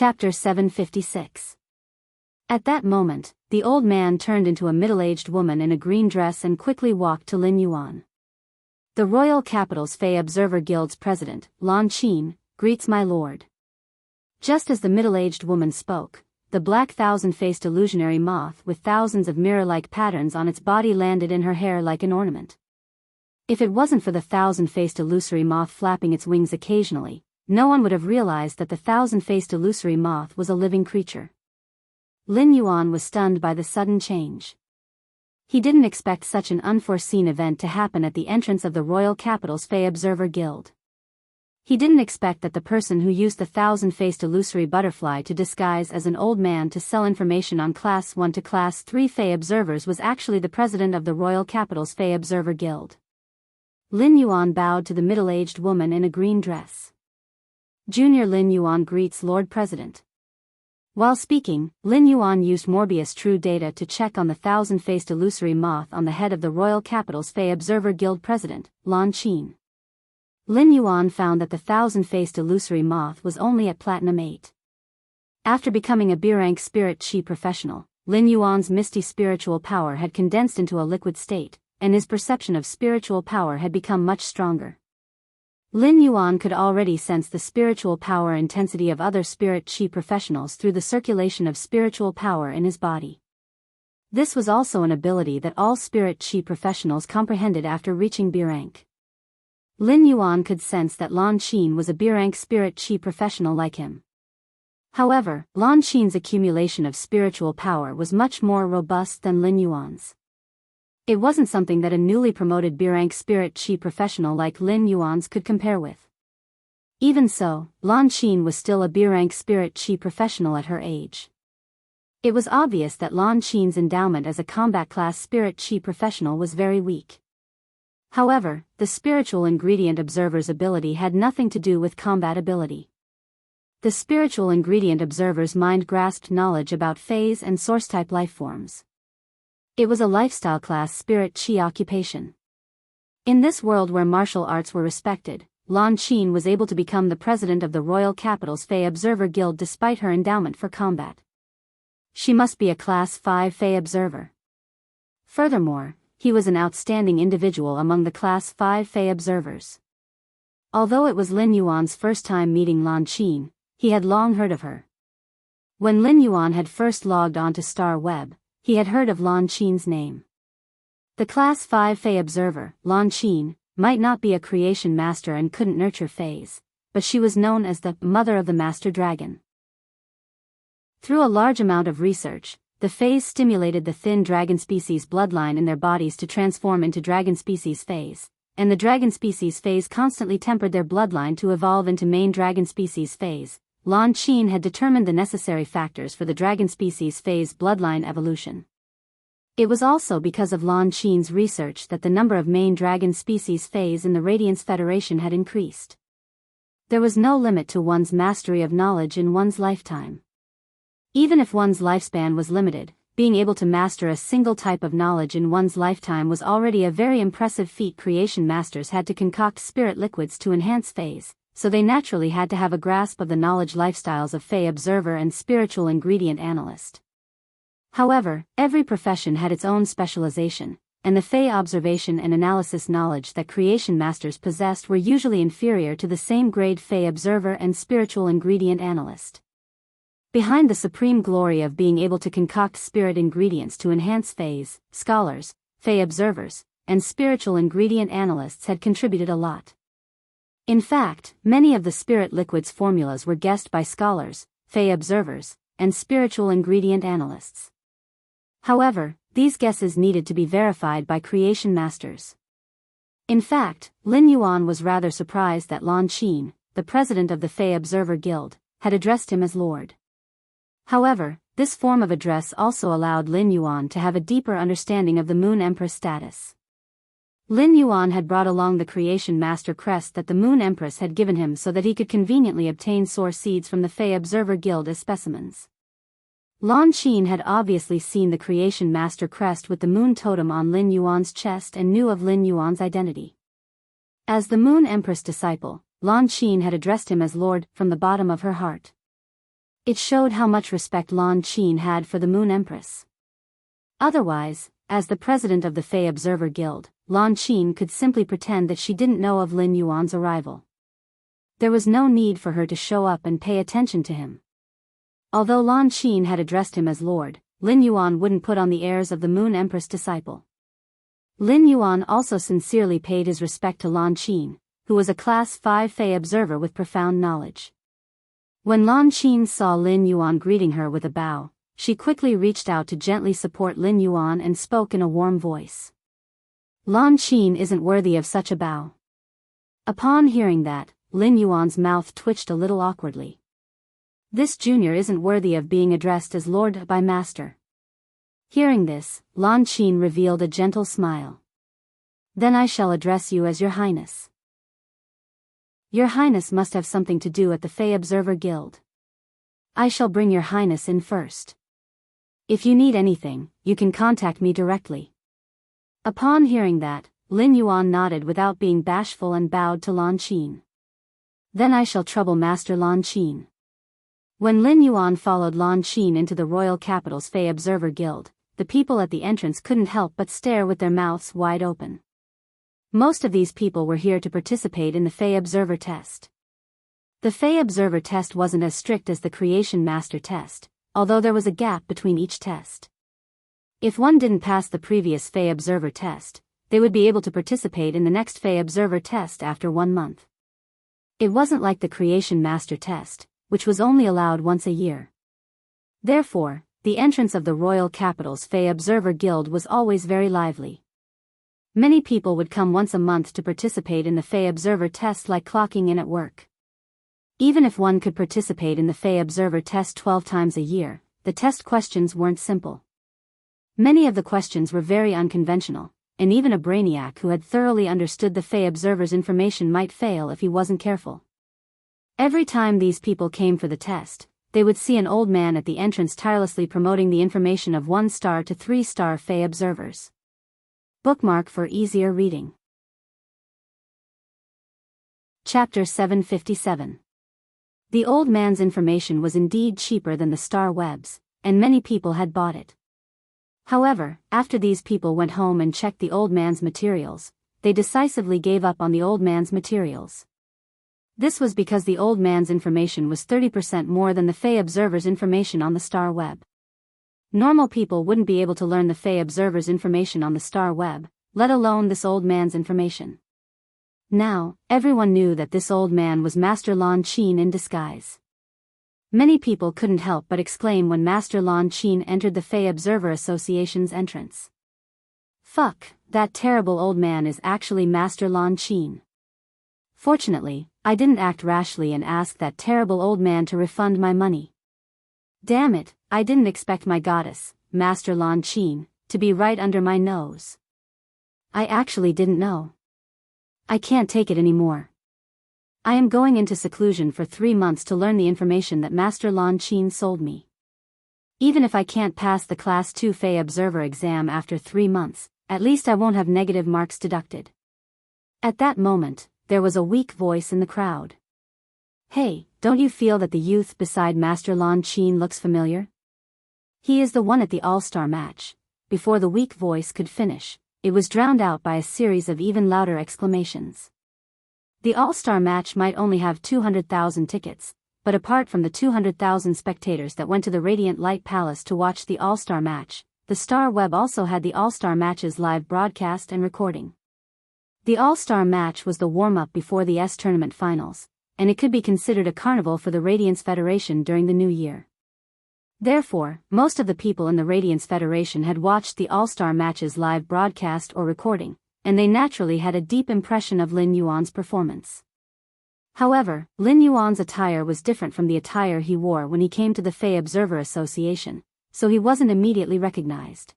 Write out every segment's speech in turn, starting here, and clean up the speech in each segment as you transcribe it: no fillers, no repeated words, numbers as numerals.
Chapter 756. At that moment, the old man turned into a middle-aged woman in a green dress and quickly walked to Lin Yuan. The Royal Capital's Fey Observer Guild's president, Lan Qin, greets my lord. Just as the middle-aged woman spoke, the black thousand-faced illusionary moth with thousands of mirror-like patterns on its body landed in her hair like an ornament. If it wasn't for the thousand-faced illusory moth flapping its wings occasionally, no one would have realized that the thousand-faced illusory moth was a living creature. Lin Yuan was stunned by the sudden change. He didn't expect such an unforeseen event to happen at the entrance of the Royal Capital's Fey Observer Guild. He didn't expect that the person who used the thousand-faced illusory butterfly to disguise as an old man to sell information on Class 1 to Class 3 Fey Observers was actually the president of the Royal Capital's Fey Observer Guild. Lin Yuan bowed to the middle-aged woman in a green dress. Junior Lin Yuan greets Lord President. While speaking, Lin Yuan used Morbius True Data to check on the thousand-faced illusory moth on the head of the Royal Capital's Fey Observer Guild president, Lan Qin. Lin Yuan found that the thousand-faced illusory moth was only at Platinum 8. After becoming a B-rank spirit chi professional, Lin Yuan's misty spiritual power had condensed into a liquid state, and his perception of spiritual power had become much stronger. Lin Yuan could already sense the spiritual power intensity of other spirit chi professionals through the circulation of spiritual power in his body. This was also an ability that all spirit chi professionals comprehended after reaching B-rank. Lin Yuan could sense that Lan Qin was a B-rank spirit chi professional like him. However, Lan Qin's accumulation of spiritual power was much more robust than Lin Yuan's. It wasn't something that a newly promoted B-rank spirit chi professional like Lin Yuan's could compare with. Even so, Lan Qin was still a B-rank spirit chi professional at her age. It was obvious that Lan Qin's endowment as a combat class spirit chi professional was very weak. However, the spiritual ingredient observer's ability had nothing to do with combat ability. The spiritual ingredient observer's mind grasped knowledge about phase and source-type lifeforms. It was a lifestyle class spirit chi occupation. In this world where martial arts were respected, Lan Qin was able to become the president of the Royal Capital's Fey Observer Guild despite her endowment for combat. She must be a Class 5 Fey Observer. Furthermore, he was an outstanding individual among the Class 5 Fey Observers. Although it was Lin Yuan's first time meeting Lan Qin, he had long heard of her. When Lin Yuan had first logged onto Star Web, he had heard of Lan Qin's name. The Class 5 Fey Observer, Lan Qin, might not be a creation master and couldn't nurture Feys, but she was known as the Mother of the Master Dragon. Through a large amount of research, the Feys stimulated the thin dragon species bloodline in their bodies to transform into dragon species Feys, and the dragon species Feys constantly tempered their bloodline to evolve into main dragon species Feys. Lan Qin had determined the necessary factors for the dragon species Feys bloodline evolution. It was also because of Lan Qin's research that the number of main dragon species Feys in the Radiance Federation had increased. There was no limit to one's mastery of knowledge in one's lifetime. Even if one's lifespan was limited, being able to master a single type of knowledge in one's lifetime was already a very impressive feat. Creation masters had to concoct spirit liquids to enhance Feys, so they naturally had to have a grasp of the knowledge lifestyles of Fey Observer and Spiritual Ingredient Analyst. However, every profession had its own specialization, and the Fey observation and analysis knowledge that creation masters possessed were usually inferior to the same grade Fey Observer and Spiritual Ingredient Analyst. Behind the supreme glory of being able to concoct spirit ingredients to enhance Feys, scholars, Fey Observers, and Spiritual Ingredient Analysts had contributed a lot. In fact, many of the spirit liquids formulas were guessed by scholars, Fey Observers, and Spiritual Ingredient Analysts. However, these guesses needed to be verified by creation masters. In fact, Lin Yuan was rather surprised that Lan Qin, the president of the Fey Observer Guild, had addressed him as Lord. However, this form of address also allowed Lin Yuan to have a deeper understanding of the Moon Empress status. Lin Yuan had brought along the creation master crest that the Moon Empress had given him so that he could conveniently obtain source seeds from the Fey Observer Guild as specimens. Lan Qin had obviously seen the creation master crest with the moon totem on Lin Yuan's chest and knew of Lin Yuan's identity. As the Moon Empress disciple, Lan Qin had addressed him as Lord from the bottom of her heart. It showed how much respect Lan Qin had for the Moon Empress. Otherwise, as the president of the Fey Observer Guild, Lan Qin could simply pretend that she didn't know of Lin Yuan's arrival. There was no need for her to show up and pay attention to him. Although Lan Qin had addressed him as Lord, Lin Yuan wouldn't put on the airs of the Moon Empress disciple. Lin Yuan also sincerely paid his respect to Lan Qin, who was a Class 5 Fey observer with profound knowledge. When Lan Qin saw Lin Yuan greeting her with a bow, she quickly reached out to gently support Lin Yuan and spoke in a warm voice. Lan Qin isn't worthy of such a bow. Upon hearing that, Lin Yuan's mouth twitched a little awkwardly. This junior isn't worthy of being addressed as Lord by Master. Hearing this, Lan Qin revealed a gentle smile. Then I shall address you as Your Highness. Your Highness must have something to do at the Fey Observer Guild. I shall bring Your Highness in first. If you need anything, you can contact me directly. Upon hearing that, Lin Yuan nodded without being bashful and bowed to Lan Qin. Then I shall trouble Master Lan Qin. When Lin Yuan followed Lan Qin into the royal capital's Fey Observer Guild, the people at the entrance couldn't help but stare with their mouths wide open. Most of these people were here to participate in the Fey Observer test. The Fey Observer test wasn't as strict as the Creation Master test, although there was a gap between each test. If one didn't pass the previous Fey Observer test, they would be able to participate in the next Fey Observer test after 1 month. It wasn't like the Creation Master test, which was only allowed once a year. Therefore, the entrance of the royal capital's Fey Observer Guild was always very lively. Many people would come once a month to participate in the Fey Observer test like clocking in at work. Even if one could participate in the Fey Observer test 12 times a year, the test questions weren't simple. Many of the questions were very unconventional, and even a brainiac who had thoroughly understood the Fey Observer's information might fail if he wasn't careful. Every time these people came for the test, they would see an old man at the entrance tirelessly promoting the information of 1-star to 3-star Fey Observers. Bookmark for easier reading. Chapter 757. The old man's information was indeed cheaper than the star webs, and many people had bought it. However, after these people went home and checked the old man's materials, they decisively gave up on the old man's materials. This was because the old man's information was 30% more than the Fey Observer's information on the star web. Normal people wouldn't be able to learn the Fey Observer's information on the star web, let alone this old man's information. Now, everyone knew that this old man was Master Lan Qin in disguise. Many people couldn't help but exclaim when Master Lan Qin entered the Fey Observer Association's entrance. Fuck, that terrible old man is actually Master Lan Qin. Fortunately, I didn't act rashly and ask that terrible old man to refund my money. Damn it, I didn't expect my goddess, Master Lan Qin, to be right under my nose. I actually didn't know. I can't take it anymore. I am going into seclusion for 3 months to learn the information that Master Lan Qin sold me. Even if I can't pass the Class 2 Fey Observer exam after 3 months, at least I won't have negative marks deducted. At that moment, there was a weak voice in the crowd. Hey, don't you feel that the youth beside Master Lan Qin looks familiar? He is the one at the All-Star match. Before the weak voice could finish, it was drowned out by a series of even louder exclamations. The All-Star match might only have 200,000 tickets, but apart from the 200,000 spectators that went to the Radiant Light Palace to watch the All-Star match, the Star Web also had the All-Star match's live broadcast and recording. The All-Star match was the warm-up before the S-Tournament finals, and it could be considered a carnival for the Radiance Federation during the new year. Therefore, most of the people in the Radiance Federation had watched the All-Star match's live broadcast or recording, and they naturally had a deep impression of Lin Yuan's performance. However, Lin Yuan's attire was different from the attire he wore when he came to the Fey Observer Association, so he wasn't immediately recognized.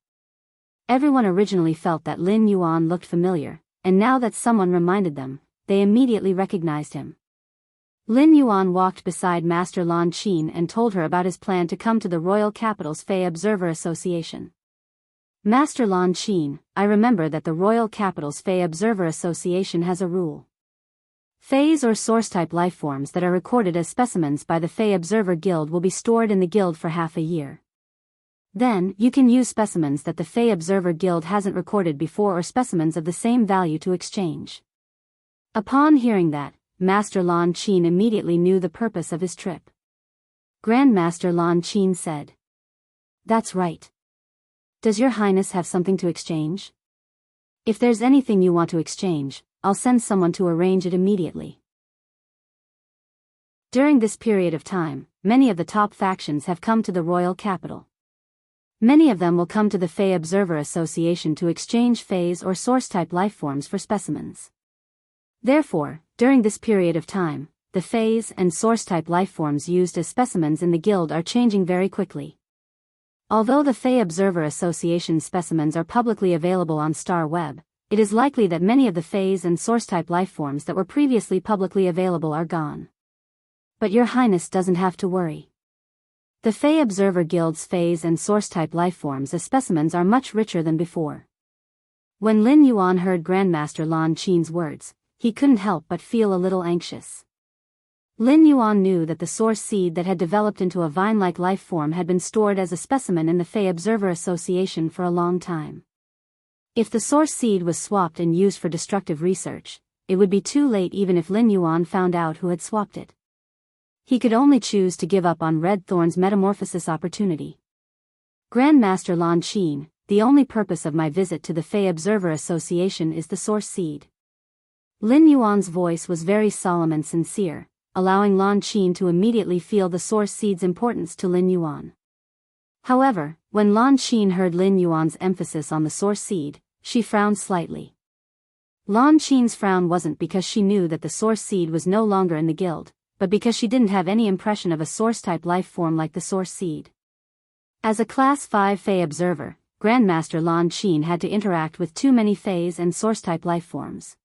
Everyone originally felt that Lin Yuan looked familiar, and now that someone reminded them, they immediately recognized him. Lin Yuan walked beside Master Lan Qin and told her about his plan to come to the royal capital's Fey Observer Association. Master Lan Qin, I remember that the royal capital's Fey Observer Association has a rule. Phase or source-type lifeforms that are recorded as specimens by the Fey Observer Guild will be stored in the guild for half a year. Then, you can use specimens that the Fey Observer Guild hasn't recorded before or specimens of the same value to exchange. Upon hearing that, Master Lan Qin immediately knew the purpose of his trip. Grandmaster Lan Qin said, "That's right. Does your highness have something to exchange? If there's anything you want to exchange, I'll send someone to arrange it immediately." During this period of time, many of the top factions have come to the royal capital. Many of them will come to the Fey Observer Association to exchange phase or source-type lifeforms for specimens. Therefore, during this period of time, the phase and source-type lifeforms used as specimens in the guild are changing very quickly. Although the Fey Observer Association specimens are publicly available on Star Web, it is likely that many of the phase and source-type lifeforms that were previously publicly available are gone. But your highness doesn't have to worry. The Fey Observer Guild's phase and source-type lifeforms as specimens are much richer than before. When Lin Yuan heard Grandmaster Lan Qin's words, he couldn't help but feel a little anxious. Lin Yuan knew that the source seed that had developed into a vine-like life form had been stored as a specimen in the Fey Observer Association for a long time. If the source seed was swapped and used for destructive research, it would be too late even if Lin Yuan found out who had swapped it. He could only choose to give up on Red Thorn's metamorphosis opportunity. Grandmaster Lan Qin, the only purpose of my visit to the Fey Observer Association is the source seed. Lin Yuan's voice was very solemn and sincere, allowing Lan Qin to immediately feel the source seed's importance to Lin Yuan. However, when Lan Qin heard Lin Yuan's emphasis on the source seed, she frowned slightly. Lan Qin's frown wasn't because she knew that the source seed was no longer in the guild, but because she didn't have any impression of a source-type life form like the source seed. As a Class 5 Fey observer, Grandmaster Lan Qin had to interact with too many Feys and source-type life forms.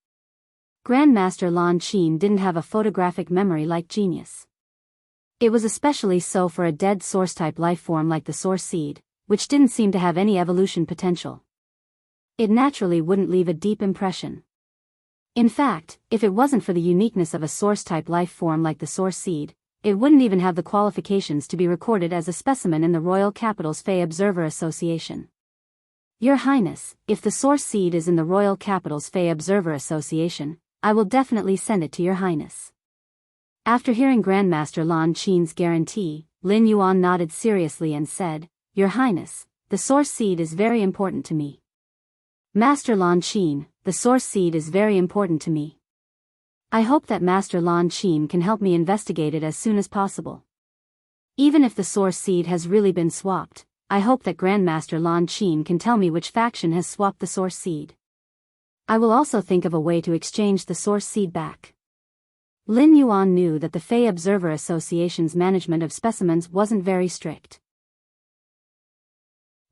Grandmaster Lan Qin didn't have a photographic memory like Genius. It was especially so for a dead source-type life form like the source seed, which didn't seem to have any evolution potential. It naturally wouldn't leave a deep impression. In fact, if it wasn't for the uniqueness of a source-type life form like the source seed, it wouldn't even have the qualifications to be recorded as a specimen in the Royal Capital's Fey Observer Association. Your Highness, if the source seed is in the Royal Capital's Fey Observer Association, I will definitely send it to Your Highness. After hearing Grandmaster Lan Qin's guarantee, Lin Yuan nodded seriously and said, "Your Highness, the source seed is very important to me." Master Lan Qin, the source seed is very important to me. I hope that Master Lan Qin can help me investigate it as soon as possible. Even if the source seed has really been swapped, I hope that Grandmaster Lan Qin can tell me which faction has swapped the source seed. I will also think of a way to exchange the source seed back. Lin Yuan knew that the Fey Observer Association's management of specimens wasn't very strict.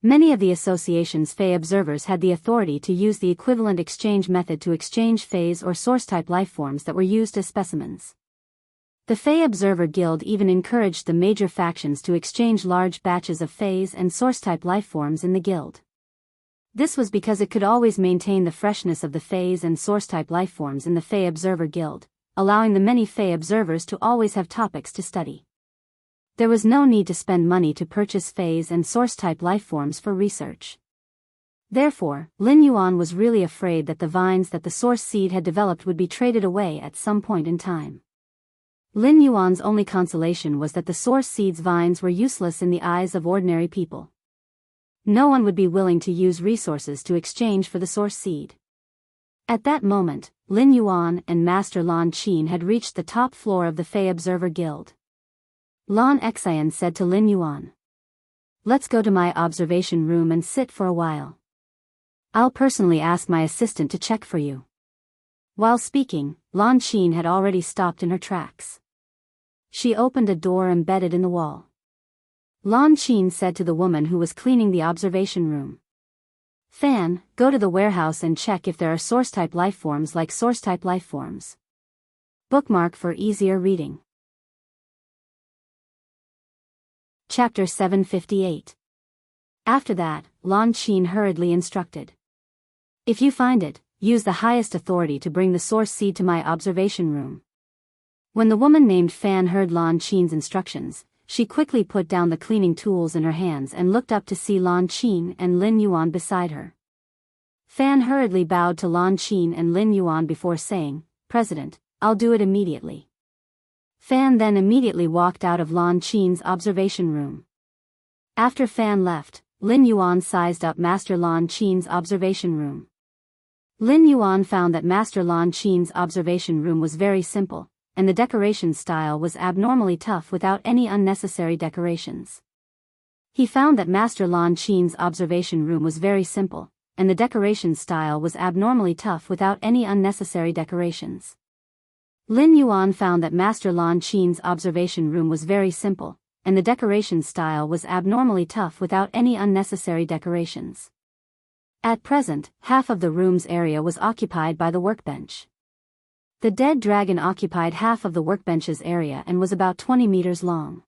Many of the association's Fey observers had the authority to use the equivalent exchange method to exchange Feys or source-type lifeforms that were used as specimens. The Fey Observer Guild even encouraged the major factions to exchange large batches of Feys and source-type lifeforms in the guild. This was because it could always maintain the freshness of the Feys and source-type lifeforms in the Fey Observer Guild, allowing the many Fey observers to always have topics to study. There was no need to spend money to purchase Feys and source-type lifeforms for research. Therefore, Lin Yuan was really afraid that the vines that the source seed had developed would be traded away at some point in time. Lin Yuan's only consolation was that the source seed's vines were useless in the eyes of ordinary people. No one would be willing to use resources to exchange for the source seed. At that moment, Lin Yuan and Master Lan Qin had reached the top floor of the Fey Observer Guild. Lan Xian said to Lin Yuan, "Let's go to my observation room and sit for a while. I'll personally ask my assistant to check for you." While speaking, Lan Qin had already stopped in her tracks. She opened a door embedded in the wall. Lan Qin said to the woman who was cleaning the observation room, "Fan, go to the warehouse and check if there are source-type lifeforms like source-type lifeforms." Bookmark for easier reading. Chapter 758. After that, Lan Qin hurriedly instructed, "If you find it, use the highest authority to bring the source seed to my observation room. When the woman named Fan heard Lan Qin's instructions, she quickly put down the cleaning tools in her hands and looked up to see Lan Qin and Lin Yuan beside her. Fan hurriedly bowed to Lan Qin and Lin Yuan before saying, "President, I'll do it immediately." Fan then immediately walked out of Lan Qin's observation room. After Fan left, Lin Yuan sized up Master Lan Qin's observation room. Lin Yuan found that Master Lan Qin's observation room was very simple, and the decoration style was abnormally tough without any unnecessary decorations. He found that Master Lan Qin's observation room was very simple, and the decoration style was abnormally tough without any unnecessary decorations. Lin Yuan found that Master Lan Qin's observation room was very simple, and the decoration style was abnormally tough without any unnecessary decorations. At present, half of the room's area was occupied by the workbench. The dead dragon occupied half of the workbench's area and was about 20 meters long.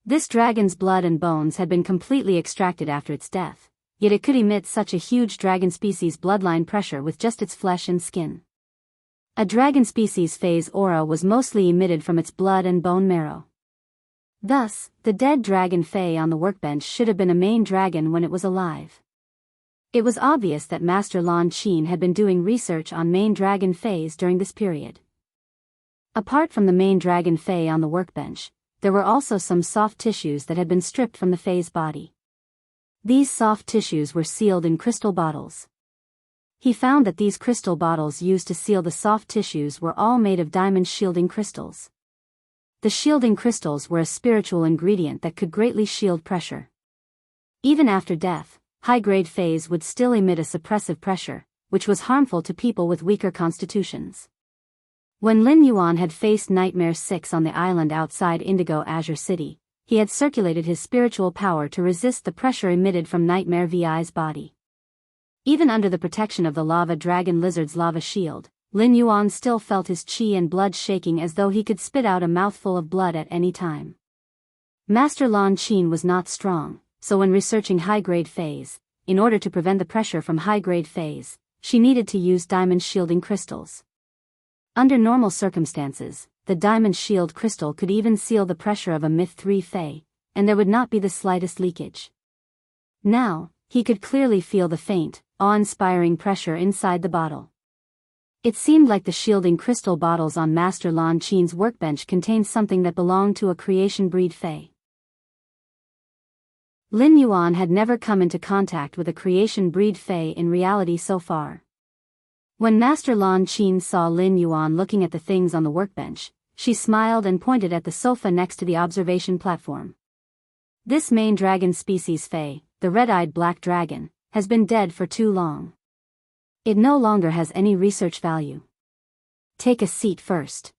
This dragon's blood and bones had been completely extracted after its death, yet it could emit such a huge dragon species bloodline pressure with just its flesh and skin. A dragon species phase aura was mostly emitted from its blood and bone marrow. Thus, the dead dragon Fei on the workbench should have been a main dragon when it was alive. It was obvious that Master Lan Qin had been doing research on main dragon Feis during this period. Apart from the main dragon Fei on the workbench, there were also some soft tissues that had been stripped from the Fei's body. These soft tissues were sealed in crystal bottles. He found that these crystal bottles used to seal the soft tissues were all made of diamond shielding crystals. The shielding crystals were a spiritual ingredient that could greatly shield pressure. Even after death, high-grade Feis would still emit a suppressive pressure, which was harmful to people with weaker constitutions. When Lin Yuan had faced Nightmare 6 on the island outside Indigo Azure City, he had circulated his spiritual power to resist the pressure emitted from Nightmare VI's body. Even under the protection of the lava dragon lizard's lava shield, Lin Yuan still felt his qi and blood shaking as though he could spit out a mouthful of blood at any time. Master Lan Qin was not strong, so when researching high-grade Feis, in order to prevent the pressure from high-grade Feis, she needed to use diamond shielding crystals. Under normal circumstances, the diamond shield crystal could even seal the pressure of a Myth 3 Fei, and there would not be the slightest leakage. Now, he could clearly feel the faint, awe-inspiring pressure inside the bottle. It seemed like the shielding crystal bottles on Master Lan Qin's workbench contained something that belonged to a creation breed Fei. Lin Yuan had never come into contact with a creation breed Fei in reality so far. When Master Lan Qin saw Lin Yuan looking at the things on the workbench, she smiled and pointed at the sofa next to the observation platform. This main dragon species Fei, the red-eyed black dragon, has been dead for too long. It no longer has any research value. Take a seat first.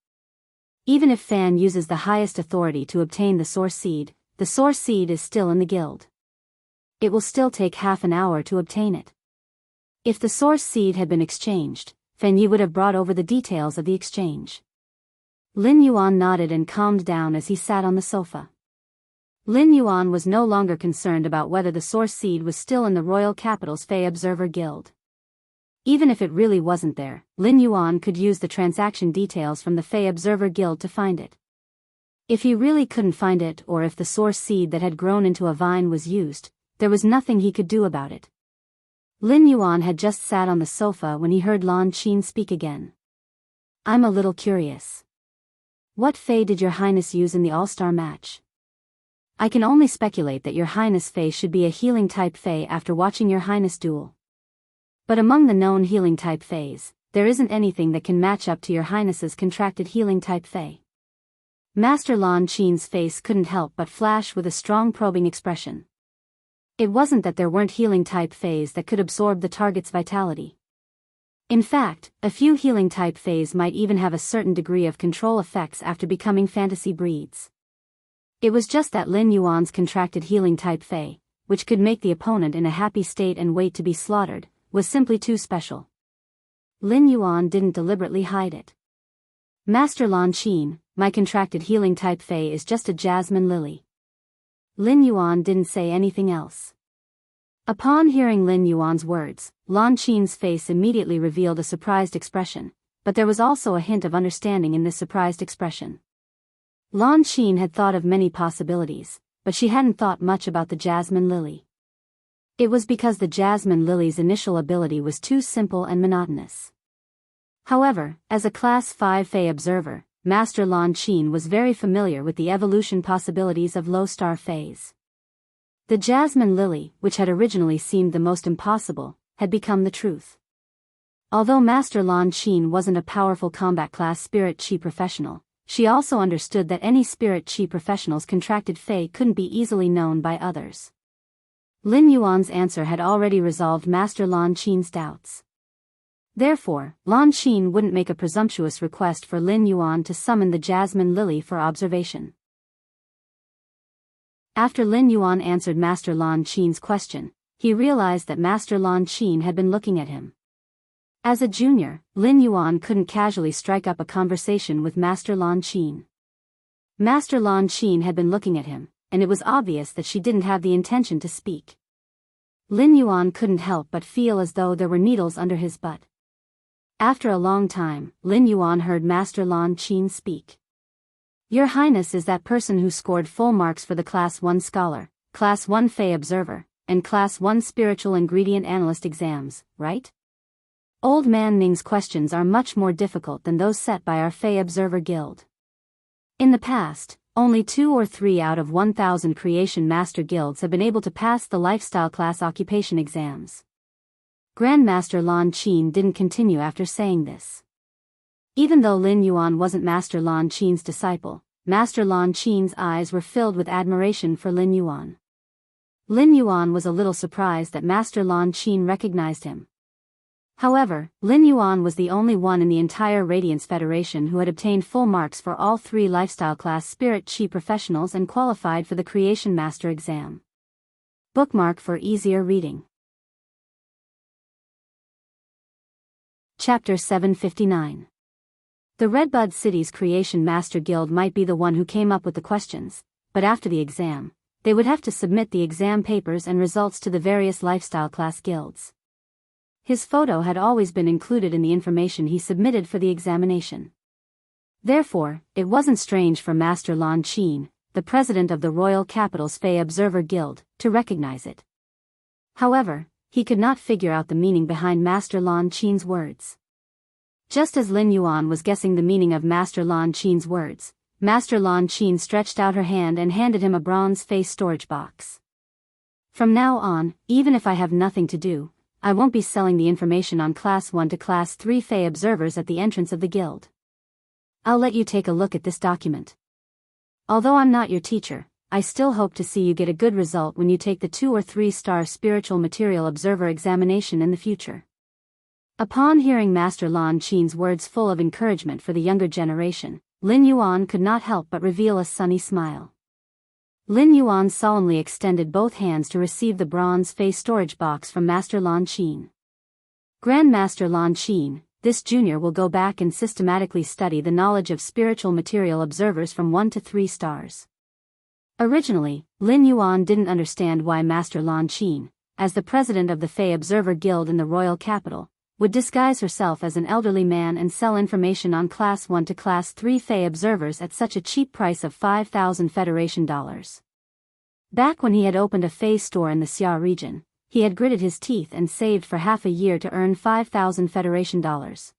Even if Fan uses the highest authority to obtain the source seed is still in the guild. It will still take half an hour to obtain it. If the source seed had been exchanged, Fan Yi would have brought over the details of the exchange. Lin Yuan nodded and calmed down as he sat on the sofa. Lin Yuan was no longer concerned about whether the source seed was still in the Royal Capital's Fei Observer Guild. Even if it really wasn't there, Lin Yuan could use the transaction details from the Fei Observer Guild to find it. If he really couldn't find it, or if the source seed that had grown into a vine was used, there was nothing he could do about it. Lin Yuan had just sat on the sofa when he heard Lan Qin speak again. "I'm a little curious. What Fei did your highness use in the all-star match? I can only speculate that your highness Fei should be a healing type Fei after watching your highness duel. But among the known healing type Feis, there isn't anything that can match up to your highness's contracted healing type Fei." Master Lan Qin's face couldn't help but flash with a strong probing expression. It wasn't that there weren't healing type Feis that could absorb the target's vitality. In fact, a few healing type Feis might even have a certain degree of control effects after becoming fantasy breeds. It was just that Lin Yuan's contracted healing type Fei, which could make the opponent in a happy state and wait to be slaughtered, was simply too special. Lin Yuan didn't deliberately hide it. "Master Lan Qin, my contracted healing type Fei is just a jasmine lily." Lin Yuan didn't say anything else. Upon hearing Lin Yuan's words, Lan Qin's face immediately revealed a surprised expression, but there was also a hint of understanding in this surprised expression. Lan Qin had thought of many possibilities, but she hadn't thought much about the jasmine lily. It was because the jasmine lily's initial ability was too simple and monotonous. However, as a Class 5 Fey observer, Master Lan Qin was very familiar with the evolution possibilities of low-star Feys. The jasmine lily, which had originally seemed the most impossible, had become the truth. Although Master Lan Qin wasn't a powerful combat class spirit chi professional, she also understood that any spirit chi professional's contracted Fey couldn't be easily known by others. Lin Yuan's answer had already resolved Master Lan Qin's doubts. Therefore, Lan Qin wouldn't make a presumptuous request for Lin Yuan to summon the jasmine lily for observation. After Lin Yuan answered Master Lan Qin's question, he realized that Master Lan Qin had been looking at him. As a junior, Lin Yuan couldn't casually strike up a conversation with Master Lan Qin. Master Lan Qin had been looking at him, and it was obvious that she didn't have the intention to speak. Lin Yuan couldn't help but feel as though there were needles under his butt. After a long time, Lin Yuan heard Master Lan Qin speak. Your Highness is that person who scored full marks for the Class 1 Scholar, Class 1 Fey Observer, and Class 1 Spiritual Ingredient Analyst exams, right? Old Man Ning's questions are much more difficult than those set by our Fey Observer Guild. In the past, only 2 or 3 out of 1,000 Creation Master Guilds have been able to pass the Lifestyle Class Occupation exams. Grandmaster Lan Qin didn't continue after saying this. Even though Lin Yuan wasn't Master Lan Qin's disciple, Master Lan Qin's eyes were filled with admiration for Lin Yuan. Lin Yuan was a little surprised that Master Lan Qin recognized him. However, Lin Yuan was the only one in the entire Radiance Federation who had obtained full marks for all 3 lifestyle class Spirit Chi professionals and qualified for the Creation Master exam. Bookmark for easier reading. Chapter 759. The Redbud City's Creation Master Guild might be the one who came up with the questions, but after the exam, they would have to submit the exam papers and results to the various lifestyle class guilds. His photo had always been included in the information he submitted for the examination. Therefore, it wasn't strange for Master Lan Qin, the president of the Royal Capital's Fey Observer Guild, to recognize it. However, he could not figure out the meaning behind Master Lan Qin's words. Just as Lin Yuan was guessing the meaning of Master Lan Qin's words, Master Lan Qin stretched out her hand and handed him a bronze face storage box. From now on, even if I have nothing to do, I won't be selling the information on Class 1 to Class 3 Fey observers at the entrance of the guild. I'll let you take a look at this document. Although I'm not your teacher, I still hope to see you get a good result when you take the 2 or 3 star Spiritual Material Observer examination in the future. Upon hearing Master Lan Qin's words full of encouragement for the younger generation, Lin Yuan could not help but reveal a sunny smile. Lin Yuan solemnly extended both hands to receive the bronze face storage box from Master Lan Qin. Grandmaster Lan Qin, this junior will go back and systematically study the knowledge of spiritual material observers from 1 to 3 stars. Originally, Lin Yuan didn't understand why Master Lan Qin, as the president of the Fey Observer Guild in the royal capital, would disguise herself as an elderly man and sell information on Class 1 to Class 3 Fey observers at such a cheap price of 5,000 Federation dollars. Back when he had opened a Fey store in the Xia region, he had gritted his teeth and saved for half a year to earn 5,000 Federation dollars.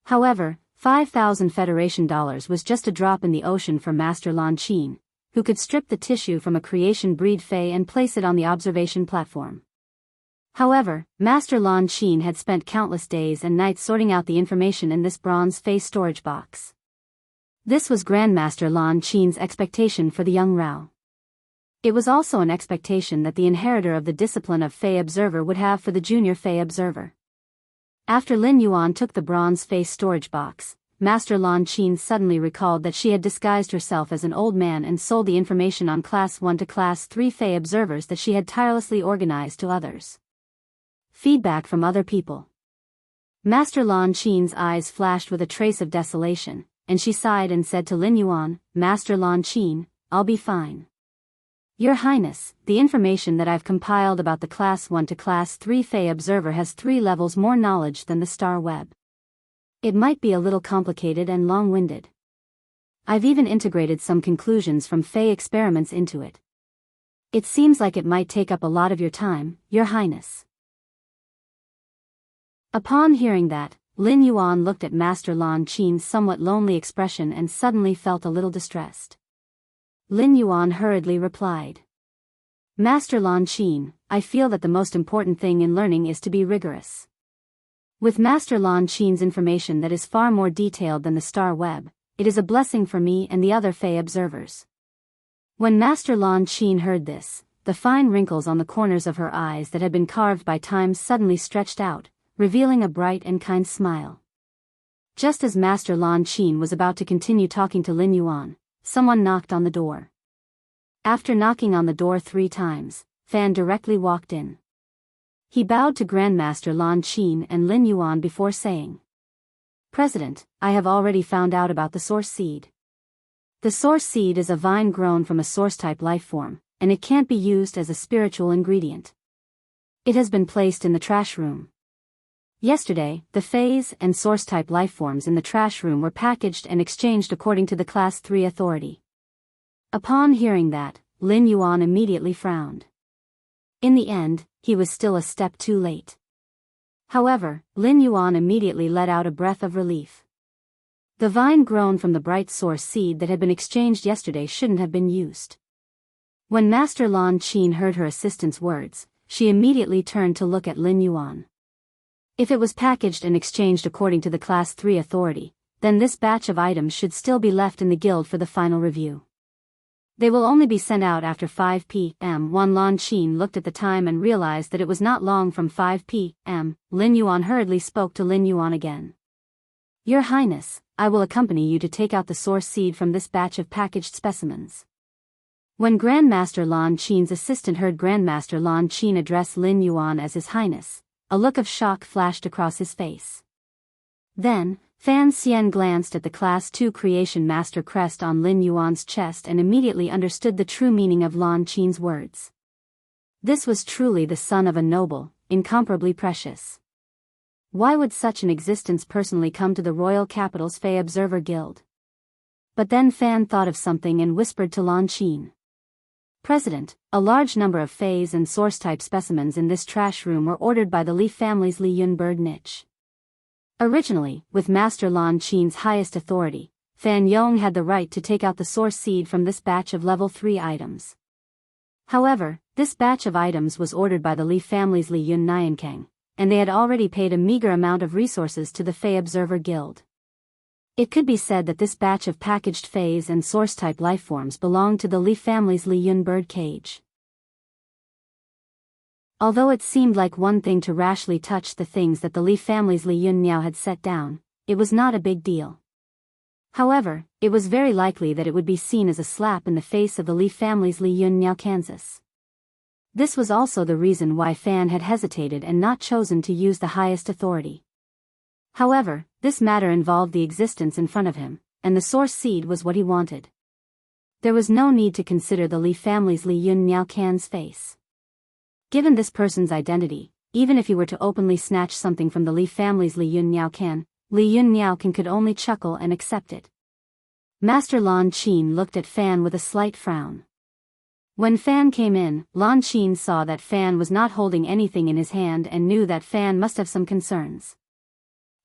However, 5,000 Federation dollars was just a drop in the ocean for Master Lan Qin, who could strip the tissue from a creation breed Fey and place it on the observation platform. However, Master Lan Qin had spent countless days and nights sorting out the information in this bronze face storage box. This was Grandmaster Lan Qin's expectation for the young Rao. It was also an expectation that the inheritor of the discipline of Fey Observer would have for the junior Fey Observer. After Lin Yuan took the bronze face storage box, Master Lan Qin suddenly recalled that she had disguised herself as an old man and sold the information on Class 1 to Class 3 Fey observers that she had tirelessly organized to others. Feedback from other people. Master Lan Qin's eyes flashed with a trace of desolation, and she sighed and said to Lin Yuan, "Master Lan Qin, I'll be fine. Your Highness, the information that I've compiled about the Class 1 to Class 3 Fey Observer has 3 levels more knowledge than the star web. It might be a little complicated and long-winded. I've even integrated some conclusions from Fey experiments into it. It seems like it might take up a lot of your time, Your Highness. Upon hearing that, Lin Yuan looked at Master Lan Qin's somewhat lonely expression and suddenly felt a little distressed. Lin Yuan hurriedly replied. Master Lan Qin, I feel that the most important thing in learning is to be rigorous. With Master Lan Qin's information that is far more detailed than the star web, it is a blessing for me and the other Fey observers. When Master Lan Qin heard this, the fine wrinkles on the corners of her eyes that had been carved by time suddenly stretched out, revealing a bright and kind smile. Just as Master Lan Qin was about to continue talking to Lin Yuan, someone knocked on the door. After knocking on the door 3 times, Fan directly walked in. He bowed to Grandmaster Lan Qin and Lin Yuan before saying, President, I have already found out about the source seed. The source seed is a vine grown from a source-type life form, and it can't be used as a spiritual ingredient. It has been placed in the trash room. Yesterday, the Feys and source-type life forms in the trash room were packaged and exchanged according to the Class 3 authority. Upon hearing that, Lin Yuan immediately frowned. In the end, he was still a step too late. However, Lin Yuan immediately let out a breath of relief. The vine grown from the bright source seed that had been exchanged yesterday shouldn't have been used. When Master Lan Qin heard her assistant's words, she immediately turned to look at Lin Yuan. If it was packaged and exchanged according to the Class 3 authority, then this batch of items should still be left in the guild for the final review. They will only be sent out after 5 p.m. When Lan Qin looked at the time and realized that it was not long from 5 p.m., Lin Yuan hurriedly spoke to Lin Yuan again. Your Highness, I will accompany you to take out the source seed from this batch of packaged specimens. When Grandmaster Lan Qin's assistant heard Grandmaster Lan Qin address Lin Yuan as His Highness, a look of shock flashed across his face. Then, Fan Xian glanced at the Class 2 Creation Master crest on Lin Yuan's chest and immediately understood the true meaning of Lan Qin's words. This was truly the son of a noble, incomparably precious. Why would such an existence personally come to the Royal Capital's Fey Observer Guild? But then Fan thought of something and whispered to Lan Qin. President, a large number of Feys and source-type specimens in this trash room were ordered by the Li family's Li Yun bird niche. Originally, with Master Lan Qin's highest authority, Fan Yong had the right to take out the source seed from this batch of level 3 items. However, this batch of items was ordered by the Li family's Li Yun Niankang, and they had already paid a meager amount of resources to the Fey Observer Guild. It could be said that this batch of packaged Feys and source-type lifeforms belonged to the Li family's Li Yun bird cage. Although it seemed like one thing to rashly touch the things that the Li family's Li Yun Niao had set down, it was not a big deal. However, it was very likely that it would be seen as a slap in the face of the Li family's Li Yun Niao Kansas. This was also the reason why Fan had hesitated and not chosen to use the highest authority. However, this matter involved the existence in front of him, and the source seed was what he wanted. There was no need to consider the Li family's Li Yun Niao Can's face. Given this person's identity, even if he were to openly snatch something from the Li family's Li Yun Niao Can, Li Yun Niao Can could only chuckle and accept it. Master Lan Qin looked at Fan with a slight frown. When Fan came in, Lan Qin saw that Fan was not holding anything in his hand and knew that Fan must have some concerns.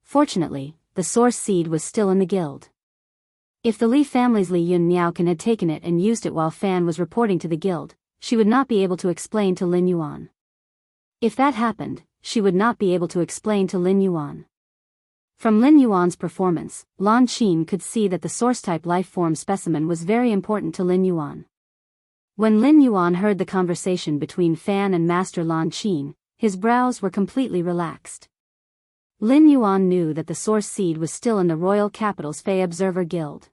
Fortunately, the source seed was still in the guild. If the Li family's Li Yun Niaocan had taken it and used it while Fan was reporting to the guild, she would not be able to explain to Lin Yuan. If that happened, she would not be able to explain to Lin Yuan. From Lin Yuan's performance, Lan Qin could see that the source-type life-form specimen was very important to Lin Yuan. When Lin Yuan heard the conversation between Fan and Master Lan Qin, his brows were completely relaxed. Lin Yuan knew that the source seed was still in the Royal Capital's Fey Observer Guild.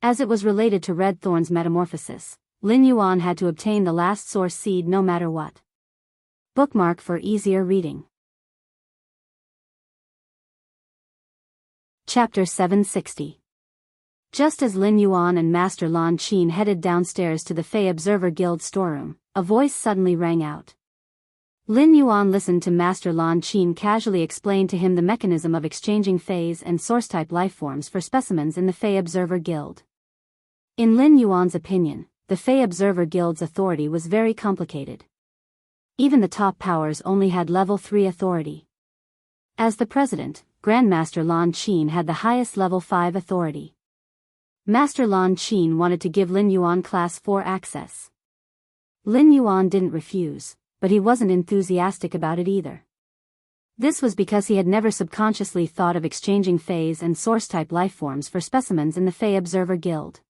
As it was related to Red Thorn's metamorphosis, Lin Yuan had to obtain the last source seed no matter what. Bookmark for easier reading. Chapter 760. Just as Lin Yuan and Master Lan Qin headed downstairs to the Fey Observer Guild storeroom, a voice suddenly rang out. Lin Yuan listened to Master Lan Qin casually explain to him the mechanism of exchanging Feys and Source-type lifeforms for specimens in the Fey Observer Guild. In Lin Yuan's opinion, the Fey Observer Guild's authority was very complicated. Even the top powers only had level 3 authority. As the president, Grandmaster Lan Qin had the highest level 5 authority. Master Lan Qin wanted to give Lin Yuan class 4 access. Lin Yuan didn't refuse, but he wasn't enthusiastic about it either. This was because he had never subconsciously thought of exchanging Feys and Source-type lifeforms for specimens in the Fey Observer Guild.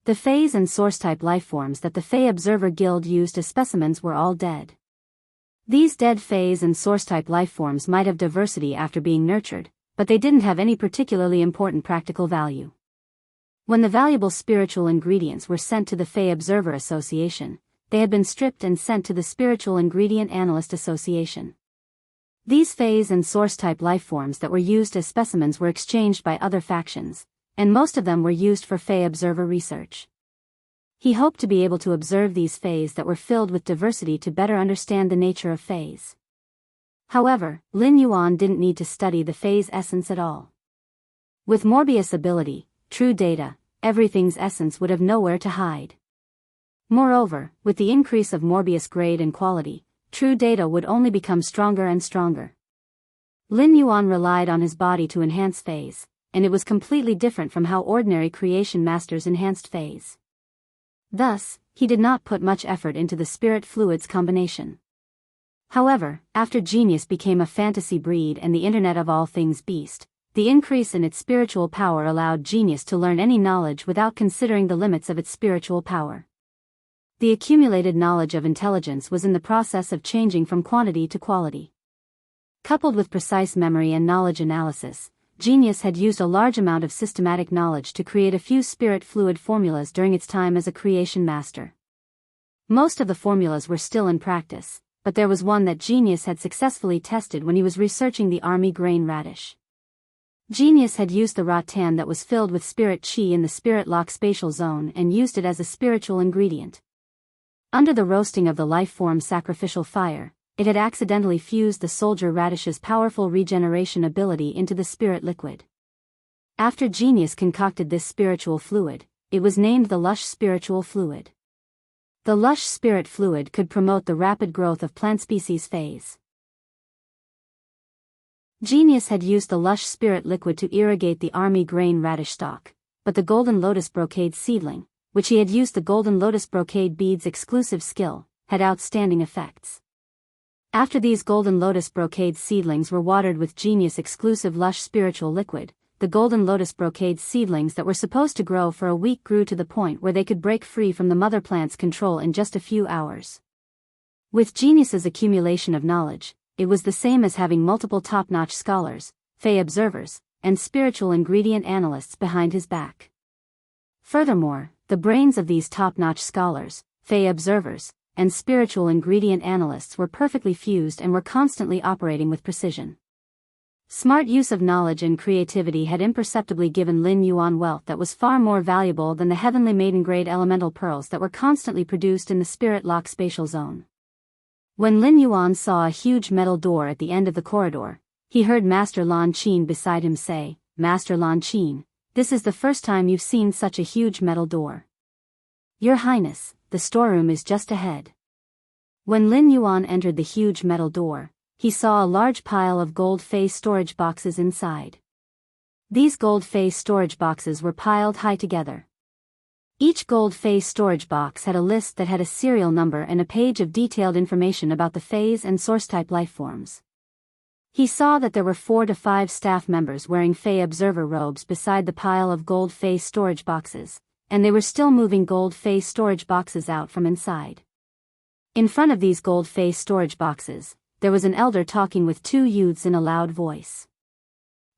The Feys and Source-type lifeforms that the Fey Observer Guild used as specimens were all dead. These dead Feys and Source-type lifeforms might have diversity after being nurtured, but they didn't have any particularly important practical value. When the valuable spiritual ingredients were sent to the Fey Observer Association, they had been stripped and sent to the Spiritual Ingredient Analyst Association. These Feys and Source-type lifeforms that were used as specimens were exchanged by other factions, and most of them were used for Fey Observer research. He hoped to be able to observe these Feys that were filled with diversity to better understand the nature of Feys. However, Lin Yuan didn't need to study the Fey's essence at all. With Morbius' ability, True Data, everything's essence would have nowhere to hide. Moreover, with the increase of Morbius' grade and quality, True Data would only become stronger and stronger. Lin Yuan relied on his body to enhance Feys, and it was completely different from how ordinary creation masters enhanced Feys. Thus, he did not put much effort into the spirit fluids combination. However, after Genius became a fantasy breed and the Internet of all things beast, the increase in its spiritual power allowed Genius to learn any knowledge without considering the limits of its spiritual power. The accumulated knowledge of intelligence was in the process of changing from quantity to quality. Coupled with precise memory and knowledge analysis, Genius had used a large amount of systematic knowledge to create a few spirit fluid formulas during its time as a creation master. Most of the formulas were still in practice, but there was one that Genius had successfully tested when he was researching the army grain radish. Genius had used the rattan that was filled with spirit chi in the spirit lock spatial zone and used it as a spiritual ingredient. Under the roasting of the life-form sacrificial fire, it had accidentally fused the soldier radish's powerful regeneration ability into the spirit liquid. After Genius concocted this spiritual fluid, it was named the Lush Spiritual Fluid. The Lush Spirit Fluid could promote the rapid growth of plant species Feys. Genius had used the Lush Spirit Liquid to irrigate the army grain radish stalk, but the Golden Lotus Brocade seedling, which he had used the Golden Lotus Brocade bead's exclusive skill, had outstanding effects. After these Golden Lotus Brocade seedlings were watered with Genius exclusive Lush Spiritual Liquid, the Golden Lotus Brocade seedlings that were supposed to grow for a week grew to the point where they could break free from the mother plant's control in just a few hours. With Genius's accumulation of knowledge, it was the same as having multiple top-notch scholars, Fey observers, and spiritual ingredient analysts behind his back. Furthermore, the brains of these top-notch scholars, Fey observers, and spiritual ingredient analysts were perfectly fused and were constantly operating with precision. Smart use of knowledge and creativity had imperceptibly given Lin Yuan wealth that was far more valuable than the heavenly maiden-grade elemental pearls that were constantly produced in the spirit lock spatial zone. When Lin Yuan saw a huge metal door at the end of the corridor, he heard Master Lan Qin beside him say, "Master Lan Qin, this is the first time you've seen such a huge metal door. Your Highness, the storeroom is just ahead." When Lin Yuan entered the huge metal door, he saw a large pile of gold Fey storage boxes inside. These gold Fey storage boxes were piled high together. Each gold Fey storage box had a list that had a serial number and a page of detailed information about the Feys and source-type lifeforms. He saw that there were 4 to 5 staff members wearing Fey observer robes beside the pile of gold Fey storage boxes, and they were still moving gold Fey storage boxes out from inside. In front of these gold Fey storage boxes, there was an elder talking with 2 youths in a loud voice.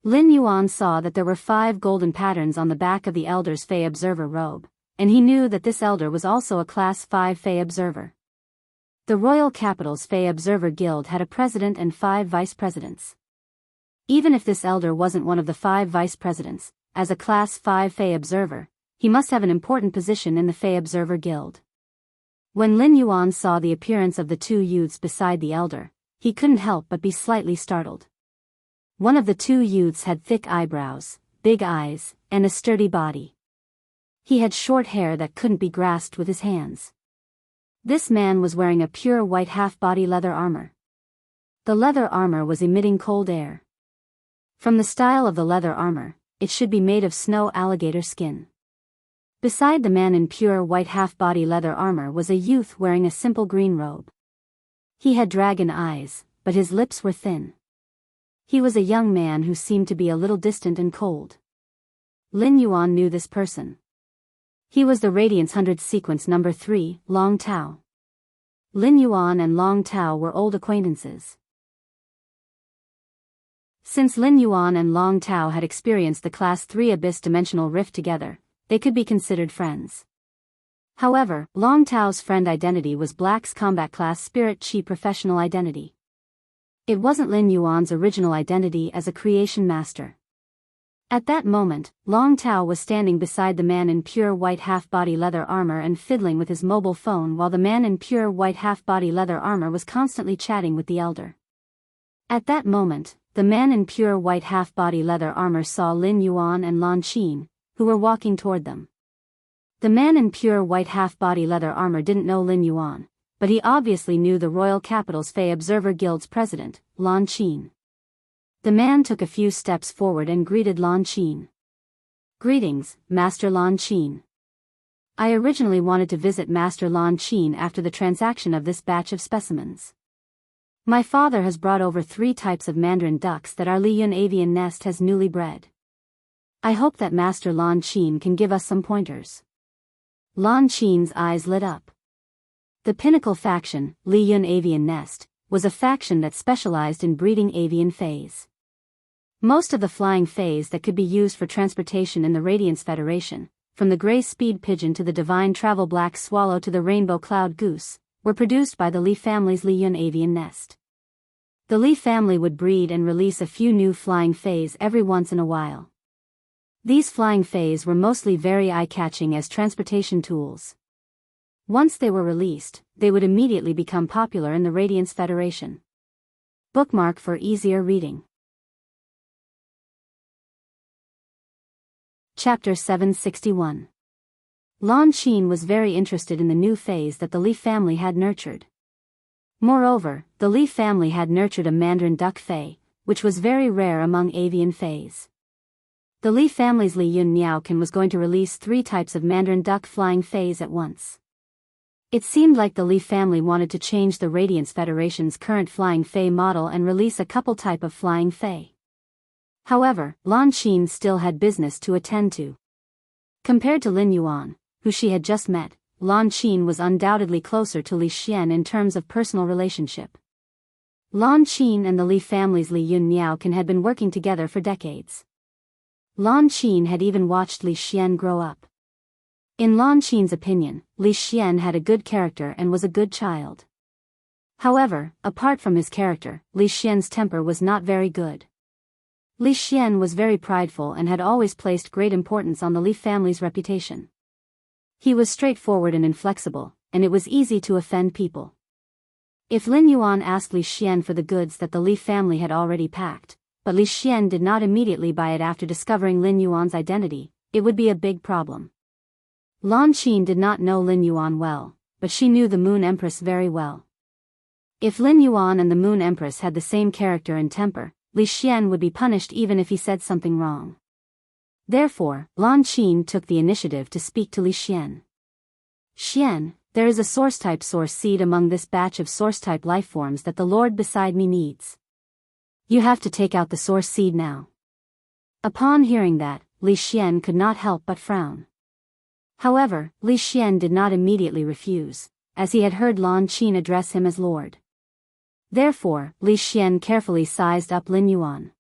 Lin Yuan saw that there were 5 golden patterns on the back of the elder's Fey observer robe, and he knew that this elder was also a Class 5 Fey observer. The Royal Capital's Fey Observer Guild had a president and 5 vice presidents. Even if this elder wasn't one of the 5 vice presidents, as a Class 5 Fey Observer, he must have an important position in the Fey Observer Guild. When Lin Yuan saw the appearance of the two youths beside the elder, he couldn't help but be slightly startled. One of the two youths had thick eyebrows, big eyes, and a sturdy body. He had short hair that couldn't be grasped with his hands. This man was wearing a pure white half-body leather armor. The leather armor was emitting cold air. From the style of the leather armor, it should be made of snow alligator skin. Beside the man in pure white half-body leather armor was a youth wearing a simple green robe. He had dragon eyes, but his lips were thin. He was a young man who seemed to be a little distant and cold. Lin Yuan knew this person. He was the Radiance 100 Sequence number 3, Long Tao. Lin Yuan and Long Tao were old acquaintances. Since Lin Yuan and Long Tao had experienced the Class 3 Abyss Dimensional Rift together, they could be considered friends. However, Long Tao's friend identity was Black's Combat Class Spirit Chi professional identity. It wasn't Lin Yuan's original identity as a creation master. At that moment, Long Tao was standing beside the man in pure white half-body leather armor and fiddling with his mobile phone while the man in pure white half-body leather armor was constantly chatting with the elder. At that moment, the man in pure white half-body leather armor saw Lin Yuan and Lan Qin, who were walking toward them. The man in pure white half-body leather armor didn't know Lin Yuan, but he obviously knew the Royal Capital's Fey Observer Guild's president, Lan Qin. The man took a few steps forward and greeted Lan Qin. "Greetings, Master Lan Qin. I originally wanted to visit Master Lan Qin after the transaction of this batch of specimens. My father has brought over 3 types of mandarin ducks that our Liyun avian nest has newly bred. I hope that Master Lan Qin can give us some pointers." Lan Qin's eyes lit up. The Pinnacle faction, Liyun avian nest, was a faction that specialized in breeding avian fays. Most of the flying fays that could be used for transportation in the Radiance Federation, from the gray speed pigeon to the divine travel black swallow to the rainbow cloud goose, were produced by the Li family's Liyun avian nest. The Li family would breed and release a few new flying fays every once in a while. These flying fays were mostly very eye-catching as transportation tools. Once they were released, they would immediately become popular in the Radiance Federation. Bookmark for easier reading. Chapter 761. Lan Qin was very interested in the new fays that the Li family had nurtured. Moreover, the Li family had nurtured a mandarin duck fay, which was very rare among avian fays. The Li family's Li Yun Niaokan was going to release 3 types of mandarin duck flying fays at once. It seemed like the Li family wanted to change the Radiance Federation's current flying fay model and release a couple type of flying fay. However, Lan Qin still had business to attend to. Compared to Lin Yuan, who she had just met, Lan Qin was undoubtedly closer to Li Xian in terms of personal relationship. Lan Qin and the Li family's Li Yun Niaokan had been working together for decades. Lan Qin had even watched Li Xian grow up. In Lan Qin's opinion, Li Xian had a good character and was a good child. However, apart from his character, Li Xian's temper was not very good. Li Xian was very prideful and had always placed great importance on the Li family's reputation. He was straightforward and inflexible, and it was easy to offend people. If Lin Yuan asked Li Xian for the goods that the Li family had already packed, but Li Xian did not immediately buy it after discovering Lin Yuan's identity, it would be a big problem. Lan Qin did not know Lin Yuan well, but she knew the Moon Empress very well. If Lin Yuan and the Moon Empress had the same character and temper, Li Xian would be punished even if he said something wrong. Therefore, Lan Qin took the initiative to speak to Li Xian. "Xian, there is a source-type source seed among this batch of source-type lifeforms that the Lord beside me needs. You have to take out the source seed now." Upon hearing that, Li Xian could not help but frown. However, Li Xian did not immediately refuse, as he had heard Lan Qin address him as Lord. Therefore, Li Xian carefully sized up Lin Yuan.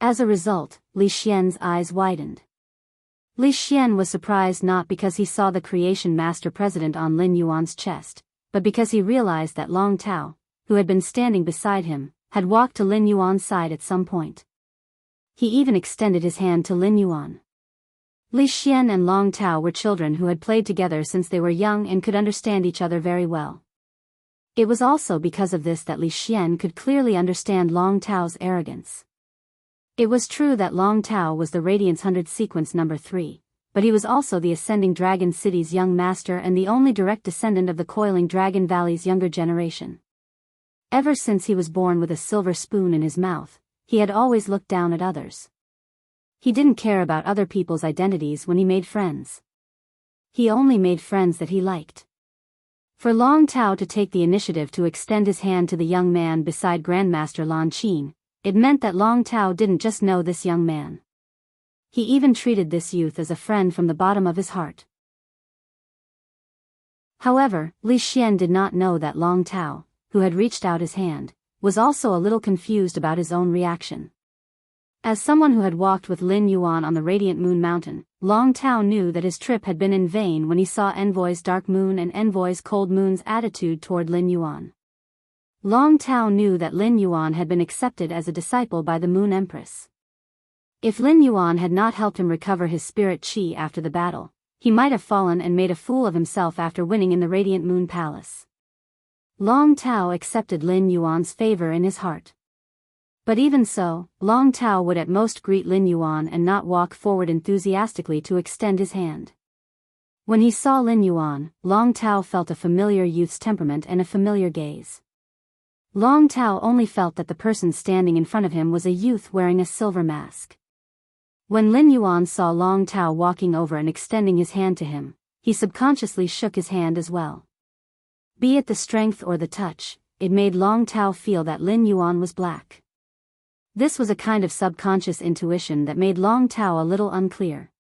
As a result, Li Xian's eyes widened. Li Xian was surprised not because he saw the Creation Master President on Lin Yuan's chest, but because he realized that Long Tao, who had been standing beside him, had walked to Lin Yuan's side at some point. He even extended his hand to Lin Yuan. Li Xian and Long Tao were children who had played together since they were young and could understand each other very well. It was also because of this that Li Xian could clearly understand Long Tao's arrogance. It was true that Long Tao was the Radiance 100 sequence number 3, but he was also the Ascending Dragon City's young master and the only direct descendant of the Coiling Dragon Valley's younger generation. Ever since he was born with a silver spoon in his mouth, he had always looked down at others. He didn't care about other people's identities when he made friends. He only made friends that he liked. For Long Tao to take the initiative to extend his hand to the young man beside Grandmaster Lan Qin, it meant that Long Tao didn't just know this young man. He even treated this youth as a friend from the bottom of his heart. However, Li Xian did not know that Long Tao, who had reached out his hand, was also a little confused about his own reaction. As someone who had walked with Lin Yuan on the Radiant Moon Mountain, Long Tao knew that his trip had been in vain when he saw Envoy's Dark Moon and Envoy's Cold Moon's attitude toward Lin Yuan. Long Tao knew that Lin Yuan had been accepted as a disciple by the Moon Empress. If Lin Yuan had not helped him recover his spirit qi after the battle, he might have fallen and made a fool of himself after winning in the Radiant Moon Palace. Long Tao accepted Lin Yuan's favor in his heart. But even so, Long Tao would at most greet Lin Yuan and not walk forward enthusiastically to extend his hand. When he saw Lin Yuan, Long Tao felt a familiar youth's temperament and a familiar gaze. Long Tao only felt that the person standing in front of him was a youth wearing a silver mask. When Lin Yuan saw Long Tao walking over and extending his hand to him, he subconsciously shook his hand as well. Be it the strength or the touch, it made Long Tao feel that Lin Yuan was black. This was a kind of subconscious intuition that made Long Tao a little unclear.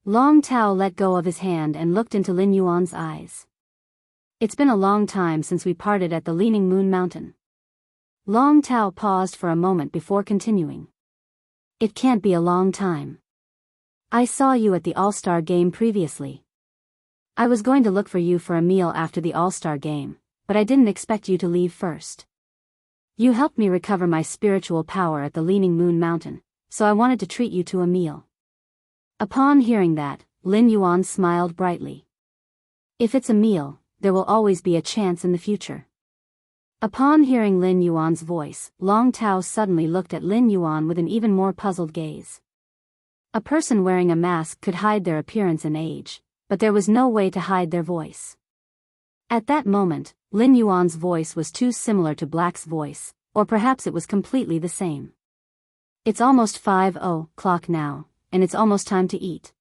Long Tao let go of his hand and looked into Lin Yuan's eyes. It's been a long time since we parted at the Leaning Moon Mountain. Long Tao paused for a moment before continuing. It can't be a long time. I saw you at the All-Star game previously. I was going to look for you for a meal after the All-Star game, but I didn't expect you to leave first. You helped me recover my spiritual power at the Leaning Moon Mountain, so I wanted to treat you to a meal. Upon hearing that, Lin Yuan smiled brightly. If it's a meal, there will always be a chance in the future. Upon hearing Lin Yuan's voice, Long Tao suddenly looked at Lin Yuan with an even more puzzled gaze. A person wearing a mask could hide their appearance and age, but there was no way to hide their voice. At that moment, Lin Yuan's voice was too similar to Black's voice, or perhaps it was completely the same. It's almost 5:00 now, and it's almost time to eat.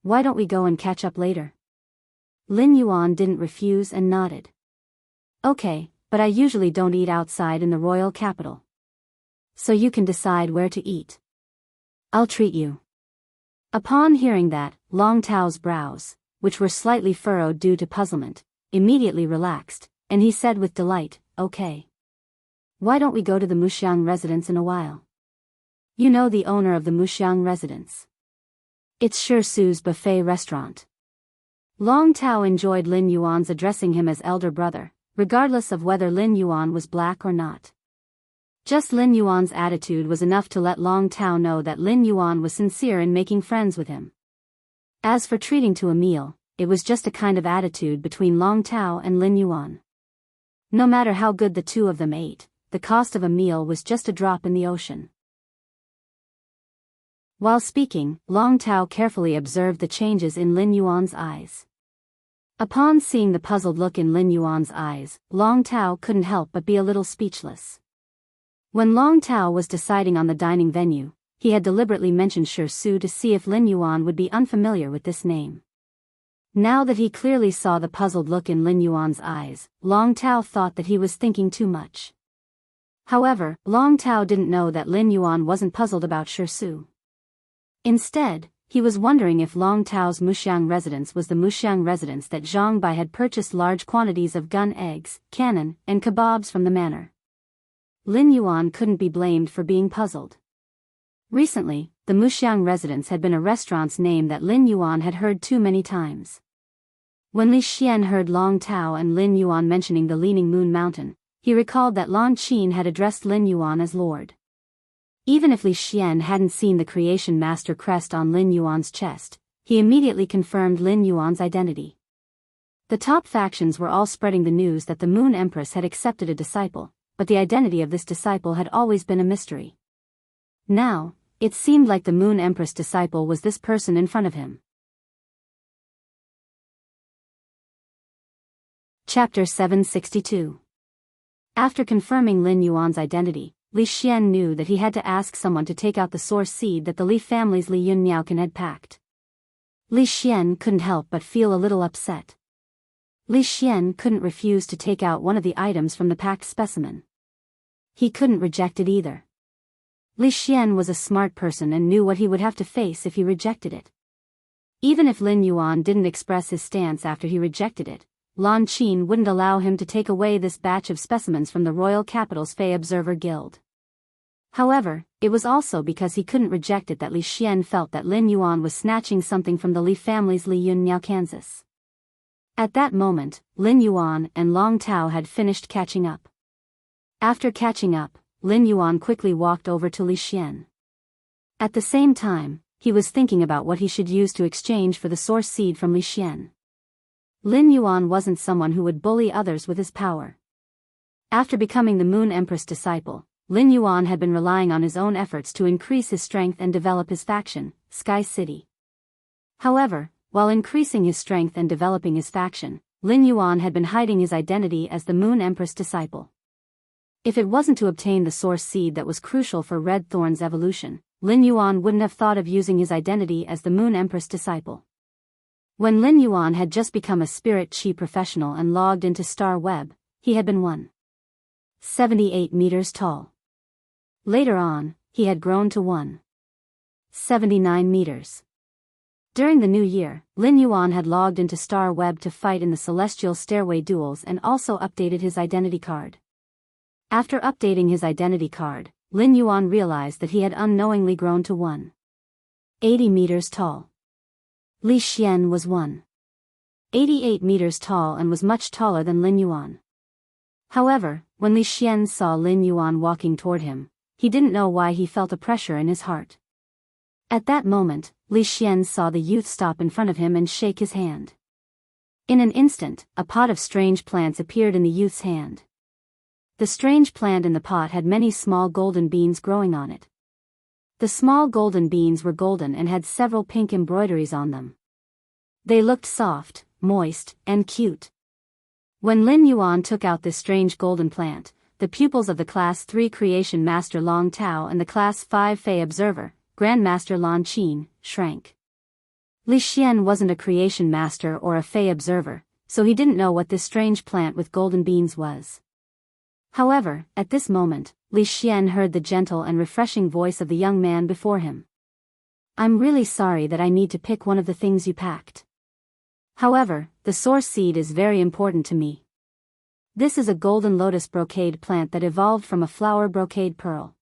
Why don't we go and catch up later? Lin Yuan didn't refuse and nodded. Okay, but I usually don't eat outside in the royal capital. So you can decide where to eat. I'll treat you. Upon hearing that, Long Tao's brows, which were slightly furrowed due to puzzlement, immediately relaxed, and he said with delight, okay. Why don't we go to the Muxiang residence in a while? You know the owner of the Muxiang residence. It's Shisu's buffet restaurant. Long Tao enjoyed Lin Yuan's addressing him as elder brother, regardless of whether Lin Yuan was black or not. Just Lin Yuan's attitude was enough to let Long Tao know that Lin Yuan was sincere in making friends with him. As for treating to a meal, it was just a kind of attitude between Long Tao and Lin Yuan. No matter how good the two of them ate, the cost of a meal was just a drop in the ocean. While speaking, Long Tao carefully observed the changes in Lin Yuan's eyes. Upon seeing the puzzled look in Lin Yuan's eyes, Long Tao couldn't help but be a little speechless. When Long Tao was deciding on the dining venue, he had deliberately mentioned Shisu to see if Lin Yuan would be unfamiliar with this name. Now that he clearly saw the puzzled look in Lin Yuan's eyes, Long Tao thought that he was thinking too much. However, Long Tao didn't know that Lin Yuan wasn't puzzled about Shisu. Instead, he was wondering if Long Tao's Muxiang residence was the Muxiang residence that Zhang Bai had purchased large quantities of gun eggs, cannon, and kebabs from the manor. Lin Yuan couldn't be blamed for being puzzled. Recently, the Muxiang residence had been a restaurant's name that Lin Yuan had heard too many times. When Li Xian heard Long Tao and Lin Yuan mentioning the Leaning Moon Mountain, he recalled that Lan Qin had addressed Lin Yuan as Lord. Even if Li Xian hadn't seen the Creation Master crest on Lin Yuan's chest, he immediately confirmed Lin Yuan's identity. The top factions were all spreading the news that the Moon Empress had accepted a disciple, but the identity of this disciple had always been a mystery. Now, it seemed like the Moon Empress disciple was this person in front of him. Chapter 762. After confirming Lin Yuan's identity, Li Xian knew that he had to ask someone to take out the source seed that the Li family's Li Yun Niaocan had packed. Li Xian couldn't help but feel a little upset. Li Xian couldn't refuse to take out one of the items from the packed specimen. He couldn't reject it either. Li Xian was a smart person and knew what he would have to face if he rejected it. Even if Lin Yuan didn't express his stance after he rejected it, Lan Qin wouldn't allow him to take away this batch of specimens from the Royal Capital's Fey Observer Guild. However, it was also because he couldn't reject it that Li Xian felt that Lin Yuan was snatching something from the Li family's Li Yun Niao Kansas. At that moment, Lin Yuan and Long Tao had finished catching up. After catching up, Lin Yuan quickly walked over to Li Xian. At the same time, he was thinking about what he should use to exchange for the source seed from Li Xian. Lin Yuan wasn't someone who would bully others with his power. After becoming the Moon Empress disciple, Lin Yuan had been relying on his own efforts to increase his strength and develop his faction, Sky City. However, while increasing his strength and developing his faction, Lin Yuan had been hiding his identity as the Moon Empress disciple. If it wasn't to obtain the source seed that was crucial for Red Thorn's evolution, Lin Yuan wouldn't have thought of using his identity as the Moon Empress disciple. When Lin Yuan had just become a spirit chi professional and logged into Star Web, he had been 1.78 meters tall. Later on, he had grown to 1.79 meters. During the new year, Lin Yuan had logged into Star Web to fight in the Celestial Stairway duels and also updated his identity card. After updating his identity card, Lin Yuan realized that he had unknowingly grown to 1.80 meters tall. Li Xian was 1.88 meters tall and was much taller than Lin Yuan. However, when Li Xian saw Lin Yuan walking toward him, he didn't know why he felt a pressure in his heart. At that moment, Li Xian saw the youth stop in front of him and shake his hand. In an instant, a pot of strange plants appeared in the youth's hand. The strange plant in the pot had many small golden beans growing on it. The small golden beans were golden and had several pink embroideries on them. They looked soft, moist, and cute. When Lin Yuan took out this strange golden plant, the pupils of the Class 3 Creation Master Long Tao and the Class 5 Fey Observer, Grandmaster Lan Qin, shrank. Li Xian wasn't a Creation Master or a Fey Observer, so he didn't know what this strange plant with golden beans was. However, at this moment, Li Xian heard the gentle and refreshing voice of the young man before him. "I'm really sorry that I need to pick one of the things you packed. However, the source seed is very important to me. This is a golden lotus brocade plant that evolved from a flower brocade pearl.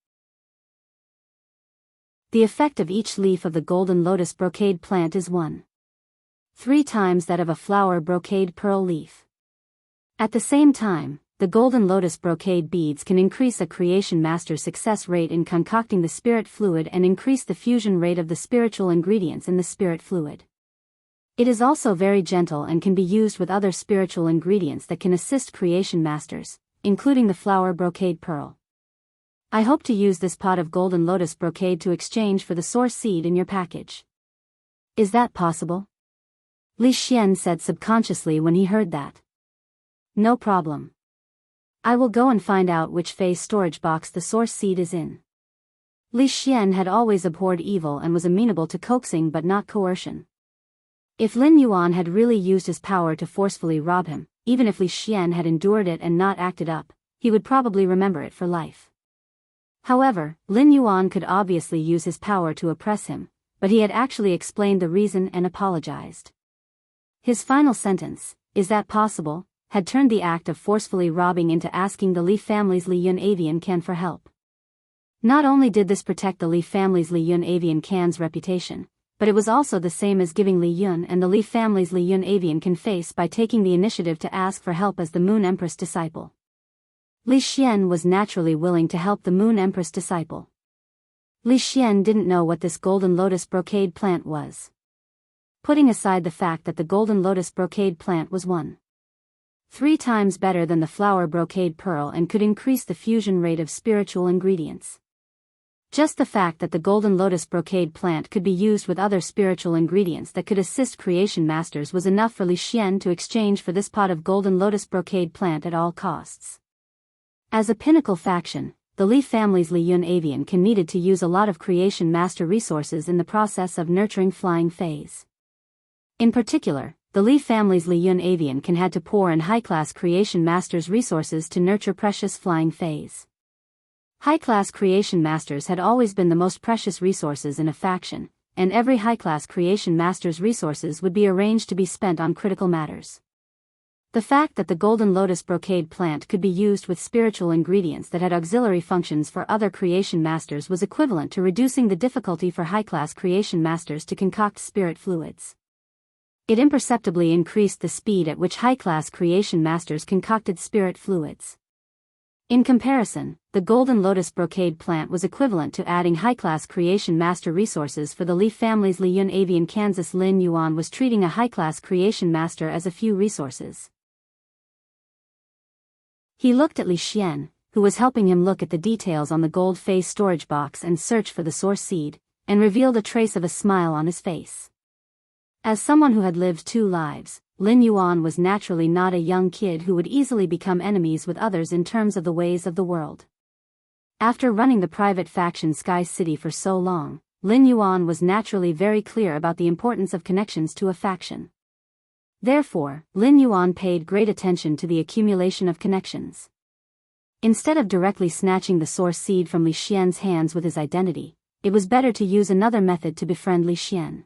The effect of each leaf of the golden lotus brocade plant is 1.3 times that of a flower brocade pearl leaf. At the same time, the golden lotus brocade beads can increase a Creation Master's success rate in concocting the spirit fluid and increase the fusion rate of the spiritual ingredients in the spirit fluid. It is also very gentle and can be used with other spiritual ingredients that can assist Creation Masters, including the flower brocade pearl. I hope to use this pot of golden lotus brocade to exchange for the source seed in your package. Is that possible?" Li Xian said subconsciously when he heard that. "No problem. I will go and find out which Fey storage box the source seed is in." Li Xian had always abhorred evil and was amenable to coaxing but not coercion. If Lin Yuan had really used his power to forcefully rob him, even if Li Xian had endured it and not acted up, he would probably remember it for life. However, Lin Yuan could obviously use his power to oppress him, but he had actually explained the reason and apologized. His final sentence, "Is that possible?" had turned the act of forcefully robbing into asking the Li family's Li Yun Avian Can for help. Not only did this protect the Li family's Li Yun Avian Can's reputation, but it was also the same as giving Li Yun and the Li family's Li Yun Avian Can face by taking the initiative to ask for help as the Moon Empress disciple. Li Xian was naturally willing to help the Moon Empress disciple. Li Xian didn't know what this golden lotus brocade plant was. Putting aside the fact that the golden lotus brocade plant was 1.3 times better than the flower brocade pearl and could increase the fusion rate of spiritual ingredients. Just the fact that the golden lotus brocade plant could be used with other spiritual ingredients that could assist creation masters was enough for Li Xian to exchange for this pot of golden lotus brocade plant at all costs. As a pinnacle faction, the Li family's Li Yun avian can needed to use a lot of creation master resources in the process of nurturing flying phase. In particular, the Li family's Li Yun avian can had to pour in high-class creation masters resources to nurture precious flying phase. High-class creation masters had always been the most precious resources in a faction, and every high-class creation master's resources would be arranged to be spent on critical matters. The fact that the golden lotus brocade plant could be used with spiritual ingredients that had auxiliary functions for other creation masters was equivalent to reducing the difficulty for high-class creation masters to concoct spirit fluids. It imperceptibly increased the speed at which high-class creation masters concocted spirit fluids. In comparison, the golden lotus brocade plant was equivalent to adding high-class creation master resources for the Li family's Li Yun avian. Kansas Lin Yuan was treating a high-class creation master as a few resources. He looked at Li Xian, who was helping him look at the details on the gold phase storage box and search for the source seed, and revealed a trace of a smile on his face. As someone who had lived 2 lives, Lin Yuan was naturally not a young kid who would easily become enemies with others in terms of the ways of the world. After running the private faction Sky City for so long, Lin Yuan was naturally very clear about the importance of connections to a faction. Therefore, Lin Yuan paid great attention to the accumulation of connections. Instead of directly snatching the source seed from Li Xian's hands with his identity, it was better to use another method to befriend Li Xian.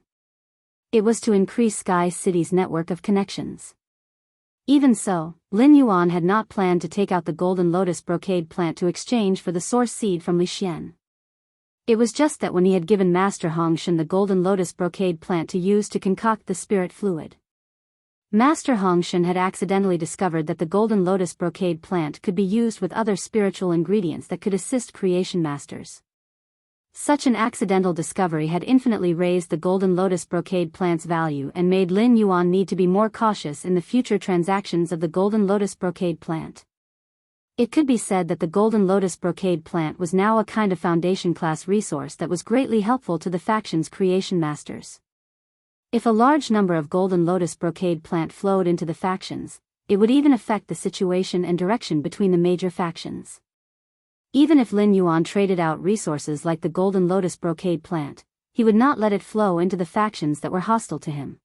It was to increase Sky City's network of connections. Even so, Lin Yuan had not planned to take out the golden lotus brocade plant to exchange for the source seed from Li Xian. It was just that when he had given Master Hongshan the golden lotus brocade plant to use to concoct the spirit fluid, Master Hongshan had accidentally discovered that the golden lotus brocade plant could be used with other spiritual ingredients that could assist creation masters. Such an accidental discovery had infinitely raised the golden lotus brocade plant's value and made Lin Yuan need to be more cautious in the future transactions of the golden lotus brocade plant. It could be said that the golden lotus brocade plant was now a kind of foundation class resource that was greatly helpful to the faction's creation masters. If a large number of golden lotus brocade plant flowed into the factions, it would even affect the situation and direction between the major factions. Even if Lin Yuan traded out resources like the golden lotus brocade plant, he would not let it flow into the factions that were hostile to him.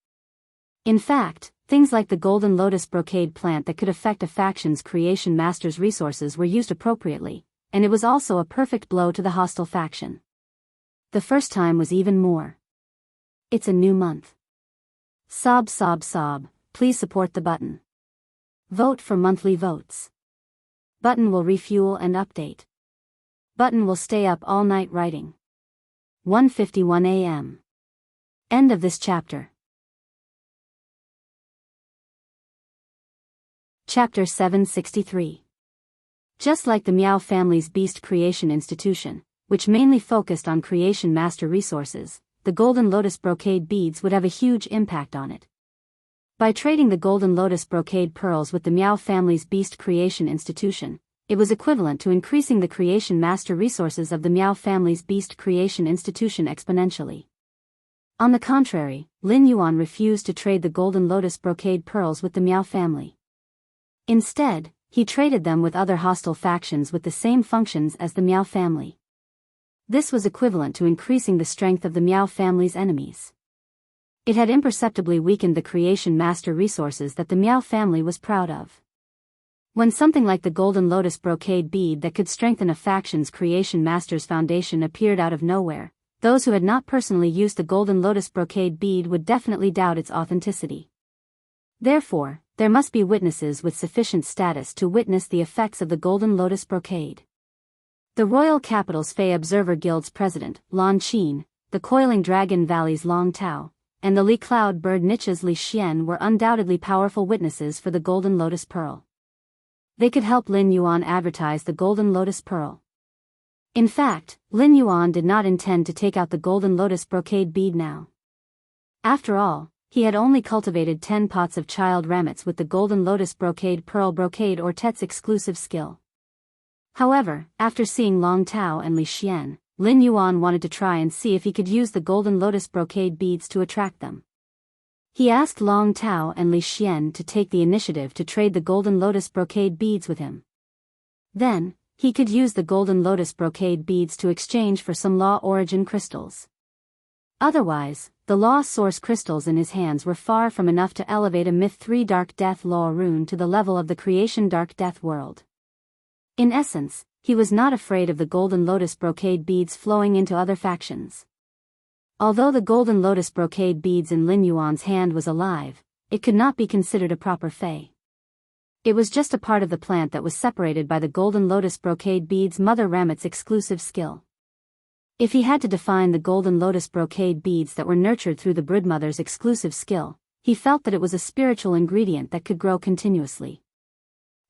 In fact, things like the golden lotus brocade plant that could affect a faction's creation master's resources were used appropriately, and it was also a perfect blow to the hostile faction. The first time was even more. It's a new month. Sob sob sob, please support the button. Vote for monthly votes. Button will refuel and update. Button will stay up all night writing. 1:51 a.m. End of this chapter. Chapter 763. Just like the Miao family's Beast Creation Institution, which mainly focused on creation master resources, the golden lotus brocade beads would have a huge impact on it. By trading the golden lotus brocade pearls with the Miao family's Beast Creation Institution, it was equivalent to increasing the creation master resources of the Miao family's Beast Creation Institution exponentially. On the contrary, Lin Yuan refused to trade the golden lotus brocade pearls with the Miao family. Instead, he traded them with other hostile factions with the same functions as the Miao family. This was equivalent to increasing the strength of the Miao family's enemies. It had imperceptibly weakened the creation master resources that the Miao family was proud of. When something like the golden lotus brocade bead that could strengthen a faction's creation master's foundation appeared out of nowhere, those who had not personally used the golden lotus brocade bead would definitely doubt its authenticity. Therefore, there must be witnesses with sufficient status to witness the effects of the golden lotus brocade. The Royal Capital's Fey Observer Guild's president, Lan Qin, the Coiling Dragon Valley's Long Tao, and the Li Cloud Bird Niche's Li Xian were undoubtedly powerful witnesses for the golden lotus pearl. They could help Lin Yuan advertise the golden lotus pearl. In fact, Lin Yuan did not intend to take out the golden lotus brocade bead now. After all, he had only cultivated 10 pots of child ramets with the golden lotus brocade pearl brocade or Tet's exclusive skill. However, after seeing Long Tao and Li Xian, Lin Yuan wanted to try and see if he could use the golden lotus brocade beads to attract them. He asked Long Tao and Li Xian to take the initiative to trade the golden lotus brocade beads with him. Then, he could use the golden lotus brocade beads to exchange for some law origin crystals. Otherwise, the law source crystals in his hands were far from enough to elevate a Myth 3 Dark Death law rune to the level of the creation Dark Death world. In essence, he was not afraid of the golden lotus brocade beads flowing into other factions. Although the golden lotus brocade beads in Lin Yuan's hand was alive, it could not be considered a proper fey. It was just a part of the plant that was separated by the golden lotus brocade beads' mother ramet's exclusive skill. If he had to define the golden lotus brocade beads that were nurtured through the broodmother's exclusive skill, he felt that it was a spiritual ingredient that could grow continuously.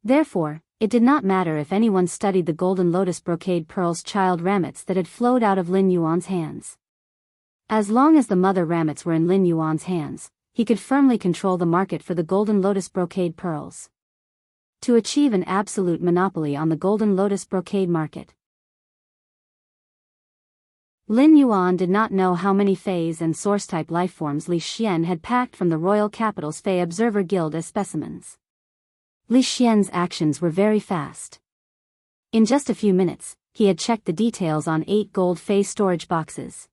Therefore, it did not matter if anyone studied the golden lotus brocade pearls child ramets that had flowed out of Lin Yuan's hands. As long as the mother ramets were in Lin Yuan's hands, he could firmly control the market for the golden lotus brocade pearls. To achieve an absolute monopoly on the golden lotus brocade market. Lin Yuan did not know how many Feis and Source-type lifeforms Li Xian had packed from the Royal Capital's Fey Observer Guild as specimens. Li Xian's actions were very fast. In just a few minutes, he had checked the details on 8 gold Fey storage boxes.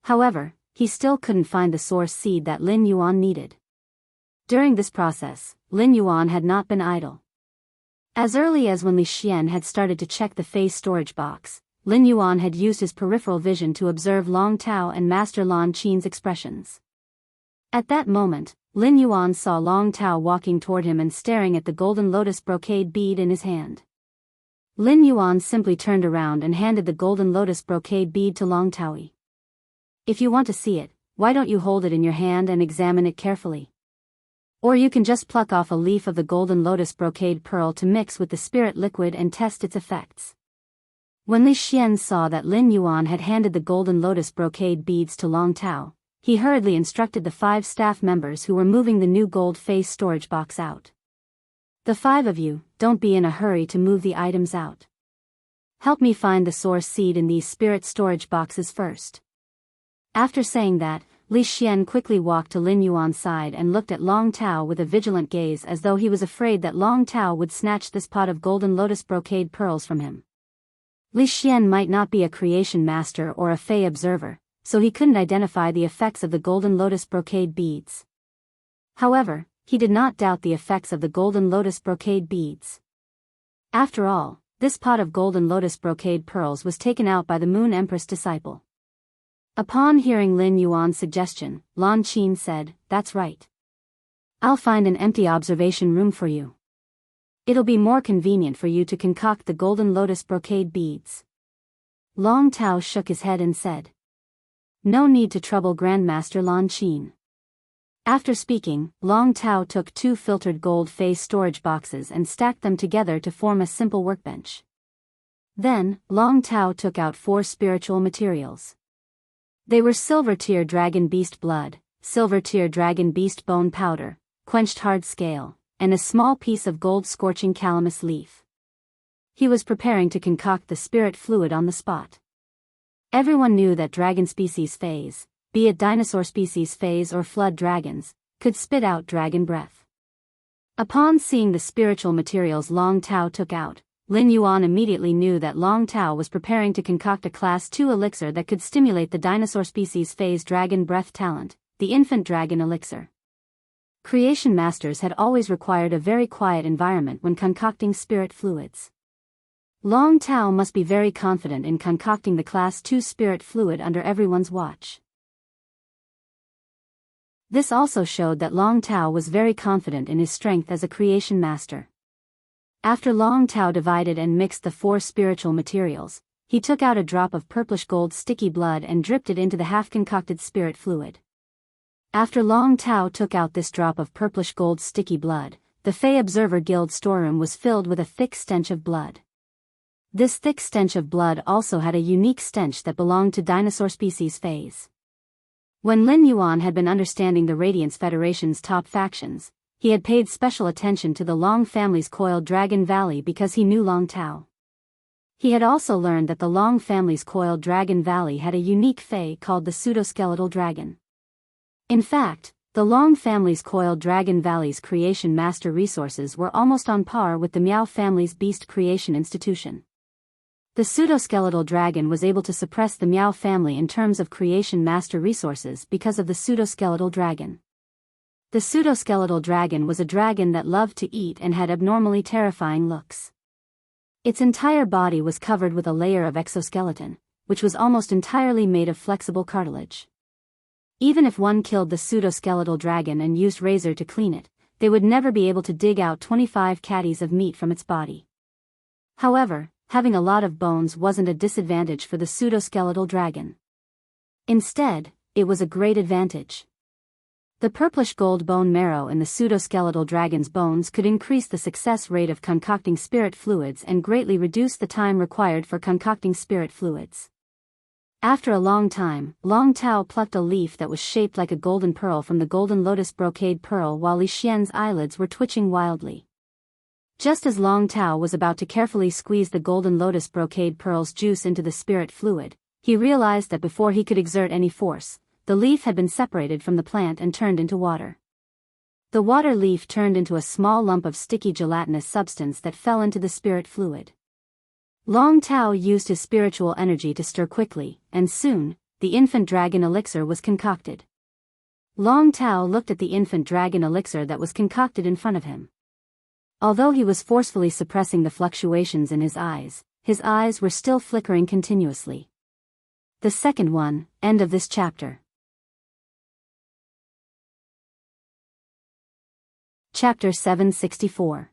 However, he still couldn't find the source seed that Lin Yuan needed. During this process, Lin Yuan had not been idle. As early as when Li Xian had started to check the Fey storage box, Lin Yuan had used his peripheral vision to observe Long Tao and Master Lan Qin's expressions. At that moment, Lin Yuan saw Long Tao walking toward him and staring at the golden lotus brocade bead in his hand. Lin Yuan simply turned around and handed the golden lotus brocade bead to Long Tao. If you want to see it, why don't you hold it in your hand and examine it carefully? Or you can just pluck off a leaf of the golden lotus brocade pearl to mix with the spirit liquid and test its effects. When Li Xian saw that Lin Yuan had handed the golden lotus brocade beads to Long Tao, he hurriedly instructed the 5 staff members who were moving the new gold face storage box out. The 5 of you, don't be in a hurry to move the items out. Help me find the source seed in these spirit storage boxes first. After saying that, Li Xian quickly walked to Lin Yuan's side and looked at Long Tao with a vigilant gaze as though he was afraid that Long Tao would snatch this pot of golden lotus brocade pearls from him. Li Xian might not be a creation master or a Fey observer, so he couldn't identify the effects of the golden lotus brocade beads. However, he did not doubt the effects of the golden lotus brocade beads. After all, this pot of golden lotus brocade pearls was taken out by the Moon Empress disciple. Upon hearing Lin Yuan's suggestion, Lan Qin said, "That's right. I'll find an empty observation room for you. It'll be more convenient for you to concoct the golden lotus brocade beads." Long Tao shook his head and said, "No need to trouble Grandmaster Lan Qin." After speaking, Long Tao took 2 filtered gold face storage boxes and stacked them together to form a simple workbench. Then, Long Tao took out 4 spiritual materials. They were silver tear dragon beast blood, silver tear dragon beast bone powder, quenched hard scale, and a small piece of gold scorching calamus leaf. He was preparing to concoct the spirit fluid on the spot. Everyone knew that dragon species Feis, be it dinosaur species Feis or flood dragons, could spit out dragon breath. Upon seeing the spiritual materials Long Tao took out, Lin Yuan immediately knew that Long Tao was preparing to concoct a Class 2 elixir that could stimulate the dinosaur species Fei's dragon breath talent, the infant dragon elixir. Creation masters had always required a very quiet environment when concocting spirit fluids. Long Tao must be very confident in concocting the Class 2 spirit fluid under everyone's watch. This also showed that Long Tao was very confident in his strength as a creation master. After Long Tao divided and mixed the 4 spiritual materials, he took out a drop of purplish gold sticky blood and dripped it into the half-concocted spirit fluid. After Long Tao took out this drop of purplish gold sticky blood, the Fey Observer Guild storeroom was filled with a thick stench of blood. This thick stench of blood also had a unique stench that belonged to dinosaur species phase. When Lin Yuan had been understanding the Radiance Federation's top factions, he had paid special attention to the Long family's coiled dragon valley because he knew Long Tao. He had also learned that the Long family's coiled dragon valley had a unique fae called the pseudoskeletal dragon. In fact, the Long family's coiled dragon valley's creation master resources were almost on par with the Miao family's beast creation institution. The pseudoskeletal dragon was able to suppress the Miao family in terms of creation master resources because of the pseudoskeletal dragon. The pseudoskeletal dragon was a dragon that loved to eat and had abnormally terrifying looks. Its entire body was covered with a layer of exoskeleton, which was almost entirely made of flexible cartilage. Even if one killed the pseudoskeletal dragon and used razor to clean it, they would never be able to dig out 25 caddies of meat from its body. However, having a lot of bones wasn't a disadvantage for the pseudoskeletal dragon. Instead, it was a great advantage. The purplish gold bone marrow in the pseudoskeletal dragon's bones could increase the success rate of concocting spirit fluids and greatly reduce the time required for concocting spirit fluids. After a long time, Long Tao plucked a leaf that was shaped like a golden pearl from the golden lotus brocade pearl while Li Xian's eyelids were twitching wildly. Just as Long Tao was about to carefully squeeze the golden lotus brocade pearl's juice into the spirit fluid, he realized that before he could exert any force, the leaf had been separated from the plant and turned into water. The water leaf turned into a small lump of sticky gelatinous substance that fell into the spirit fluid. Long Tao used his spiritual energy to stir quickly, and soon, the infant dragon elixir was concocted. Long Tao looked at the infant dragon elixir that was concocted in front of him. Although he was forcefully suppressing the fluctuations in his eyes were still flickering continuously. The second one, end of this chapter. Chapter 764.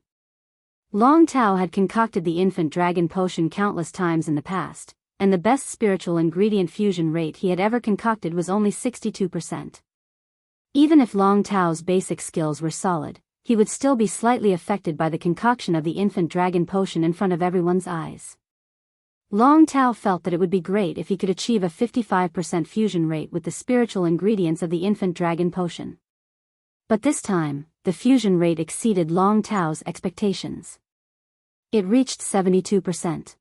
Long Tao had concocted the infant dragon potion countless times in the past, and the best spiritual ingredient fusion rate he had ever concocted was only 62%. Even if Long Tao's basic skills were solid, he would still be slightly affected by the concoction of the infant dragon potion in front of everyone's eyes. Long Tao felt that it would be great if he could achieve a 55% fusion rate with the spiritual ingredients of the infant dragon potion. But this time, the fusion rate exceeded Long Tao's expectations. It reached 72%.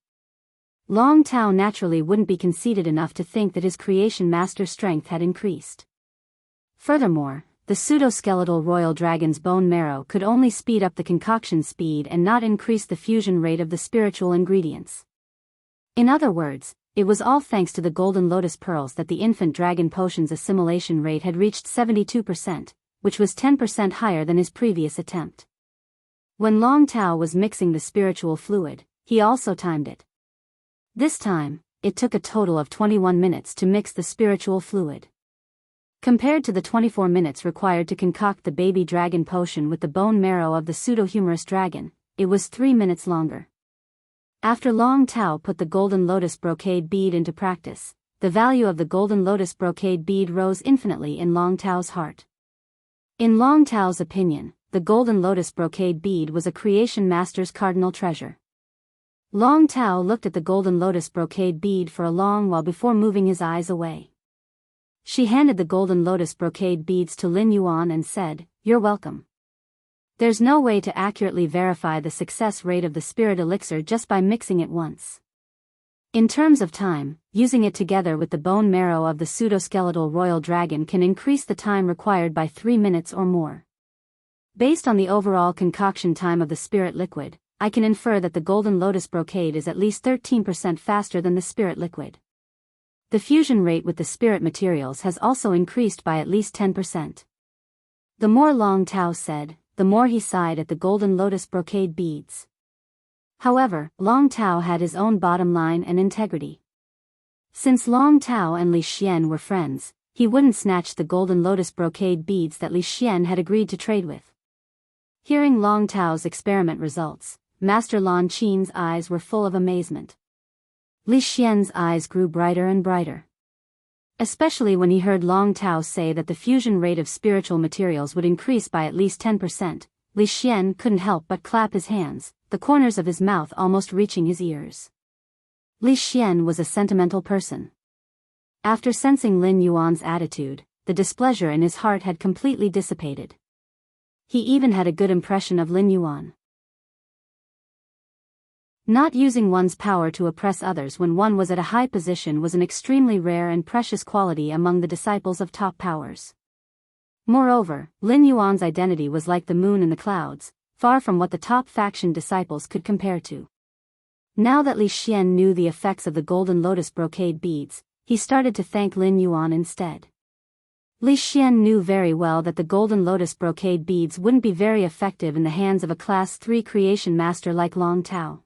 Long Tao naturally wouldn't be conceited enough to think that his creation master strength had increased. Furthermore, the pseudoskeletal royal dragon's bone marrow could only speed up the concoction speed and not increase the fusion rate of the spiritual ingredients. In other words, it was all thanks to the golden lotus pearls that the infant dragon potion's assimilation rate had reached 72%, which was 10% higher than his previous attempt. When Long Tao was mixing the spiritual fluid, he also timed it. This time, it took a total of 21 minutes to mix the spiritual fluid. Compared to the 24 minutes required to concoct the baby dragon potion with the bone marrow of the pseudo-humorous dragon, it was 3 minutes longer. After Long Tao put the golden lotus brocade bead into practice, the value of the golden lotus brocade bead rose infinitely in Long Tao's heart. In Long Tao's opinion, the golden lotus brocade bead was a creation master's cardinal treasure. Long Tao looked at the golden lotus brocade bead for a long while before moving his eyes away. She handed the golden lotus brocade beads to Lin Yuan and said, "You're welcome. There's no way to accurately verify the success rate of the spirit elixir just by mixing it once. In terms of time, using it together with the bone marrow of the pseudoskeletal royal dragon can increase the time required by 3 minutes or more. Based on the overall concoction time of the spirit liquid, I can infer that the golden lotus brocade is at least 13% faster than the spirit liquid. The fusion rate with the spirit materials has also increased by at least 10%. The more Long Tao said, the more he sighed at the golden lotus brocade beads. However, Long Tao had his own bottom line and integrity. Since Long Tao and Li Xian were friends, he wouldn't snatch the golden lotus brocade beads that Li Xian had agreed to trade with. Hearing Long Tao's experiment results, Master Lan Qin's eyes were full of amazement. Li Xian's eyes grew brighter and brighter. Especially when he heard Long Tao say that the fusion rate of spiritual materials would increase by at least 10%, Li Xian couldn't help but clap his hands, the corners of his mouth almost reaching his ears. Li Xian was a sentimental person. After sensing Lin Yuan's attitude, the displeasure in his heart had completely dissipated. He even had a good impression of Lin Yuan. Not using one's power to oppress others when one was at a high position was an extremely rare and precious quality among the disciples of top powers. Moreover, Lin Yuan's identity was like the moon in the clouds, far from what the top faction disciples could compare to. Now that Li Xian knew the effects of the golden lotus brocade beads, he started to thank Lin Yuan instead. Li Xian knew very well that the golden lotus brocade beads wouldn't be very effective in the hands of a Class 3 creation master like Long Tao.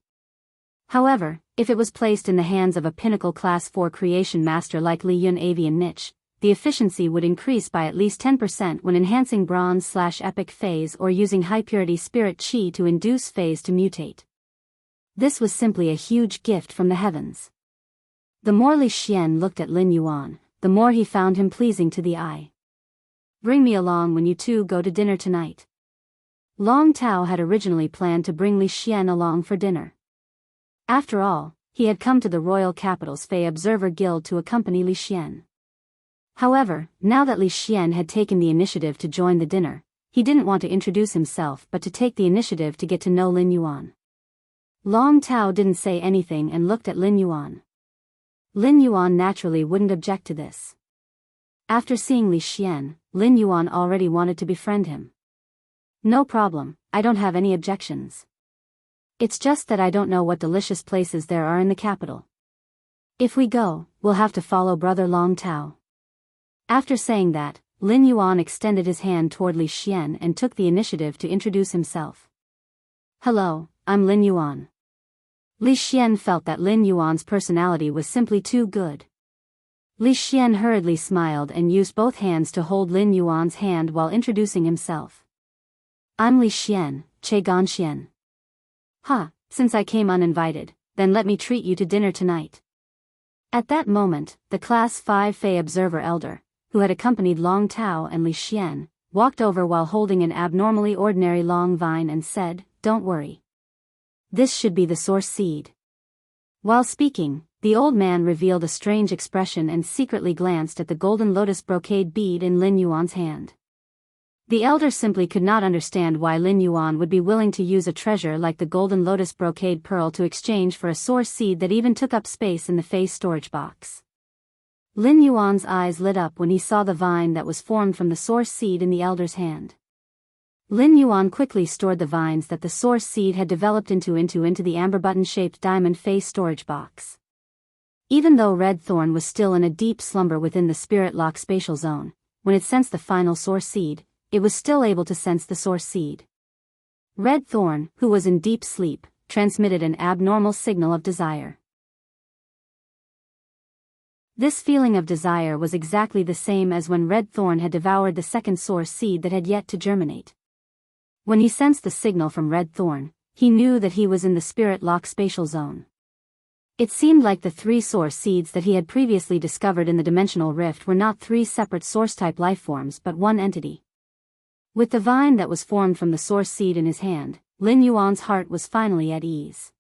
However, if it was placed in the hands of a pinnacle Class 4 creation master like Li Yun Avian Niche, the efficiency would increase by at least 10% when enhancing bronze/epic phase or using high-purity spirit chi to induce phase to mutate. This was simply a huge gift from the heavens. The more Li Xian looked at Lin Yuan, the more he found him pleasing to the eye. "Bring me along when you two go to dinner tonight." Long Tao had originally planned to bring Li Xian along for dinner. After all, he had come to the royal capital's Fey Observer Guild to accompany Li Xian. However, now that Li Xian had taken the initiative to join the dinner, he didn't want to introduce himself but to take the initiative to get to know Lin Yuan. Long Tao didn't say anything and looked at Lin Yuan. Lin Yuan naturally wouldn't object to this. After seeing Li Xian, Lin Yuan already wanted to befriend him. "No problem, I don't have any objections. It's just that I don't know what delicious places there are in the capital. If we go, we'll have to follow Brother Long Tao." After saying that, Lin Yuan extended his hand toward Li Xian and took the initiative to introduce himself. "Hello, I'm Lin Yuan." Li Xian felt that Lin Yuan's personality was simply too good. Li Xian hurriedly smiled and used both hands to hold Lin Yuan's hand while introducing himself. "I'm Li Xian, Che Ganxian." "Ha, since I came uninvited, then let me treat you to dinner tonight." At that moment, the Class 5 Fey Observer Elder, who had accompanied Long Tao and Li Xian, walked over while holding an abnormally ordinary long vine and said, "Don't worry. This should be the source seed." While speaking, the old man revealed a strange expression and secretly glanced at the golden lotus brocade bead in Lin Yuan's hand. The elder simply could not understand why Lin Yuan would be willing to use a treasure like the golden lotus brocade pearl to exchange for a source seed that even took up space in the Fey storage box. Lin Yuan's eyes lit up when he saw the vine that was formed from the source seed in the elder's hand. Lin Yuan quickly stored the vines that the source seed had developed into the amber button-shaped diamond Fey storage box. Even though Red Thorn was still in a deep slumber within the spirit lock spatial zone, when it sensed the final source seed, it was still able to sense the source seed. Red Thorn, who was in deep sleep, transmitted an abnormal signal of desire. This feeling of desire was exactly the same as when Red Thorn had devoured the second source seed that had yet to germinate. When he sensed the signal from Red Thorn, he knew that he was in the spirit lock spatial zone. It seemed like the three source seeds that he had previously discovered in the dimensional rift were not three separate source-type lifeforms but one entity. With the vine that was formed from the source seed in his hand, Lin Yuan's heart was finally at ease.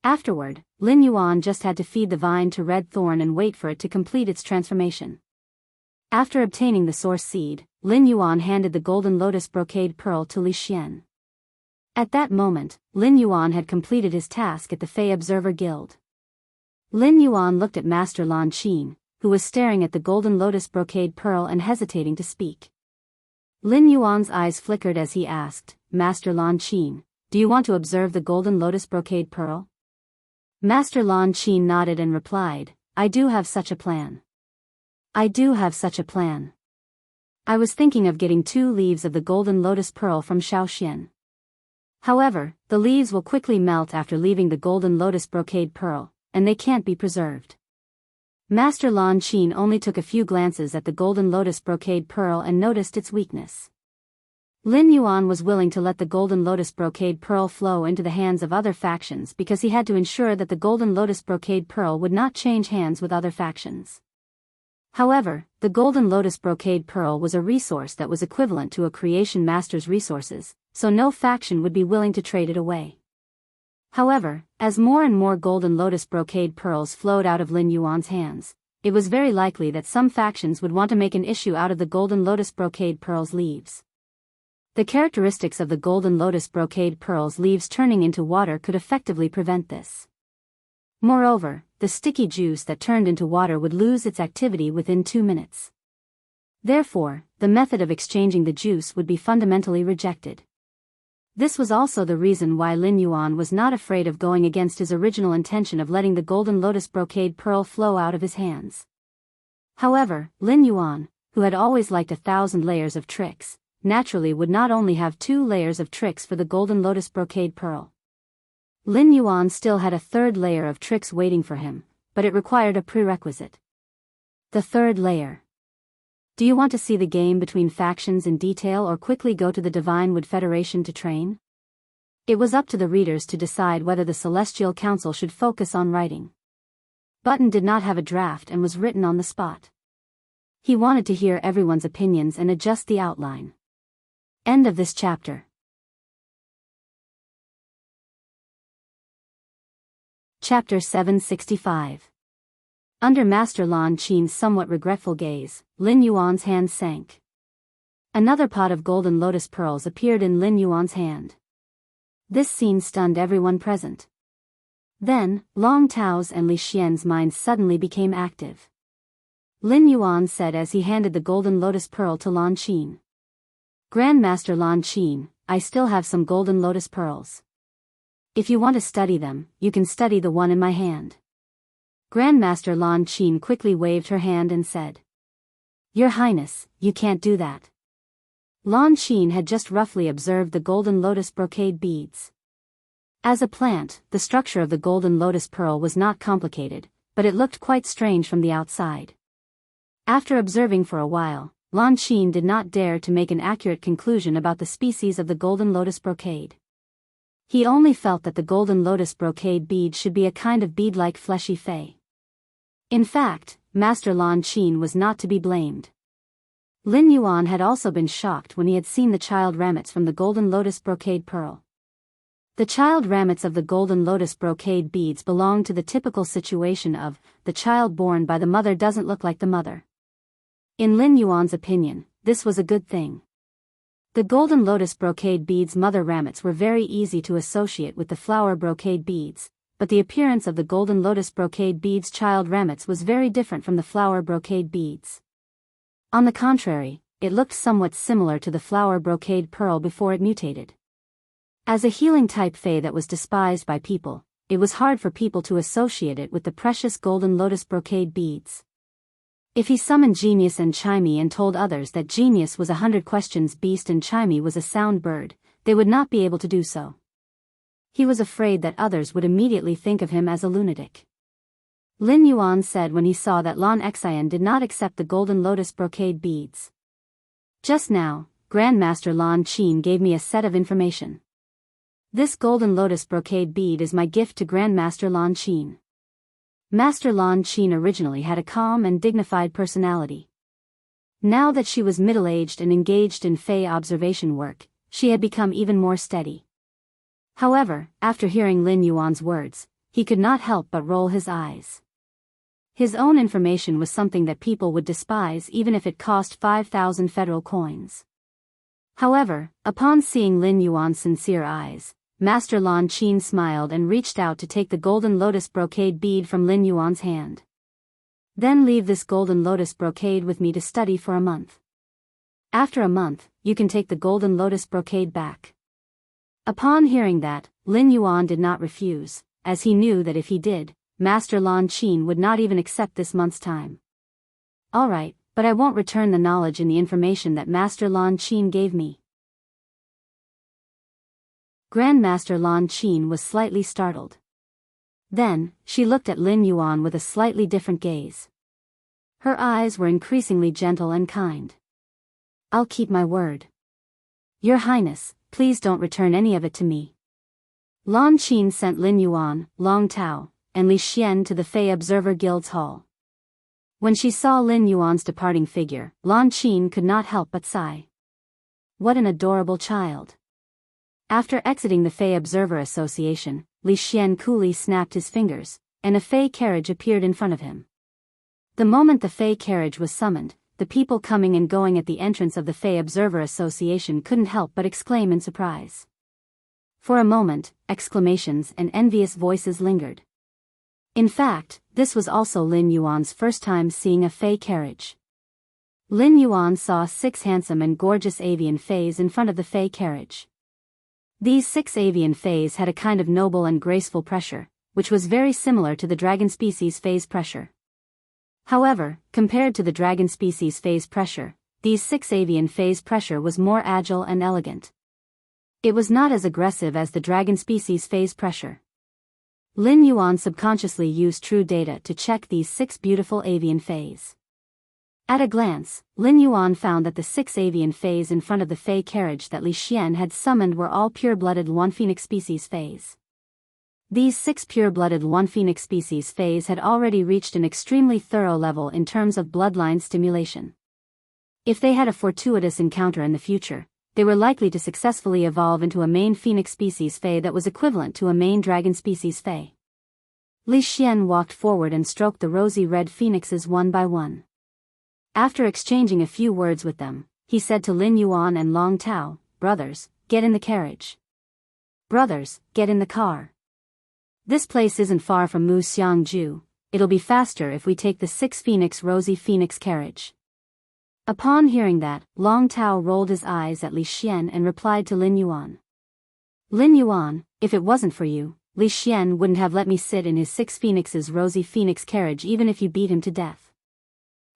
Afterward, Lin Yuan just had to feed the vine to Red Thorn and wait for it to complete its transformation. After obtaining the source seed, Lin Yuan handed the golden lotus brocade pearl to Li Xian. At that moment, Lin Yuan had completed his task at the Fey Observer Guild. Lin Yuan looked at Master Lan Qin, who was staring at the golden lotus brocade pearl and hesitating to speak. Lin Yuan's eyes flickered as he asked, "Master Lan Qin, do you want to observe the golden lotus brocade pearl?" Master Lan Qin nodded and replied, "I do have such a plan. I do have such a plan. I was thinking of getting 2 leaves of the golden lotus pearl from Shaoxian. However, the leaves will quickly melt after leaving the golden lotus brocade pearl, and they can't be preserved." Master Lan Qin only took a few glances at the golden lotus brocade pearl and noticed its weakness. Lin Yuan was willing to let the golden lotus brocade pearl flow into the hands of other factions because he had to ensure that the golden lotus brocade pearl would not change hands with other factions. However, the golden lotus brocade pearl was a resource that was equivalent to a creation master's resources, so no faction would be willing to trade it away. However, as more and more golden lotus brocade pearls flowed out of Lin Yuan's hands, it was very likely that some factions would want to make an issue out of the golden lotus brocade pearls leaves. The characteristics of the golden lotus brocade pearls leaves turning into water could effectively prevent this. Moreover, the sticky juice that turned into water would lose its activity within 2 minutes. Therefore, the method of exchanging the juice would be fundamentally rejected. This was also the reason why Lin Yuan was not afraid of going against his original intention of letting the golden lotus brocade pearl flow out of his hands. However, Lin Yuan, who had always liked 1,000 layers of tricks, naturally would not only have 2 layers of tricks for the golden lotus brocade pearl. Lin Yuan still had a 3rd layer of tricks waiting for him, but it required a prerequisite. The 3rd layer. Do you want to see the game between factions in detail or quickly go to the Divine Wood Federation to train? It was up to the readers to decide whether the Celestial Council should focus on writing. Button did not have a draft and was written on the spot. He wanted to hear everyone's opinions and adjust the outline. End of this chapter. Chapter 765. Under Master Lan Qin's somewhat regretful gaze, Lin Yuan's hand sank. Another pot of golden lotus pearls appeared in Lin Yuan's hand. This scene stunned everyone present. Then, Long Tao's and Li Xian's minds suddenly became active. Lin Yuan said as he handed the golden lotus pearl to Lan Qin. Grandmaster Lan Qin, I still have some golden lotus pearls. If you want to study them, you can study the one in my hand. Grandmaster Lan Qin quickly waved her hand and said, Your Highness, you can't do that. Lan Qin had just roughly observed the golden lotus brocade beads. As a plant, the structure of the golden lotus pearl was not complicated, but it looked quite strange from the outside. After observing for a while, Lan Qin did not dare to make an accurate conclusion about the species of the golden lotus brocade. He only felt that the golden lotus brocade bead should be a kind of bead-like fleshy fey. In fact, Master Lan Qin was not to be blamed. Lin Yuan had also been shocked when he had seen the child ramets from the golden lotus brocade pearl. The child ramets of the golden lotus brocade beads belonged to the typical situation of, the child born by the mother doesn't look like the mother. In Lin Yuan's opinion, this was a good thing. The golden lotus brocade beads' mother ramets were very easy to associate with the flower brocade beads, but the appearance of the golden lotus brocade beads' child ramets was very different from the flower brocade beads. On the contrary, it looked somewhat similar to the flower brocade pearl before it mutated. As a healing type fey that was despised by people, it was hard for people to associate it with the precious golden lotus brocade beads. If he summoned Genius and Chimey and told others that Genius was 100 questions beast and Chimey was a sound bird, they would not be able to do so. He was afraid that others would immediately think of him as a lunatic. Lin Yuan said when he saw that Lan Xian did not accept the golden lotus brocade beads. Just now, Grandmaster Lan Qin gave me a set of information. This golden lotus brocade bead is my gift to Grandmaster Lan Qin. Master Lan Qin originally had a calm and dignified personality. Now that she was middle-aged and engaged in fey observation work, she had become even more steady. However, after hearing Lin Yuan's words, he could not help but roll his eyes. His own information was something that people would despise even if it cost 5,000 federal coins. However, upon seeing Lin Yuan's sincere eyes, Master Lan Qin smiled and reached out to take the golden lotus brocade bead from Lin Yuan's hand. Then leave this golden lotus brocade with me to study for a month. After a month, you can take the golden lotus brocade back. Upon hearing that, Lin Yuan did not refuse, as he knew that if he did, Master Lan Qin would not even accept this month's time. All right, but I won't return the knowledge and the information that Master Lan Qin gave me. Grandmaster Lan Qin was slightly startled. Then, she looked at Lin Yuan with a slightly different gaze. Her eyes were increasingly gentle and kind. I'll keep my word. Your Highness, please don't return any of it to me. Lan Qin sent Lin Yuan, Long Tao, and Li Xian to the Fey Observer Guild's hall. When she saw Lin Yuan's departing figure, Lan Qin could not help but sigh. What an adorable child. After exiting the Fey Observer Association, Li Xian coolly snapped his fingers, and a fey carriage appeared in front of him. The moment the fey carriage was summoned, the people coming and going at the entrance of the Fey Observer Association couldn't help but exclaim in surprise. For a moment, exclamations and envious voices lingered. In fact, this was also Lin Yuan's first time seeing a fey carriage. Lin Yuan saw 6 handsome and gorgeous avian fays in front of the fey carriage. These 6 avian fays had a kind of noble and graceful pressure, which was very similar to the dragon species fays' pressure. However, compared to the dragon species fays' pressure, these 6 avian fays' pressure was more agile and elegant. It was not as aggressive as the dragon species fays' pressure. Lin Yuan subconsciously used true data to check these 6 beautiful avian fays. At a glance, Lin Yuan found that the 6 avian fays in front of the fey carriage that Li Xian had summoned were all pure-blooded Luan Phoenix species fays. These 6 pure-blooded Luan Phoenix species fays had already reached an extremely thorough level in terms of bloodline stimulation. If they had a fortuitous encounter in the future, they were likely to successfully evolve into a main phoenix species fey that was equivalent to a main dragon species fey. Li Xian walked forward and stroked the rosy red phoenixes one by one. After exchanging a few words with them, he said to Lin Yuan and Long Tao, "Brothers, get in the carriage. Brothers, get in the car. This place isn't far from Jianghu. It'll be faster if we take the 6 Phoenix Rosy Phoenix carriage." Upon hearing that, Long Tao rolled his eyes at Li Xian and replied to Lin Yuan. "Lin Yuan, if it wasn't for you, Li Xian wouldn't have let me sit in his 6 Phoenix's Rosy Phoenix carriage even if you beat him to death.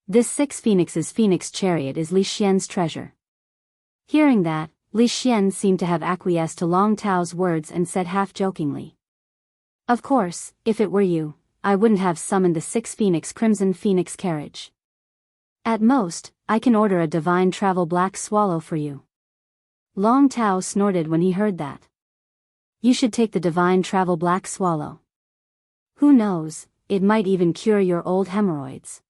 This 6 Phoenix's Phoenix chariot is Li Xian's treasure." Hearing that, Li Xian seemed to have acquiesced to Long Tao's words and said half-jokingly, "Of course, if it were you, I wouldn't have summoned the 6 Phoenix Crimson Phoenix carriage. At most, I can order a divine travel black swallow for you." Long Tao snorted when he heard that. "You should take the divine travel black swallow. Who knows, it might even cure your old hemorrhoids."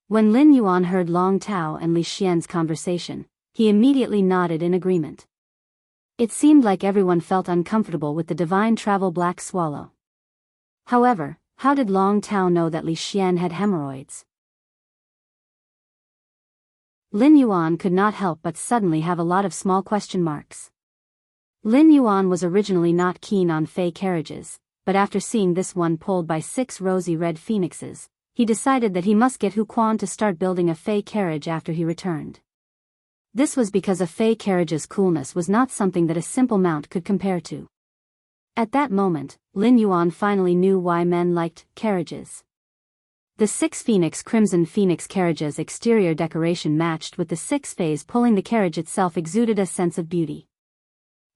When Lin Yuan heard Long Tao and Li Xian's conversation, he immediately nodded in agreement. It seemed like everyone felt uncomfortable with the divine travel black swallow. However, how did Long Tao know that Li Xian had hemorrhoids? Lin Yuan could not help but suddenly have a lot of small question marks. Lin Yuan was originally not keen on fey carriages, but after seeing this one pulled by 6 rosy red phoenixes, he decided that he must get Hu Quan to start building a fey carriage after he returned. This was because a fey carriage's coolness was not something that a simple mount could compare to. At that moment, Lin Yuan finally knew why men liked carriages. The 6 Phoenix Crimson Phoenix carriage's exterior decoration matched with the 6 fays pulling the carriage itself exuded a sense of beauty.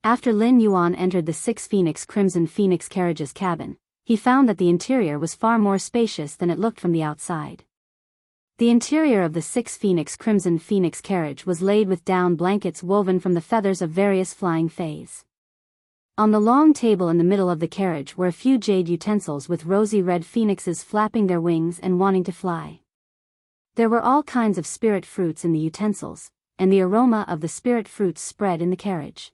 After Lin Yuan entered the 6 Phoenix Crimson Phoenix carriage's cabin, he found that the interior was far more spacious than it looked from the outside. The interior of the 6 Phoenix Crimson Phoenix carriage was laid with down blankets woven from the feathers of various flying fays. On the long table in the middle of the carriage were a few jade utensils with rosy red phoenixes flapping their wings and wanting to fly. There were all kinds of spirit fruits in the utensils, and the aroma of the spirit fruits spread in the carriage.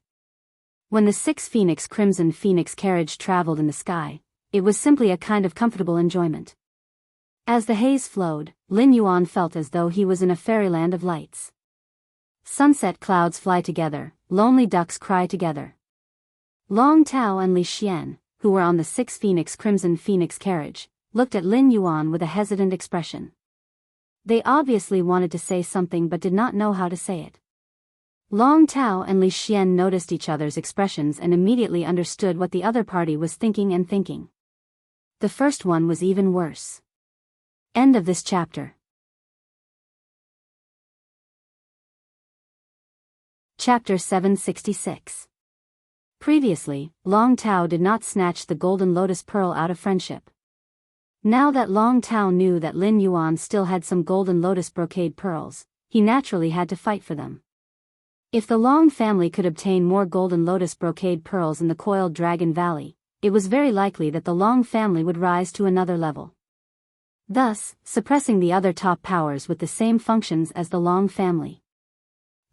When the 6 Phoenix Crimson Phoenix carriage traveled in the sky, it was simply a kind of comfortable enjoyment. As the haze flowed, Lin Yuan felt as though he was in a fairyland of lights. Sunset clouds fly together, lonely ducks cry together. Long Tao and Li Xian, who were on the 6 Phoenix Crimson Phoenix carriage, looked at Lin Yuan with a hesitant expression. They obviously wanted to say something but did not know how to say it. Long Tao and Li Xian noticed each other's expressions and immediately understood what the other party was thinking. The first one was even worse. End of this chapter. Chapter 766. Previously, Long Tao did not snatch the golden lotus pearl out of friendship. Now that Long Tao knew that Lin Yuan still had some golden lotus brocade pearls, he naturally had to fight for them. If the Long family could obtain more golden lotus brocade pearls in the coiled Dragon Valley, it was very likely that the Long family would rise to another level, thus suppressing the other top powers with the same functions as the Long family.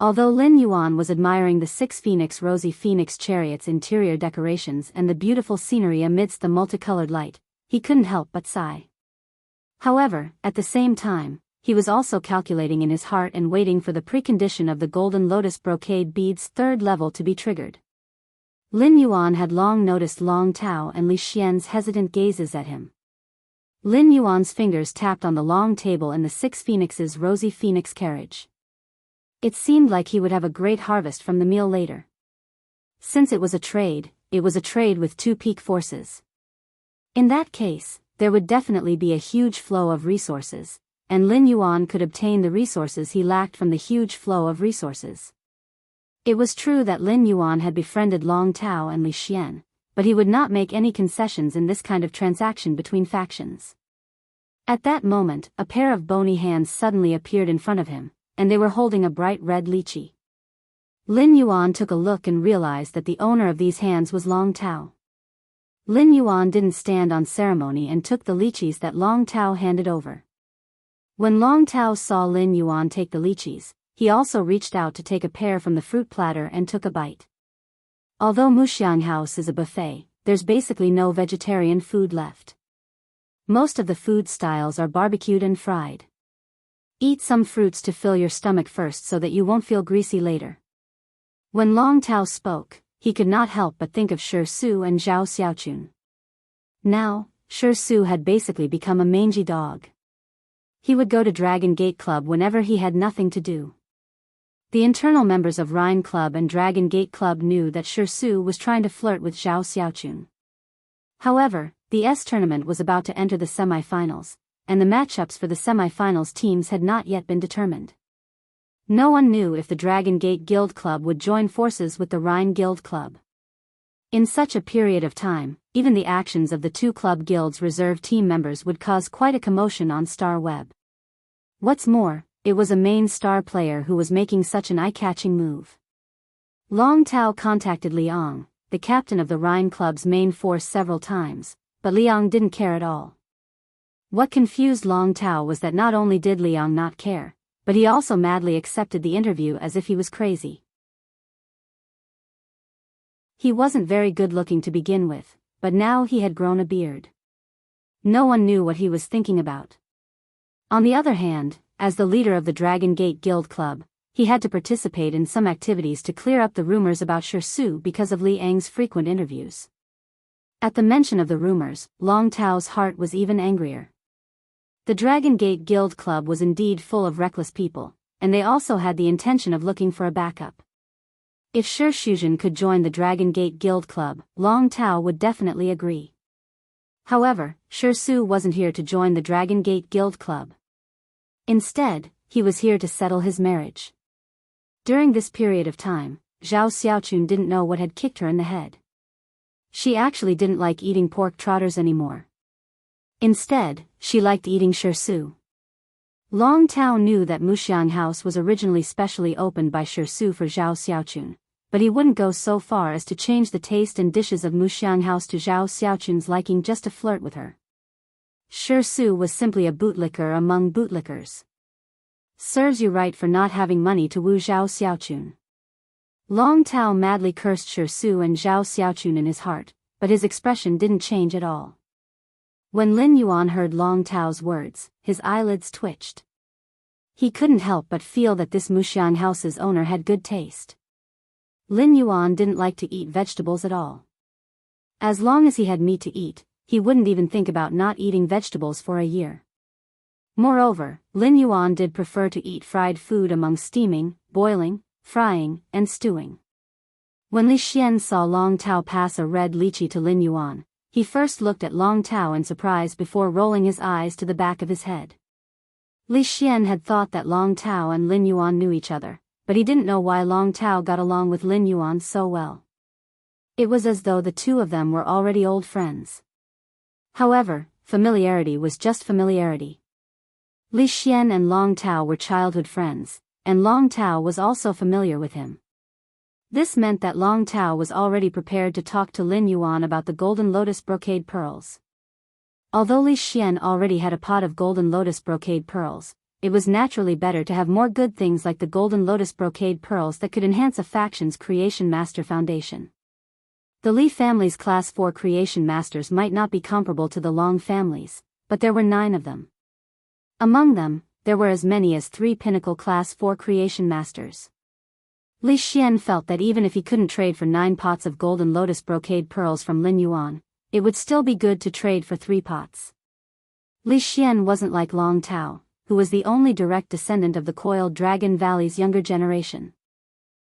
Although Lin Yuan was admiring the 6 rosy phoenix chariot's interior decorations and the beautiful scenery amidst the multicolored light, he couldn't help but sigh. However, at the same time, he was also calculating in his heart and waiting for the precondition of the golden lotus brocade bead's third level to be triggered. Lin Yuan had long noticed Long Tao and Li Xian's hesitant gazes at him. Lin Yuan's fingers tapped on the long table in the 6 Phoenix's rosy phoenix carriage. It seemed like he would have a great harvest from the meal later. Since it was a trade with 2 peak forces. In that case, there would definitely be a huge flow of resources, and Lin Yuan could obtain the resources he lacked from the huge flow of resources. It was true that Lin Yuan had befriended Long Tao and Li Xian, but he would not make any concessions in this kind of transaction between factions. At that moment, a pair of bony hands suddenly appeared in front of him, and they were holding a bright red lychee. Lin Yuan took a look and realized that the owner of these hands was Long Tao. Lin Yuan didn't stand on ceremony and took the lychees that Long Tao handed over. When Long Tao saw Lin Yuan take the lychees, he also reached out to take a pair from the fruit platter and took a bite. Although Wuxia House is a buffet, there's basically no vegetarian food left. Most of the food styles are barbecued and fried. Eat some fruits to fill your stomach first so that you won't feel greasy later. When Long Tao spoke, he could not help but think of Shi Su and Zhao Xiaochun. Now, Shi Su had basically become a mangy dog. He would go to Dragon Gate Club whenever he had nothing to do. The internal members of Rhine Club and Dragon Gate Club knew that Shi Su was trying to flirt with Zhao Xiaochun. However, the S tournament was about to enter the semi-finals, and the matchups for the semi-finals teams had not yet been determined. No one knew if the Dragon Gate Guild Club would join forces with the Rhine Guild Club. In such a period of time, even the actions of the 2 club guilds' reserve team members would cause quite a commotion on Star Web. What's more, it was a main star player who was making such an eye-catching move. Long Tao contacted Liang, the captain of the Rhine Club's main force, several times, but Liang didn't care at all. What confused Long Tao was that not only did Liang not care, but he also madly accepted the interview as if he was crazy. He wasn't very good looking to begin with, but now he had grown a beard. No one knew what he was thinking about. On the other hand, as the leader of the Dragon Gate Guild Club, he had to participate in some activities to clear up the rumors about Shi Su because of Li Ang's frequent interviews. At the mention of the rumors, Long Tao's heart was even angrier. The Dragon Gate Guild Club was indeed full of reckless people, and they also had the intention of looking for a backup. If Shi Shuzhen could join the Dragon Gate Guild Club, Long Tao would definitely agree. However, Shi Su wasn't here to join the Dragon Gate Guild Club. Instead, he was here to settle his marriage. During this period of time, Zhao Xiaochun didn't know what had kicked her in the head. She actually didn't like eating pork trotters anymore. Instead, she liked eating Shi Su. Long Tao knew that Wuxia House was originally specially opened by Shi Su for Zhao Xiaochun, but he wouldn't go so far as to change the taste and dishes of Wuxia House to Zhao Xiaochun's liking just to flirt with her. Shi Su was simply a bootlicker among bootlickers. Serves you right for not having money to woo Zhao Xiaochun. Long Tao madly cursed Shi Su and Zhao Xiaochun in his heart, but his expression didn't change at all. When Lin Yuan heard Long Tao's words, his eyelids twitched. He couldn't help but feel that this Wuxia House's owner had good taste. Lin Yuan didn't like to eat vegetables at all. As long as he had meat to eat, he wouldn't even think about not eating vegetables for a year. Moreover, Lin Yuan did prefer to eat fried food among steaming, boiling, frying, and stewing. When Li Xian saw Long Tao pass a red lychee to Lin Yuan, he first looked at Long Tao in surprise before rolling his eyes to the back of his head. Li Xian had thought that Long Tao and Lin Yuan knew each other, but he didn't know why Long Tao got along with Lin Yuan so well. It was as though the two of them were already old friends. However, familiarity was just familiarity. Li Xian and Long Tao were childhood friends, and Long Tao was also familiar with him. This meant that Long Tao was already prepared to talk to Lin Yuan about the golden lotus brocade pearls. Although Li Xian already had a pot of golden lotus brocade pearls, it was naturally better to have more good things like the golden lotus brocade pearls that could enhance a faction's creation master foundation. The Li family's Class 4 creation masters might not be comparable to the Long family's, but there were 9 of them. Among them, there were as many as 3 pinnacle Class 4 creation masters. Li Xian felt that even if he couldn't trade for 9 pots of golden lotus brocade pearls from Lin Yuan, it would still be good to trade for 3 pots. Li Xian wasn't like Long Tao, who was the only direct descendant of the Coiled Dragon Valley's younger generation.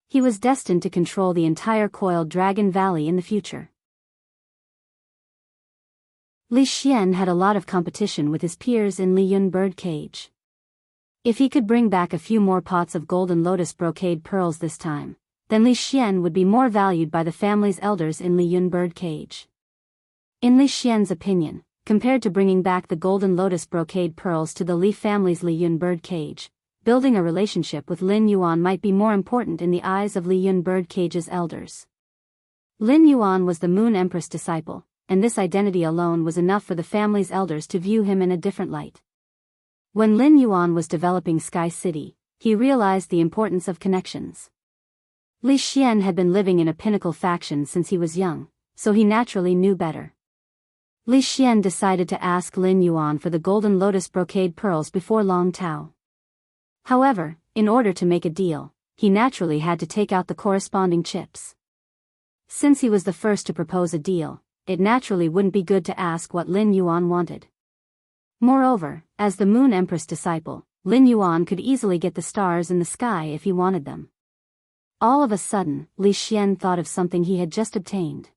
He was destined to control the entire Coiled Dragon Valley in the future. Li Xian had a lot of competition with his peers in Li Yun Bird Cage. If he could bring back a few more pots of golden lotus brocade pearls this time, then Li Xian would be more valued by the family's elders in Li Yun Bird Cage. In Li Xian's opinion, compared to bringing back the golden lotus brocade pearls to the Li family's Li Yun Bird Cage, building a relationship with Lin Yuan might be more important in the eyes of Li Yun Bird Cage's elders. Lin Yuan was the Moon Empress disciple, and this identity alone was enough for the family's elders to view him in a different light. When Lin Yuan was developing Sky City, he realized the importance of connections. Li Xian had been living in a pinnacle faction since he was young, so he naturally knew better. Li Xian decided to ask Lin Yuan for the golden lotus brocade pearls before Long Tao. However, in order to make a deal, he naturally had to take out the corresponding chips. Since he was the first to propose a deal, it naturally wouldn't be good to ask what Lin Yuan wanted. Moreover, as the Moon Empress disciple, Lin Yuan could easily get the stars in the sky if he wanted them. All of a sudden, Li Xian thought of something he had just obtained.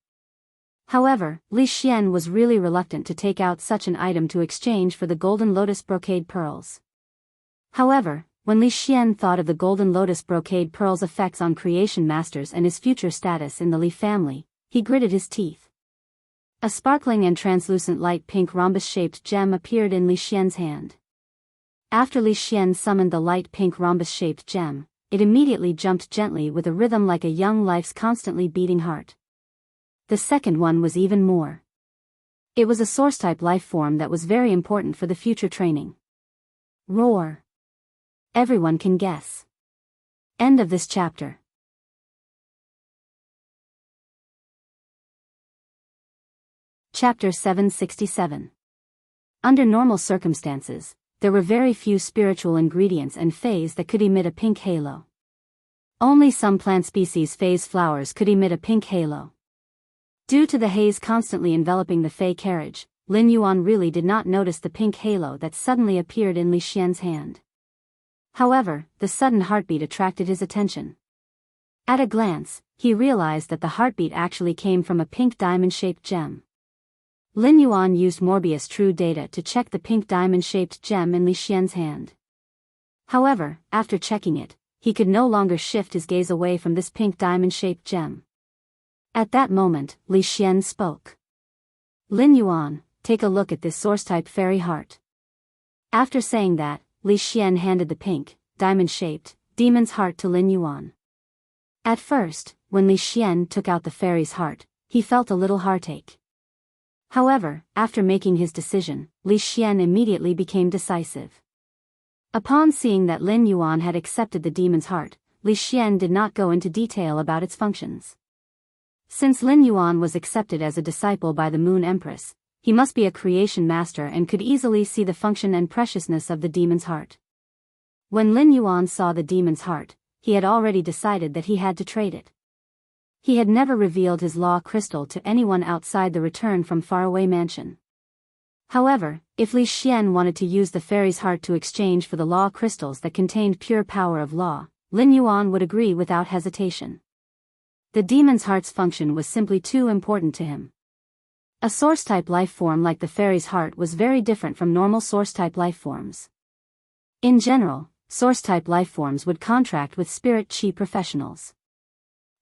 However, Li Xian was really reluctant to take out such an item to exchange for the golden lotus brocade pearls. However, when Li Xian thought of the golden lotus brocade pearls' effects on creation masters and his future status in the Li family, he gritted his teeth. A sparkling and translucent light pink rhombus-shaped gem appeared in Li Xian's hand. After Li Xian summoned the light pink rhombus-shaped gem, it immediately jumped gently with a rhythm like a young life's constantly beating heart. The second one was even more. It was a source-type life form that was very important for the future training. Roar. Everyone can guess. End of this chapter. Chapter 767. Under normal circumstances, there were very few spiritual ingredients and phase that could emit a pink halo. Only some plant species phase flowers could emit a pink halo. Due to the haze constantly enveloping the Fey carriage, Lin Yuan really did not notice the pink halo that suddenly appeared in Li Xian's hand. However, the sudden heartbeat attracted his attention. At a glance, he realized that the heartbeat actually came from a pink diamond-shaped gem. Lin Yuan used Morbius True Data to check the pink diamond-shaped gem in Li Xian's hand. However, after checking it, he could no longer shift his gaze away from this pink diamond-shaped gem. At that moment, Li Xian spoke. Lin Yuan, take a look at this source-type fairy heart. After saying that, Li Xian handed the pink, diamond-shaped, demon's heart to Lin Yuan. At first, when Li Xian took out the fairy's heart, he felt a little heartache. However, after making his decision, Li Xian immediately became decisive. Upon seeing that Lin Yuan had accepted the demon's heart, Li Xian did not go into detail about its functions. Since Lin Yuan was accepted as a disciple by the Moon Empress, he must be a creation master and could easily see the function and preciousness of the demon's heart. When Lin Yuan saw the demon's heart, he had already decided that he had to trade it. He had never revealed his law crystal to anyone outside the return from faraway mansion. However, if Li Xian wanted to use the fairy's heart to exchange for the law crystals that contained pure power of law, Lin Yuan would agree without hesitation. The demon's heart's function was simply too important to him. A source-type life form like the fairy's heart was very different from normal source-type life forms. In general, source-type life forms would contract with spirit chi professionals.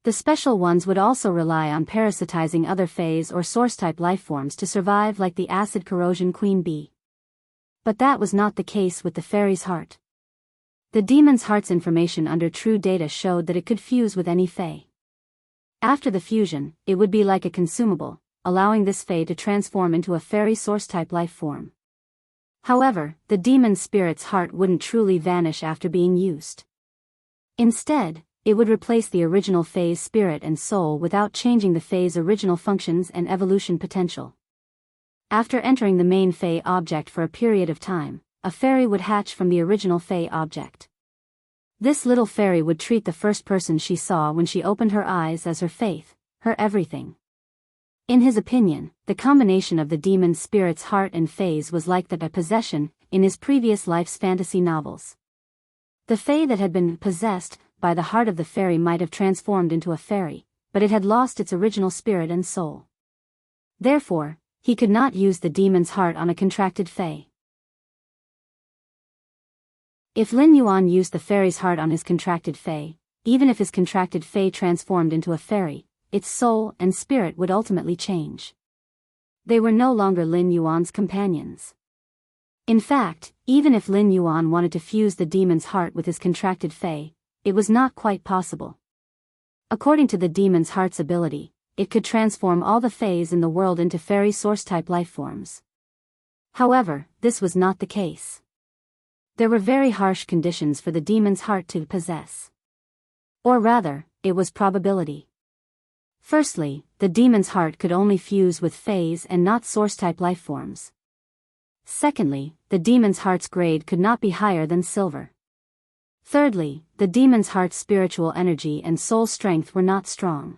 The special ones would also rely on parasitizing other phase or source-type life forms to survive, like the acid corrosion queen bee. But that was not the case with the fairy's heart. The demon's heart's information under true data showed that it could fuse with any fey. After the fusion, it would be like a consumable, allowing this fey to transform into a fairy source-type life form. However, the demon spirit's heart wouldn't truly vanish after being used. Instead, it would replace the original Fae's spirit and soul without changing the Fae's original functions and evolution potential. After entering the main Fae object for a period of time, a fairy would hatch from the original Fae object. This little fairy would treat the first person she saw when she opened her eyes as her faith, her everything. In his opinion, the combination of the demon spirit's heart and Fae's was like that of possession in his previous life's fantasy novels. The Fae that had been possessed by the heart of the fairy might have transformed into a fairy, but it had lost its original spirit and soul. Therefore, he could not use the demon's heart on a contracted Fae. If Lin Yuan used the fairy's heart on his contracted Fae, even if his contracted Fae transformed into a fairy, its soul and spirit would ultimately change. They were no longer Lin Yuan's companions. In fact, even if Lin Yuan wanted to fuse the demon's heart with his contracted Fae, it was not quite possible. According to the demon's heart's ability, it could transform all the Faes in the world into fairy source-type lifeforms. However, this was not the case. There were very harsh conditions for the demon's heart to possess. Or rather, it was probability. Firstly, the demon's heart could only fuse with Faes and not source-type lifeforms. Secondly, the demon's heart's grade could not be higher than silver. Thirdly, the demon's heart's spiritual energy and soul strength were not strong.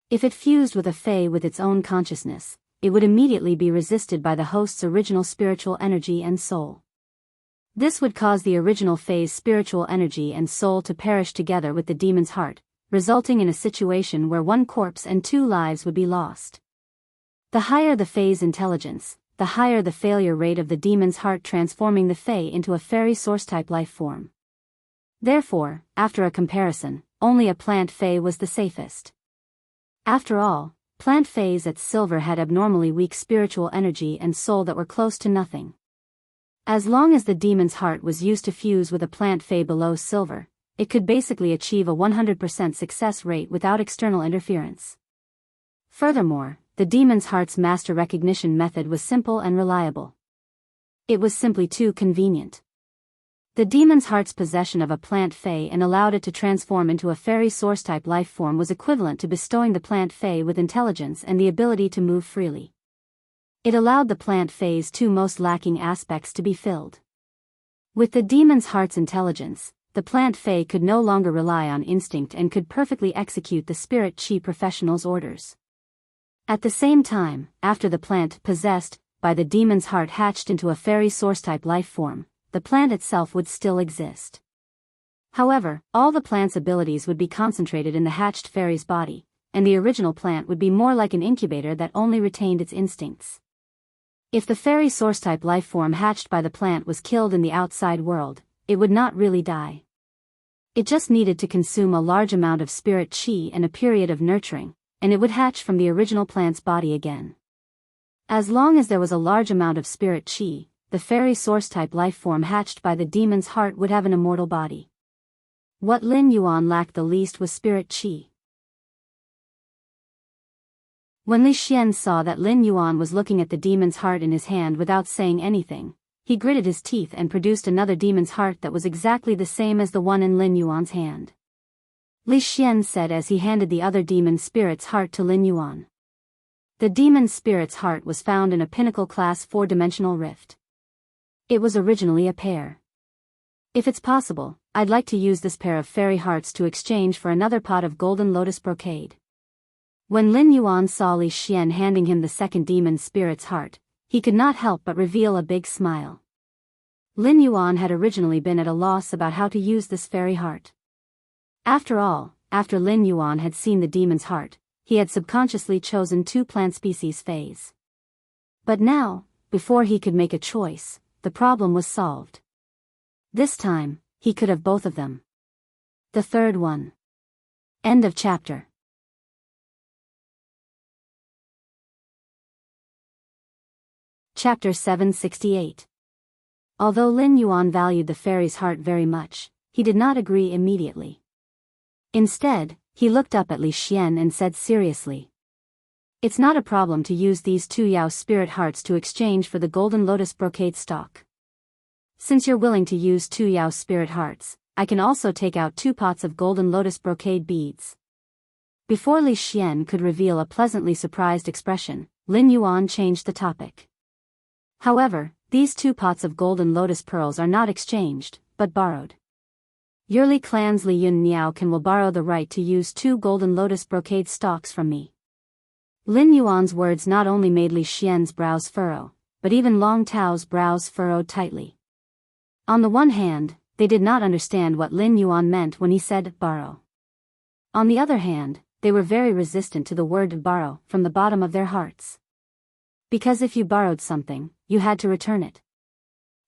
If it fused with a Fae with its own consciousness, it would immediately be resisted by the host's original spiritual energy and soul. This would cause the original Fae's spiritual energy and soul to perish together with the demon's heart, resulting in a situation where one corpse and two lives would be lost. The higher the Fae's intelligence, the higher the failure rate of the demon's heart transforming the Fae into a fairy source-type life form. Therefore, after a comparison, only a plant Fae was the safest. After all, plant Faes at silver had abnormally weak spiritual energy and soul that were close to nothing. As long as the demon's heart was used to fuse with a plant Fae below silver, it could basically achieve a 100% success rate without external interference. Furthermore, the demon's heart's master recognition method was simple and reliable. It was simply too convenient. The demon's heart's possession of a plant Fae and allowed it to transform into a fairy source-type life form was equivalent to bestowing the plant Fae with intelligence and the ability to move freely. It allowed the plant Fae's two most lacking aspects to be filled. With the demon's heart's intelligence, the plant Fae could no longer rely on instinct and could perfectly execute the spirit chi professional's orders. At the same time, after the plant possessed by the demon's heart hatched into a fairy source-type life form, the plant itself would still exist. However, all the plant's abilities would be concentrated in the hatched fairy's body, and the original plant would be more like an incubator that only retained its instincts. If the fairy source-type life form hatched by the plant was killed in the outside world, it would not really die. It just needed to consume a large amount of spirit chi and a period of nurturing, and it would hatch from the original plant's body again. As long as there was a large amount of spirit chi, the fairy source-type life form hatched by the demon's heart would have an immortal body. What Lin Yuan lacked the least was spirit chi. When Li Xian saw that Lin Yuan was looking at the demon's heart in his hand without saying anything, he gritted his teeth and produced another demon's heart that was exactly the same as the one in Lin Yuan's hand. Li Xian said as he handed the other demon spirit's heart to Lin Yuan. The demon spirit's heart was found in a pinnacle class 4-dimensional rift. It was originally a pair. If it's possible, I'd like to use this pair of fairy hearts to exchange for another pot of golden lotus brocade. When Lin Yuan saw Li Xian handing him the second demon spirit's heart, he could not help but reveal a big smile. Lin Yuan had originally been at a loss about how to use this fairy heart. After all, after Lin Yuan had seen the demon's heart, he had subconsciously chosen two plant species Faes. But now, before he could make a choice, the problem was solved. This time, he could have both of them. The third one. End of chapter. Chapter 768. Although Lin Yuan valued the fairy's heart very much, he did not agree immediately. Instead, he looked up at Li Xian and said seriously, It's not a problem to use these 2 Yao spirit hearts to exchange for the golden lotus brocade stock. Since you're willing to use 2 Yao spirit hearts, I can also take out 2 pots of golden lotus brocade beads. Before Li Xian could reveal a pleasantly surprised expression, Lin Yuan changed the topic. However, these 2 pots of golden lotus pearls are not exchanged, but borrowed. Your Li clan's Li Yun Niao can will borrow the right to use 2 golden lotus brocade stalks from me. Lin Yuan's words not only made Li Xian's brows furrow, but even Long Tao's brows furrowed tightly. On the one hand, they did not understand what Lin Yuan meant when he said borrow. On the other hand, they were very resistant to the word borrow from the bottom of their hearts. Because if you borrowed something, you had to return it.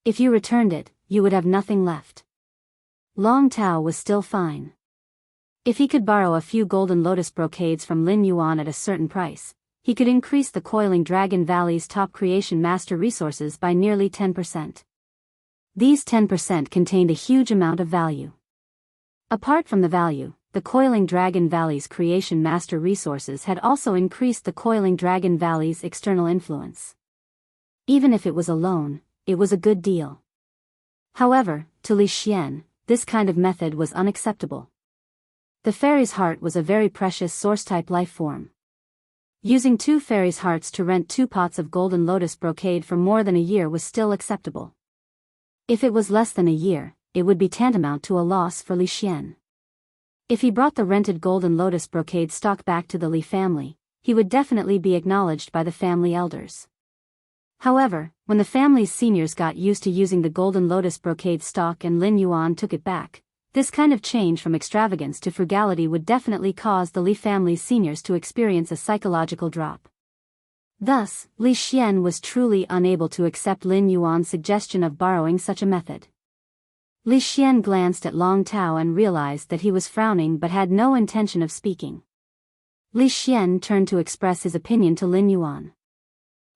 If you returned it, you would have nothing left. Long Tao was still fine. If he could borrow a few golden lotus brocades from Lin Yuan at a certain price, he could increase the Coiling Dragon Valley's top creation master resources by nearly 10%. These 10% contained a huge amount of value. Apart from the value, the Coiling Dragon Valley's creation master resources had also increased the Coiling Dragon Valley's external influence. Even if it was a loan, it was a good deal. However, to Li Xian, this kind of method was unacceptable. The fairy's heart was a very precious source-type life form. Using 2 fairy's hearts to rent 2 pots of golden lotus brocade for more than a year was still acceptable. If it was less than a year, it would be tantamount to a loss for Li Xian. If he brought the rented golden lotus brocade stock back to the Li family, he would definitely be acknowledged by the family elders. However, when the family's seniors got used to using the golden lotus brocade stock and Lin Yuan took it back, this kind of change from extravagance to frugality would definitely cause the Li family's seniors to experience a psychological drop. Thus, Li Xian was truly unable to accept Lin Yuan's suggestion of borrowing such a method. Li Xian glanced at Long Tao and realized that he was frowning but had no intention of speaking. Li Xian turned to express his opinion to Lin Yuan.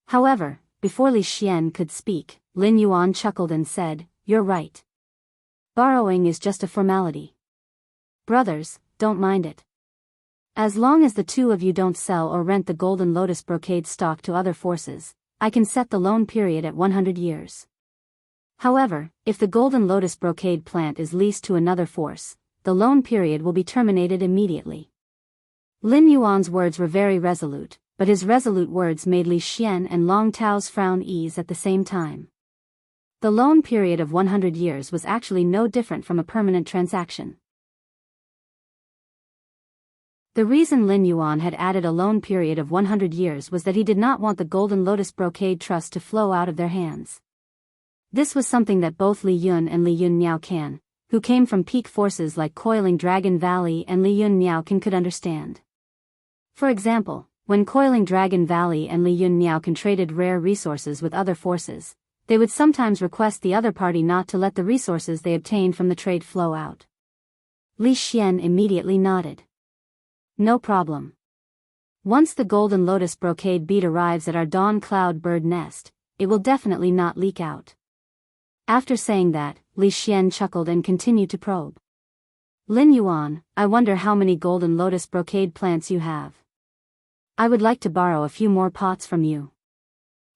However, before Li Xian could speak, Lin Yuan chuckled and said, "You're right. Borrowing is just a formality. Brothers, don't mind it. As long as the 2 of you don't sell or rent the golden lotus brocade stock to other forces, I can set the loan period at 100 years. However, if the golden lotus brocade plant is leased to another force, the loan period will be terminated immediately." Lin Yuan's words were very resolute, but his resolute words made Li Xian and Long Tao's frown ease at the same time. The loan period of 100 years was actually no different from a permanent transaction. The reason Lin Yuan had added a loan period of 100 years was that he did not want the Golden Lotus Brocade Trust to flow out of their hands. This was something that both Li Yun and Li Yun Niao Can, who came from peak forces like Coiling Dragon Valley and Li Yun Niao Can, could understand. For example, when Coiling Dragon Valley and Li Yun Niao Can traded rare resources with other forces, they would sometimes request the other party not to let the resources they obtained from the trade flow out. Li Xian immediately nodded. No problem. Once the Golden Lotus Brocade bead arrives at our Dawn Cloud Bird Nest, it will definitely not leak out. After saying that, Li Xian chuckled and continued to probe. Lin Yuan, I wonder how many Golden Lotus Brocade plants you have. I would like to borrow a few more pots from you.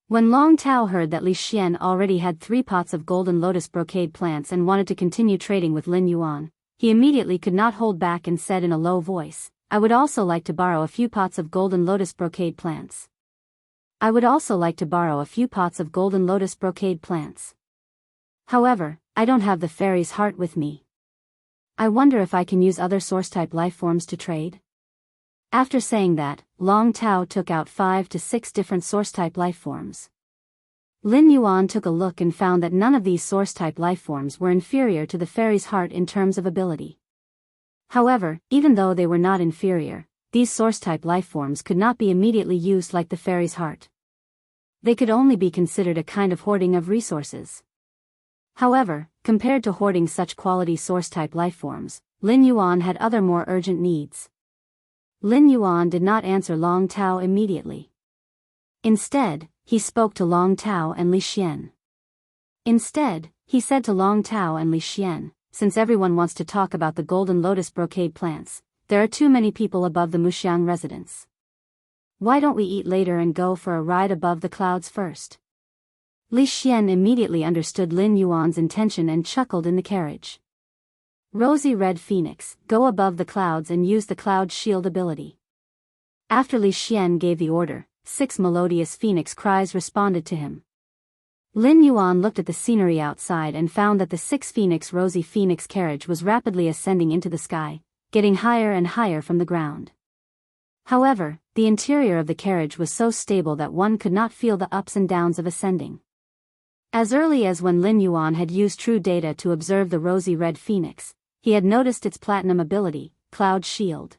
When Long Tao heard that Li Xian already had 3 pots of Golden Lotus Brocade plants and wanted to continue trading with Lin Yuan, he immediately could not hold back and said in a low voice, I would also like to borrow a few pots of Golden Lotus Brocade plants. I would also like to borrow a few pots of Golden Lotus Brocade plants. However, I don't have the fairy's heart with me. I wonder if I can use other source-type lifeforms to trade? After saying that, Long Tao took out 5 to 6 different source-type lifeforms. Lin Yuan took a look and found that none of these source-type lifeforms were inferior to the fairy's heart in terms of ability. However, even though they were not inferior, these source-type lifeforms could not be immediately used like the fairy's heart. They could only be considered a kind of hoarding of resources. However, compared to hoarding such quality source-type lifeforms, Lin Yuan had other more urgent needs. Lin Yuan did not answer Long Tao immediately. Instead, he spoke to Long Tao and Li Xian. Instead, he said to Long Tao and Li Xian, since everyone wants to talk about the Golden Lotus Brocade plants, there are too many people above the Muxiang residence. Why don't we eat later and go for a ride above the clouds first? Li Xian immediately understood Lin Yuan's intention and chuckled in the carriage. Rosy Red Phoenix, go above the clouds and use the cloud shield ability. After Li Xian gave the order, 6 melodious phoenix cries responded to him. Lin Yuan looked at the scenery outside and found that the 6 phoenix Rosy Phoenix carriage was rapidly ascending into the sky, getting higher and higher from the ground. However, the interior of the carriage was so stable that one could not feel the ups and downs of ascending. As early as when Lin Yuan had used true data to observe the Rosy Red Phoenix, he had noticed its platinum ability, Cloud Shield.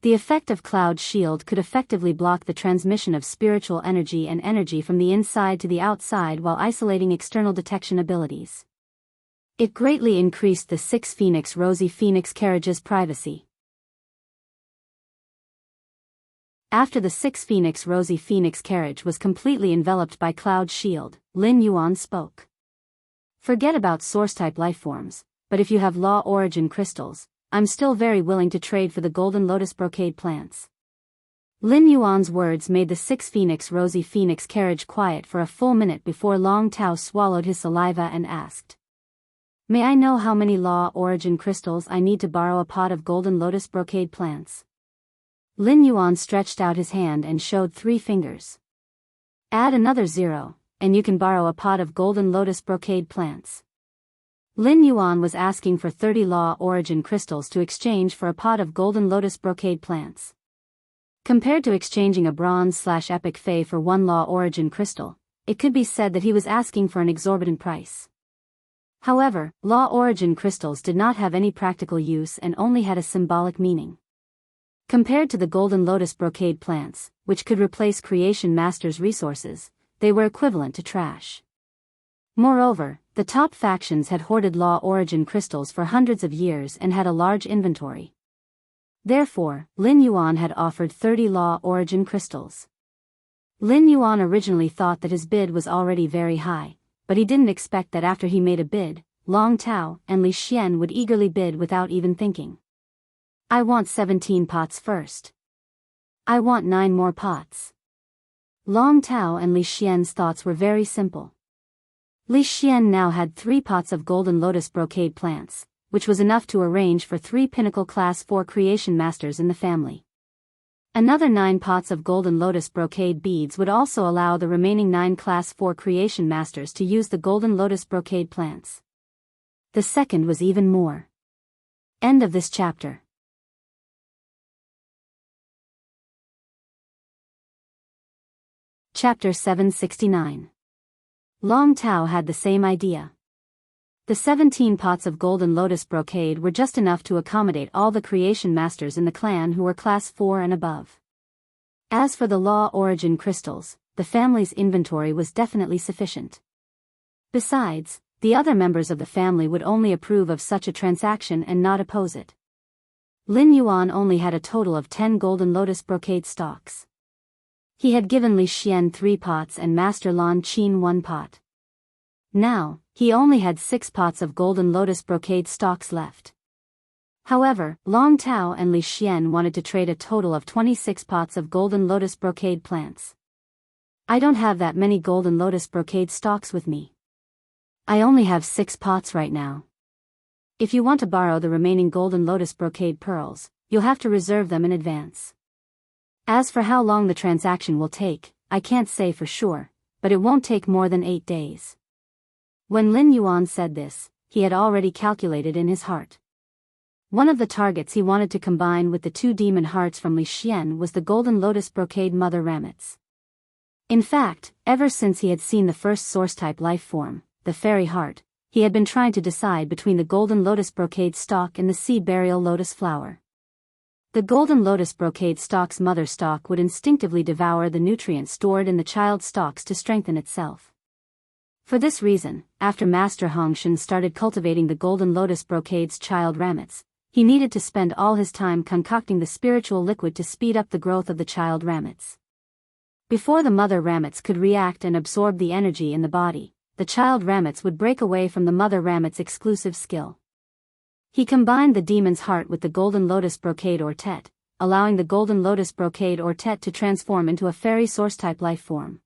The effect of Cloud Shield could effectively block the transmission of spiritual energy and energy from the inside to the outside while isolating external detection abilities. It greatly increased the 6 Phoenix Rosy Phoenix carriage's privacy. After the 6 Phoenix Rosy Phoenix carriage was completely enveloped by Cloud Shield, Lin Yuan spoke. Forget about source-type lifeforms, but if you have law origin crystals, I'm still very willing to trade for the golden lotus brocade plants. Lin Yuan's words made the 6 Phoenix Rosy Phoenix carriage quiet for a full minute before Long Tao swallowed his saliva and asked. May I know how many law origin crystals I need to borrow a pot of golden lotus brocade plants? Lin Yuan stretched out his hand and showed 3 fingers. Add another 0, and you can borrow a pot of golden lotus brocade plants. Lin Yuan was asking for 30 law origin crystals to exchange for a pot of golden lotus brocade plants. Compared to exchanging a bronze/epic fey for 1 law origin crystal, it could be said that he was asking for an exorbitant price. However, law origin crystals did not have any practical use and only had a symbolic meaning. Compared to the golden lotus brocade plants, which could replace creation master's resources, they were equivalent to trash. Moreover, the top factions had hoarded law origin crystals for hundreds of years and had a large inventory. Therefore, Lin Yuan had offered 30 law origin crystals. Lin Yuan originally thought that his bid was already very high, but he didn't expect that after he made a bid, Long Tao and Li Xian would eagerly bid without even thinking. I want 17 pots first. I want 9 more pots. Long Tao and Li Xian's thoughts were very simple. Li Xian now had 3 pots of golden lotus brocade plants, which was enough to arrange for 3 pinnacle class 4 creation masters in the family. Another 9 pots of golden lotus brocade beads would also allow the remaining 9 class 4 creation masters to use the golden lotus brocade plants. The second was even more. End of this chapter. Chapter 769. Long Tao had the same idea. The 17 pots of golden lotus brocade were just enough to accommodate all the creation masters in the clan who were class 4 and above. As for the law origin crystals, the family's inventory was definitely sufficient. Besides, the other members of the family would only approve of such a transaction and not oppose it. Lin Yuan only had a total of 10 golden lotus brocade stalks. He had given Li Xian 3 pots and Master Lan Qin 1 pot. Now, he only had 6 pots of golden lotus brocade stalks left. However, Long Tao and Li Xian wanted to trade a total of 26 pots of golden lotus brocade plants. I don't have that many golden lotus brocade stalks with me. I only have 6 pots right now. If you want to borrow the remaining golden lotus brocade pearls, you'll have to reserve them in advance. As for how long the transaction will take, I can't say for sure, but it won't take more than 8 days. When Lin Yuan said this, he had already calculated in his heart. One of the targets he wanted to combine with the 2 demon hearts from Li Xian was the golden lotus brocade mother ramets. In fact, ever since he had seen the first source-type life form, the fairy heart, he had been trying to decide between the golden lotus brocade stalk and the sea burial lotus flower. The golden lotus brocade stalk's mother stalk would instinctively devour the nutrients stored in the child stalks to strengthen itself. For this reason, after Master Hongshan started cultivating the golden lotus brocade's child ramets, he needed to spend all his time concocting the spiritual liquid to speed up the growth of the child ramets. Before the mother ramets could react and absorb the energy in the body, the child ramets would break away from the mother ramet's exclusive skill. He combined the demon's heart with the golden lotus brocade ortet, allowing the golden lotus brocade or tet to transform into a fairy source-type life form.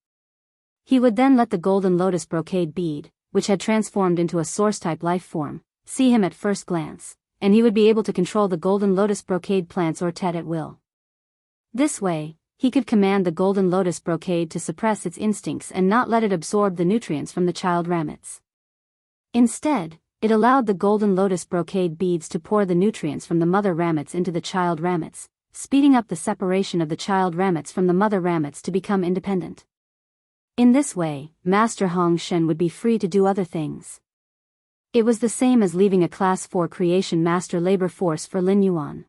He would then let the golden lotus brocade bead, which had transformed into a source-type life form, see him at first glance, and he would be able to control the golden lotus brocade plants or tet at will. This way, he could command the golden lotus brocade to suppress its instincts and not let it absorb the nutrients from the child ramets. Instead, it allowed the golden lotus brocade beads to pour the nutrients from the mother ramets into the child ramets, speeding up the separation of the child ramets from the mother ramets to become independent. In this way, Master Hong Shen would be free to do other things. It was the same as leaving a Class 4 creation master labor force for Lin Yuan.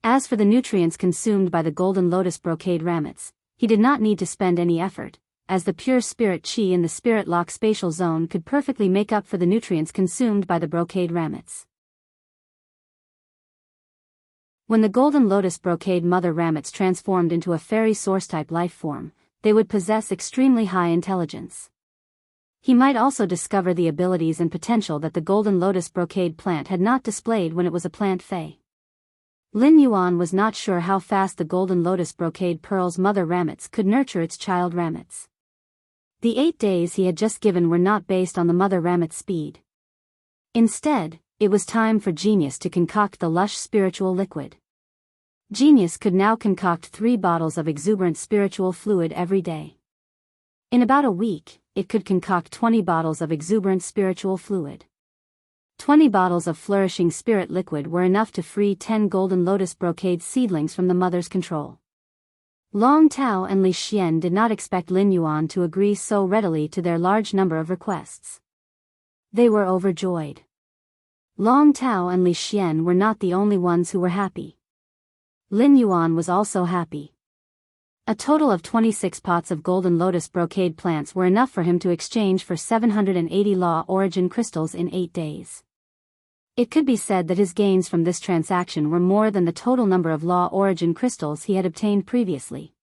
As for the nutrients consumed by the golden lotus brocade ramets, he did not need to spend any effort, as the pure spirit qi in the spirit lock spatial zone could perfectly make up for the nutrients consumed by the brocade ramets. When the golden lotus brocade mother ramets transformed into a fairy source-type life form, they would possess extremely high intelligence. He might also discover the abilities and potential that the golden lotus brocade plant had not displayed when it was a plant fey. Lin Yuan was not sure how fast the golden lotus brocade pearl's mother ramets could nurture its child ramets. The 8 days he had just given were not based on the mother ramet's speed. Instead, it was time for Genius to concoct the lush spiritual liquid. Genius could now concoct 3 bottles of exuberant spiritual fluid every day. In about a week, it could concoct 20 bottles of exuberant spiritual fluid. 20 bottles of flourishing spirit liquid were enough to free 10 golden lotus brocade seedlings from the mother's control. Long Tao and Li Xian did not expect Lin Yuan to agree so readily to their large number of requests. They were overjoyed. Long Tao and Li Xian were not the only ones who were happy. Lin Yuan was also happy. A total of 26 pots of golden lotus brocade plants were enough for him to exchange for 780 law origin crystals in 8 days. It could be said that his gains from this transaction were more than the total number of law origin crystals he had obtained previously.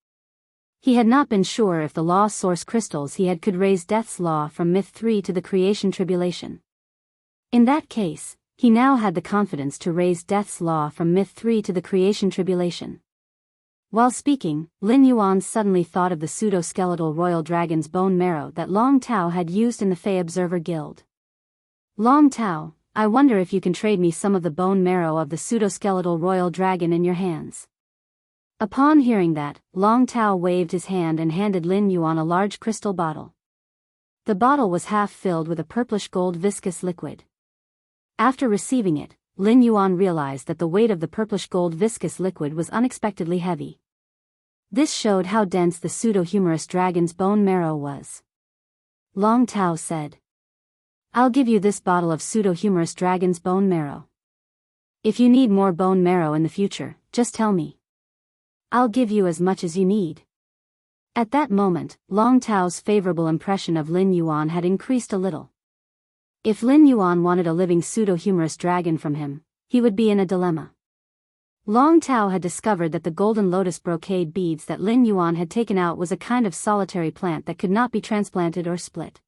He had not been sure if the law source crystals he had could raise Death's law from myth 3 to the creation tribulation. In that case, he now had the confidence to raise Death's law from myth 3 to the creation tribulation. While speaking, Lin Yuan suddenly thought of the pseudo-skeletal royal dragon's bone marrow that Long Tao had used in the Fey Observer Guild. Long Tao, I wonder if you can trade me some of the bone marrow of the pseudo-skeletal royal dragon in your hands. Upon hearing that, Long Tao waved his hand and handed Lin Yuan a large crystal bottle. The bottle was half filled with a purplish gold viscous liquid. After receiving it, Lin Yuan realized that the weight of the purplish gold viscous liquid was unexpectedly heavy. This showed how dense the pseudo-humorous dragon's bone marrow was. Long Tao said, I'll give you this bottle of pseudo-humorous dragon's bone marrow. If you need more bone marrow in the future, just tell me. I'll give you as much as you need. At that moment, Long Tao's favorable impression of Lin Yuan had increased a little. If Lin Yuan wanted a living pseudo-humorous dragon from him, he would be in a dilemma. Long Tao had discovered that the golden lotus brocade beads that Lin Yuan had taken out was a kind of solitary plant that could not be transplanted or split.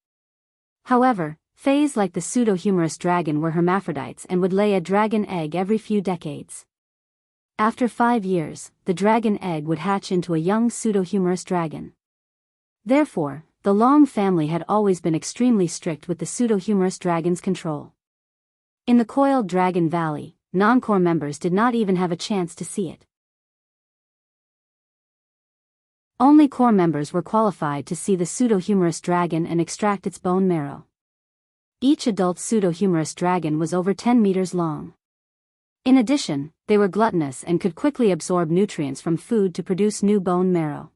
However, Fays like the pseudo-humorous dragon were hermaphrodites and would lay a dragon egg every few decades. After 5 years, the dragon egg would hatch into a young pseudo-humorous dragon. Therefore, the Long family had always been extremely strict with the pseudo-humorous dragon's control. In the coiled Dragon Valley, non-core members did not even have a chance to see it. Only core members were qualified to see the pseudo-humorous dragon and extract its bone marrow. Each adult pseudo-humorous dragon was over 10 meters long. In addition, they were gluttonous and could quickly absorb nutrients from food to produce new bone marrow.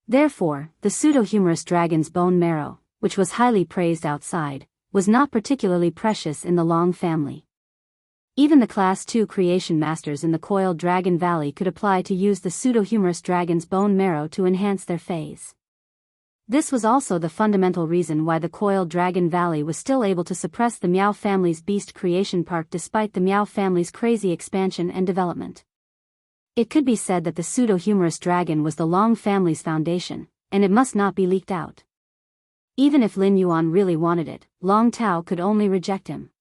Therefore, the pseudo-humorous dragon's bone marrow, which was highly praised outside, was not particularly precious in the Long family. Even the Class 2 creation masters in the coiled Dragon Valley could apply to use the pseudo-humorous dragon's bone marrow to enhance their phase. This was also the fundamental reason why the coiled Dragon Valley was still able to suppress the Miao family's beast creation park despite the Miao family's crazy expansion and development. It could be said that the pseudo-humorous dragon was the Long family's foundation, and it must not be leaked out. Even if Lin Yuan really wanted it, Long Tao could only reject him.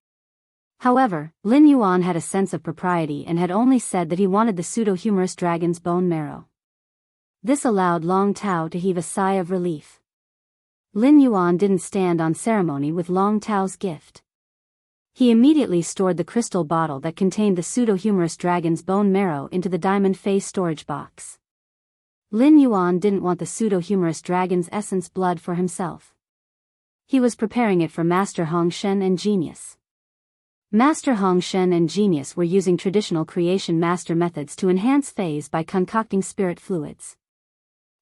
However, Lin Yuan had a sense of propriety and had only said that he wanted the pseudo-humorous dragon's bone marrow. This allowed Long Tao to heave a sigh of relief. Lin Yuan didn't stand on ceremony with Long Tao's gift. He immediately stored the crystal bottle that contained the pseudo-humorous dragon's bone marrow into the diamond face storage box. Lin Yuan didn't want the pseudo-humorous dragon's essence blood for himself. He was preparing it for Master Hong Shen and Genius. Master Hong Shen and Genius were using traditional creation master methods to enhance phase by concocting spirit fluids.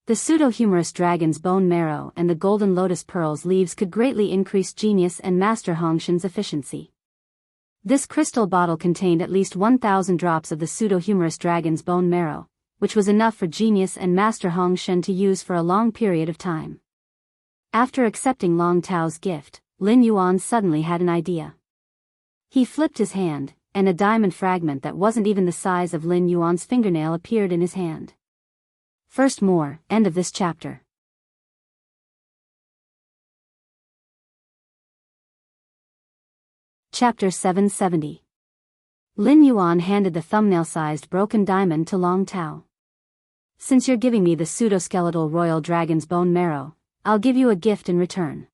The pseudo-humorous dragon's bone marrow and the golden lotus pearls leaves could greatly increase Genius and Master Hong Shen's efficiency. This crystal bottle contained at least 1,000 drops of the pseudo-humorous dragon's bone marrow, which was enough for Genius and Master Hong Shen to use for a long period of time. After accepting Long Tao's gift, Lin Yuan suddenly had an idea. He flipped his hand, and a diamond fragment that wasn't even the size of Lin Yuan's fingernail appeared in his hand. First more, end of this chapter. Chapter 770. Lin Yuan handed the thumbnail-sized broken diamond to Long Tao. Since you're giving me the pseudo-skeletal royal dragon's bone marrow, I'll give you a gift in return.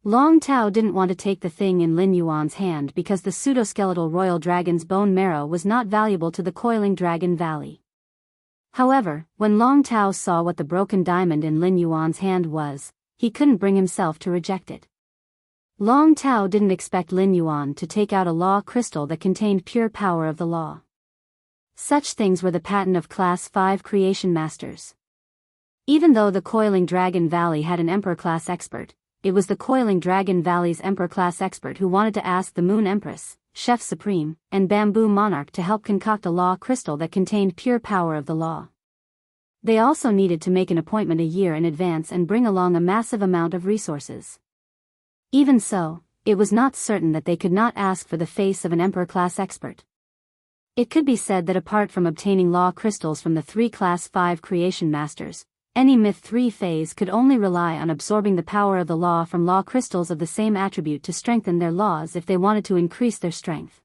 Long Tao didn't want to take the thing in Lin Yuan's hand because the pseudo-skeletal royal dragon's bone marrow was not valuable to the coiling dragon valley. However, when Long Tao saw what the broken diamond in Lin Yuan's hand was, he couldn't bring himself to reject it. Long Tao didn't expect Lin Yuan to take out a law crystal that contained pure power of the law. Such things were the pattern of Class 5 creation masters. Even though the Coiling Dragon Valley had an Emperor-class expert, it was the Coiling Dragon Valley's Emperor-class expert who wanted to ask the Moon Empress, Chef Supreme, and Bamboo Monarch to help concoct a law crystal that contained pure power of the law. They also needed to make an appointment a year in advance and bring along a massive amount of resources. Even so, it was not certain that they could not ask for the face of an Emperor-class expert. It could be said that apart from obtaining law crystals from the 3 Class 5 creation masters, any Myth 3 phase could only rely on absorbing the power of the law from law crystals of the same attribute to strengthen their laws if they wanted to increase their strength.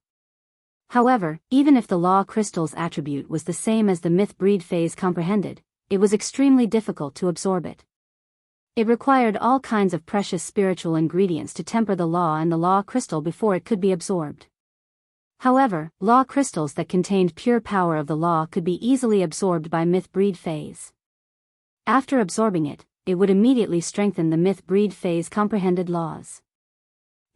However, even if the law crystal's attribute was the same as the Myth breed phase comprehended, it was extremely difficult to absorb it. It required all kinds of precious spiritual ingredients to temper the law and the law crystal before it could be absorbed. However, law crystals that contained pure power of the law could be easily absorbed by Myth breed phase. After absorbing it, it would immediately strengthen the Myth breed phase comprehended laws.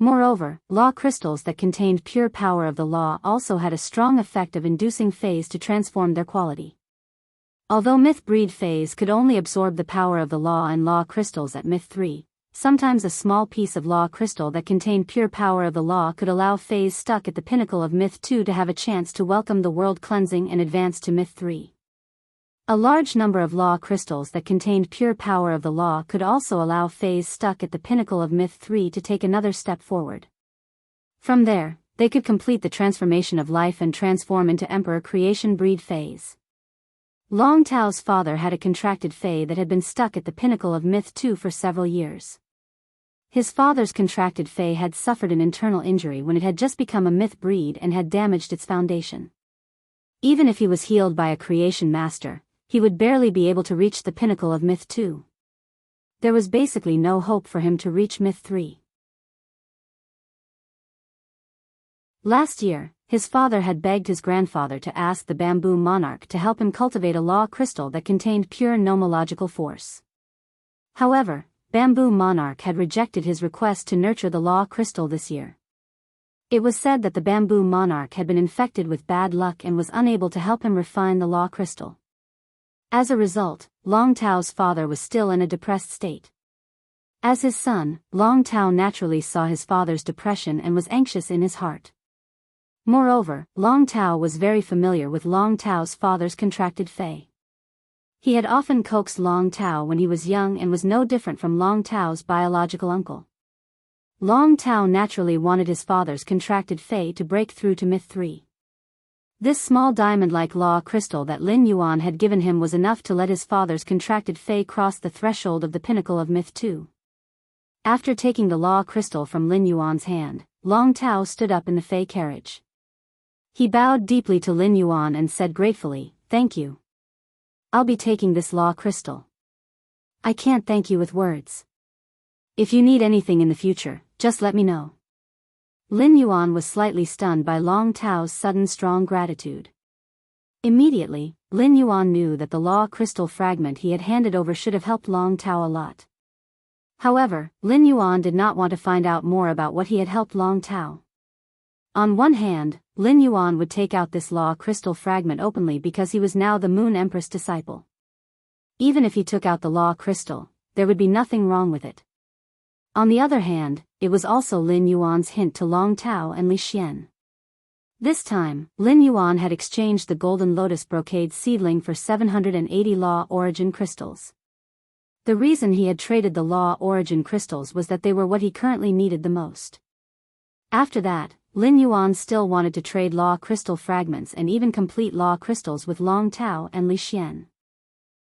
Moreover, law crystals that contained pure power of the law also had a strong effect of inducing phase to transform their quality. Although Myth breed phase could only absorb the power of the law and law crystals at Myth 3, sometimes a small piece of law crystal that contained pure power of the law could allow phase stuck at the pinnacle of Myth 2 to have a chance to welcome the world cleansing and advance to Myth 3. A large number of law crystals that contained pure power of the law could also allow phase stuck at the pinnacle of Myth 3 to take another step forward. From there, they could complete the transformation of life and transform into Emperor creation breed phase. Long Tao's father had a contracted Fey that had been stuck at the pinnacle of Myth 2 for several years. His father's contracted Fey had suffered an internal injury when it had just become a Myth breed and had damaged its foundation. Even if he was healed by a creation master, he would barely be able to reach the pinnacle of Myth 2. There was basically no hope for him to reach Myth 3. Last year, his father had begged his grandfather to ask the Bamboo Monarch to help him cultivate a law crystal that contained pure nomological force. However, Bamboo Monarch had rejected his request to nurture the law crystal this year. It was said that the Bamboo Monarch had been infected with bad luck and was unable to help him refine the law crystal. As a result, Long Tao's father was still in a depressed state. As his son, Long Tao naturally saw his father's depression and was anxious in his heart. Moreover, Long Tao was very familiar with Long Tao's father's contracted Fey. He had often coaxed Long Tao when he was young and was no different from Long Tao's biological uncle. Long Tao naturally wanted his father's contracted Fey to break through to Myth 3. This small diamond-like law crystal that Lin Yuan had given him was enough to let his father's contracted Fey cross the threshold of the pinnacle of Myth 2. After taking the law crystal from Lin Yuan's hand, Long Tao stood up in the Fey carriage. He bowed deeply to Lin Yuan and said gratefully, "Thank you. I'll be taking this law crystal. I can't thank you with words. If you need anything in the future, just let me know." Lin Yuan was slightly stunned by Long Tao's sudden strong gratitude. Immediately, Lin Yuan knew that the law crystal fragment he had handed over should have helped Long Tao a lot. However, Lin Yuan did not want to find out more about what he had helped Long Tao. On one hand, Lin Yuan would take out this law crystal fragment openly because he was now the Moon Empress disciple. Even if he took out the law crystal, there would be nothing wrong with it. On the other hand, it was also Lin Yuan's hint to Long Tao and Li Xian. This time, Lin Yuan had exchanged the golden lotus brocade seedling for 780 law origin crystals. The reason he had traded the law origin crystals was that they were what he currently needed the most. After that, Lin Yuan still wanted to trade law crystal fragments and even complete law crystals with Long Tao and Li Xian.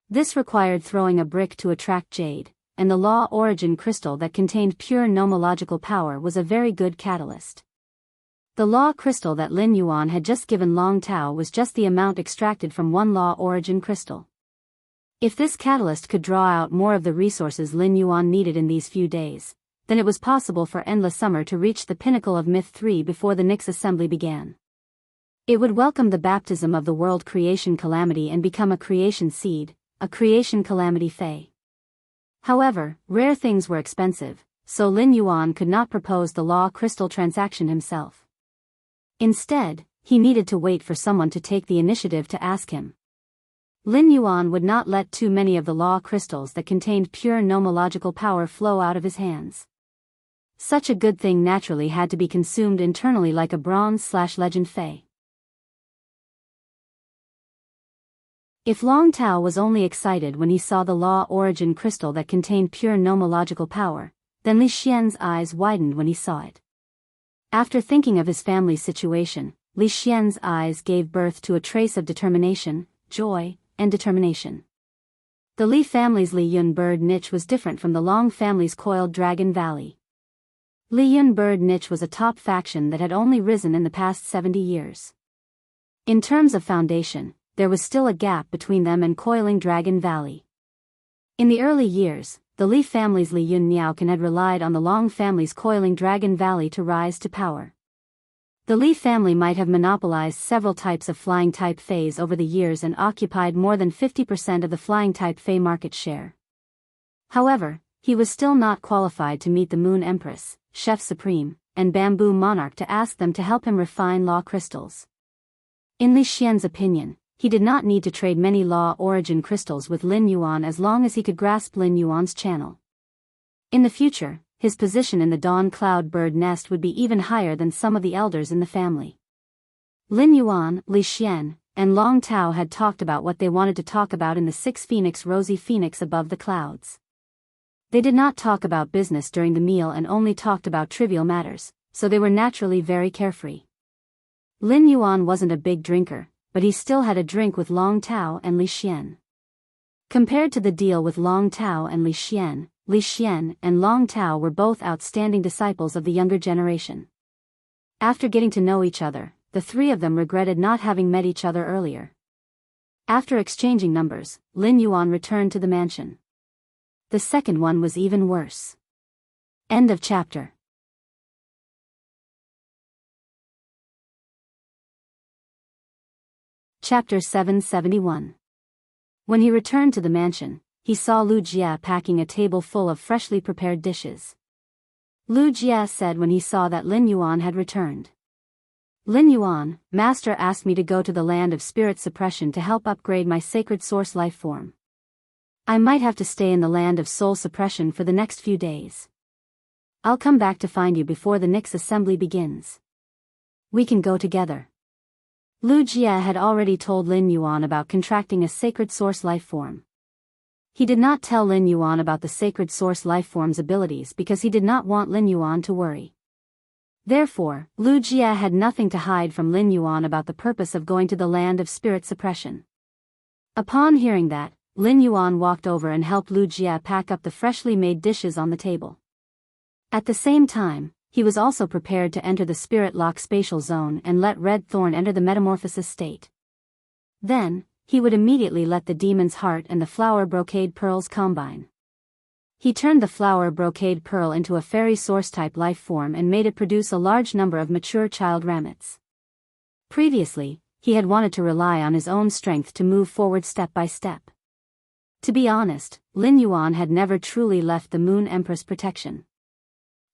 This required throwing a brick to attract jade, and the law origin crystal that contained pure nomological power was a very good catalyst. The law crystal that Lin Yuan had just given Long Tao was just the amount extracted from one law origin crystal. If this catalyst could draw out more of the resources Lin Yuan needed in these few days, then it was possible for Endless Summer to reach the pinnacle of Myth 3 before the Nyx assembly began. It would welcome the baptism of the world creation calamity and become a creation seed, a creation calamity Fae. However, rare things were expensive, so Lin Yuan could not propose the law crystal transaction himself. Instead, he needed to wait for someone to take the initiative to ask him. Lin Yuan would not let too many of the law crystals that contained pure nomological power flow out of his hands. Such a good thing naturally had to be consumed internally like a bronze/legend Fae. If Long Tao was only excited when he saw the law origin crystal that contained pure nomological power, then Li Xian's eyes widened when he saw it. After thinking of his family's situation, Li Xian's eyes gave birth to a trace of determination, joy, and determination. The Li family's Li Yun bird niche was different from the Long family's coiled dragon valley. Li Yun bird niche was a top faction that had only risen in the past 70 years. In terms of foundation, there was still a gap between them and coiling dragon valley. In the early years, the Li family's Li Yun Niaocan had relied on the Long family's coiling dragon valley to rise to power. The Li family might have monopolized several types of flying type Fays over the years and occupied more than 50% of the flying type Fay market share. However, he was still not qualified to meet the Moon Empress, Chef Supreme, and Bamboo Monarch to ask them to help him refine law crystals. In Li Xian's opinion, he did not need to trade many law origin crystals with Lin Yuan as long as he could grasp Lin Yuan's channel. In the future, his position in the Dawn Cloud Bird Nest would be even higher than some of the elders in the family. Lin Yuan, Li Xian, and Long Tao had talked about what they wanted to talk about in the 6 Phoenix Rosy Phoenix above the clouds. They did not talk about business during the meal and only talked about trivial matters, so they were naturally very carefree. Lin Yuan wasn't a big drinker, but he still had a drink with Long Tao and Li Xian. Compared to the deal with Long Tao and Li Xian and Long Tao were both outstanding disciples of the younger generation. After getting to know each other, the three of them regretted not having met each other earlier. After exchanging numbers, Lin Yuan returned to the mansion. The second one was even worse. End of chapter. Chapter 771. When he returned to the mansion, he saw Lu Jia packing a table full of freshly prepared dishes. Lu Jia said when he saw that Lin Yuan had returned. Lin Yuan, Master asked me to go to the land of spirit suppression to help upgrade my sacred source life form. I might have to stay in the land of soul suppression for the next few days. I'll come back to find you before the Nyx assembly begins. We can go together. Lu Jia had already told Lin Yuan about contracting a sacred source life form. He did not tell Lin Yuan about the sacred source life form's abilities because he did not want Lin Yuan to worry. Therefore, Lu Jia had nothing to hide from Lin Yuan about the purpose of going to the land of spirit suppression. Upon hearing that, Lin Yuan walked over and helped Lu Jia pack up the freshly made dishes on the table. At the same time, he was also prepared to enter the spirit lock spatial zone and let Red Thorn enter the metamorphosis state. Then, he would immediately let the demon's heart and the flower brocade pearls combine. He turned the flower brocade pearl into a fairy source-type life form and made it produce a large number of mature child ramets. Previously, he had wanted to rely on his own strength to move forward step by step. To be honest, Lin Yuan had never truly left the Moon Empress protection.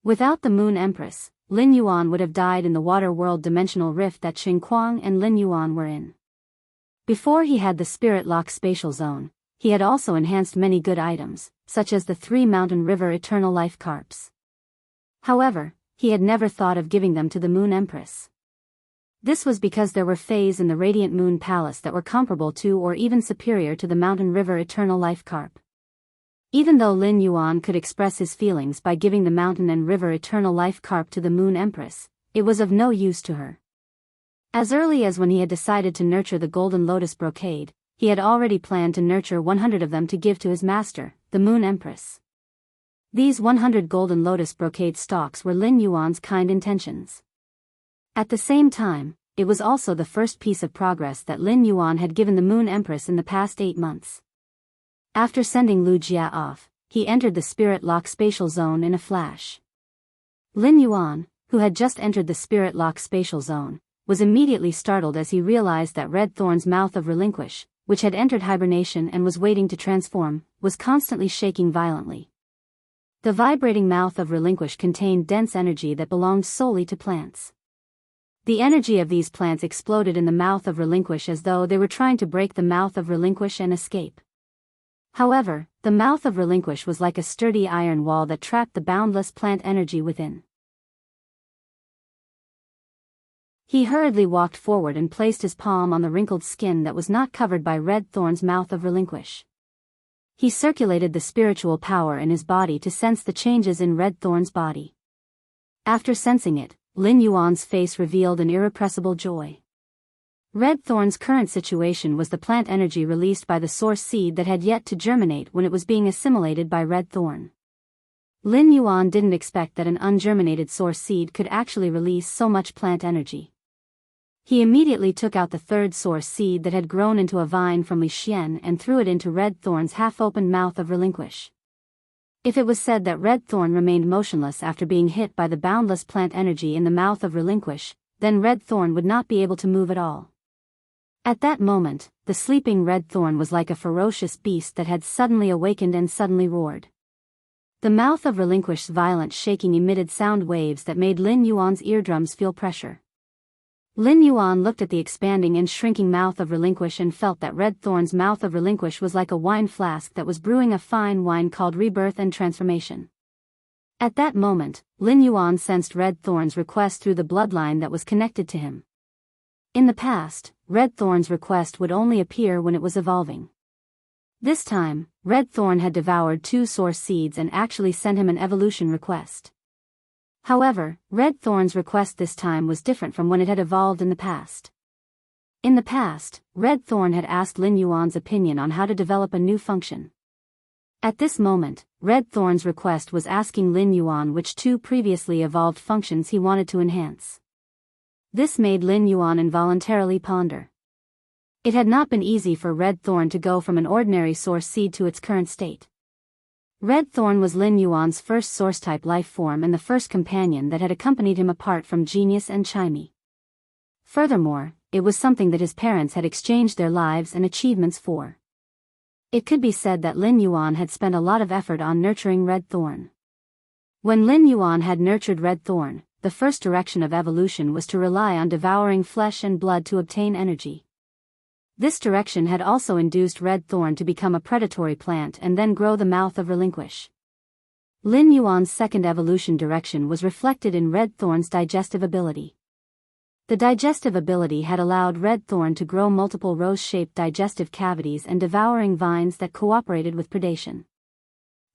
Without the Moon Empress, Lin Yuan would have died in the water world dimensional rift that Xing Kuang and Lin Yuan were in. Before he had the spirit lock spatial zone, he had also enhanced many good items, such as the 3 Mountain River Eternal Life Carps. However, he had never thought of giving them to the Moon Empress. This was because there were fays in the Radiant Moon Palace that were comparable to or even superior to the Mountain River Eternal Life Carp. Even though Lin Yuan could express his feelings by giving the Mountain and River Eternal Life Carp to the Moon Empress, it was of no use to her. As early as when he had decided to nurture the Golden Lotus Brocade, he had already planned to nurture 100 of them to give to his master, the Moon Empress. These 100 Golden Lotus Brocade stalks were Lin Yuan's kind intentions. At the same time, it was also the first piece of progress that Lin Yuan had given the Moon Empress in the past 8 months. After sending Lu Jia off, he entered the Spirit Lock spatial zone in a flash. Lin Yuan, who had just entered the Spirit Lock spatial zone, was immediately startled as he realized that Red Thorn's mouth of relinquish, which had entered hibernation and was waiting to transform, was constantly shaking violently. The vibrating mouth of relinquish contained dense energy that belonged solely to plants. The energy of these plants exploded in the mouth of relinquish as though they were trying to break the mouth of relinquish and escape. However, the mouth of relinquish was like a sturdy iron wall that trapped the boundless plant energy within. He hurriedly walked forward and placed his palm on the wrinkled skin that was not covered by Red Thorn's mouth of relinquish. He circulated the spiritual power in his body to sense the changes in Red Thorn's body. After sensing it, Lin Yuan's face revealed an irrepressible joy. Red Thorn's current situation was the plant energy released by the source seed that had yet to germinate when it was being assimilated by Red Thorn. Lin Yuan didn't expect that an ungerminated source seed could actually release so much plant energy. He immediately took out the third source seed that had grown into a vine from Li Xian and threw it into Red Thorn's half-opened mouth of relinquish. If it was said that Red Thorn remained motionless after being hit by the boundless plant energy in the mouth of relinquish, then Red Thorn would not be able to move at all. At that moment, the sleeping Red Thorn was like a ferocious beast that had suddenly awakened and suddenly roared. The mouth of relinquish's violent shaking emitted sound waves that made Lin Yuan's eardrums feel pressure. Lin Yuan looked at the expanding and shrinking mouth of relinquish and felt that Red Thorn's mouth of relinquish was like a wine flask that was brewing a fine wine called rebirth and transformation. At that moment, Lin Yuan sensed Red Thorn's request through the bloodline that was connected to him. In the past, Red Thorn's request would only appear when it was evolving. This time, Red Thorn had devoured 2 source seeds and actually sent him an evolution request. However, Red Thorn's request this time was different from when it had evolved in the past. In the past, Red Thorn had asked Lin Yuan's opinion on how to develop a new function. At this moment, Red Thorn's request was asking Lin Yuan which 2 previously evolved functions he wanted to enhance. This made Lin Yuan involuntarily ponder. It had not been easy for Red Thorn to go from an ordinary source seed to its current state. Red Thorn was Lin Yuan's first source-type life form and the first companion that had accompanied him apart from Genius and Chimey. Furthermore, it was something that his parents had exchanged their lives and achievements for. It could be said that Lin Yuan had spent a lot of effort on nurturing Red Thorn. When Lin Yuan had nurtured Red Thorn, the first direction of evolution was to rely on devouring flesh and blood to obtain energy. This direction had also induced Red Thorn to become a predatory plant and then grow the mouth of relinquish. Lin Yuan's second evolution direction was reflected in Red Thorn's digestive ability. The digestive ability had allowed Red Thorn to grow multiple rose-shaped digestive cavities and devouring vines that cooperated with predation.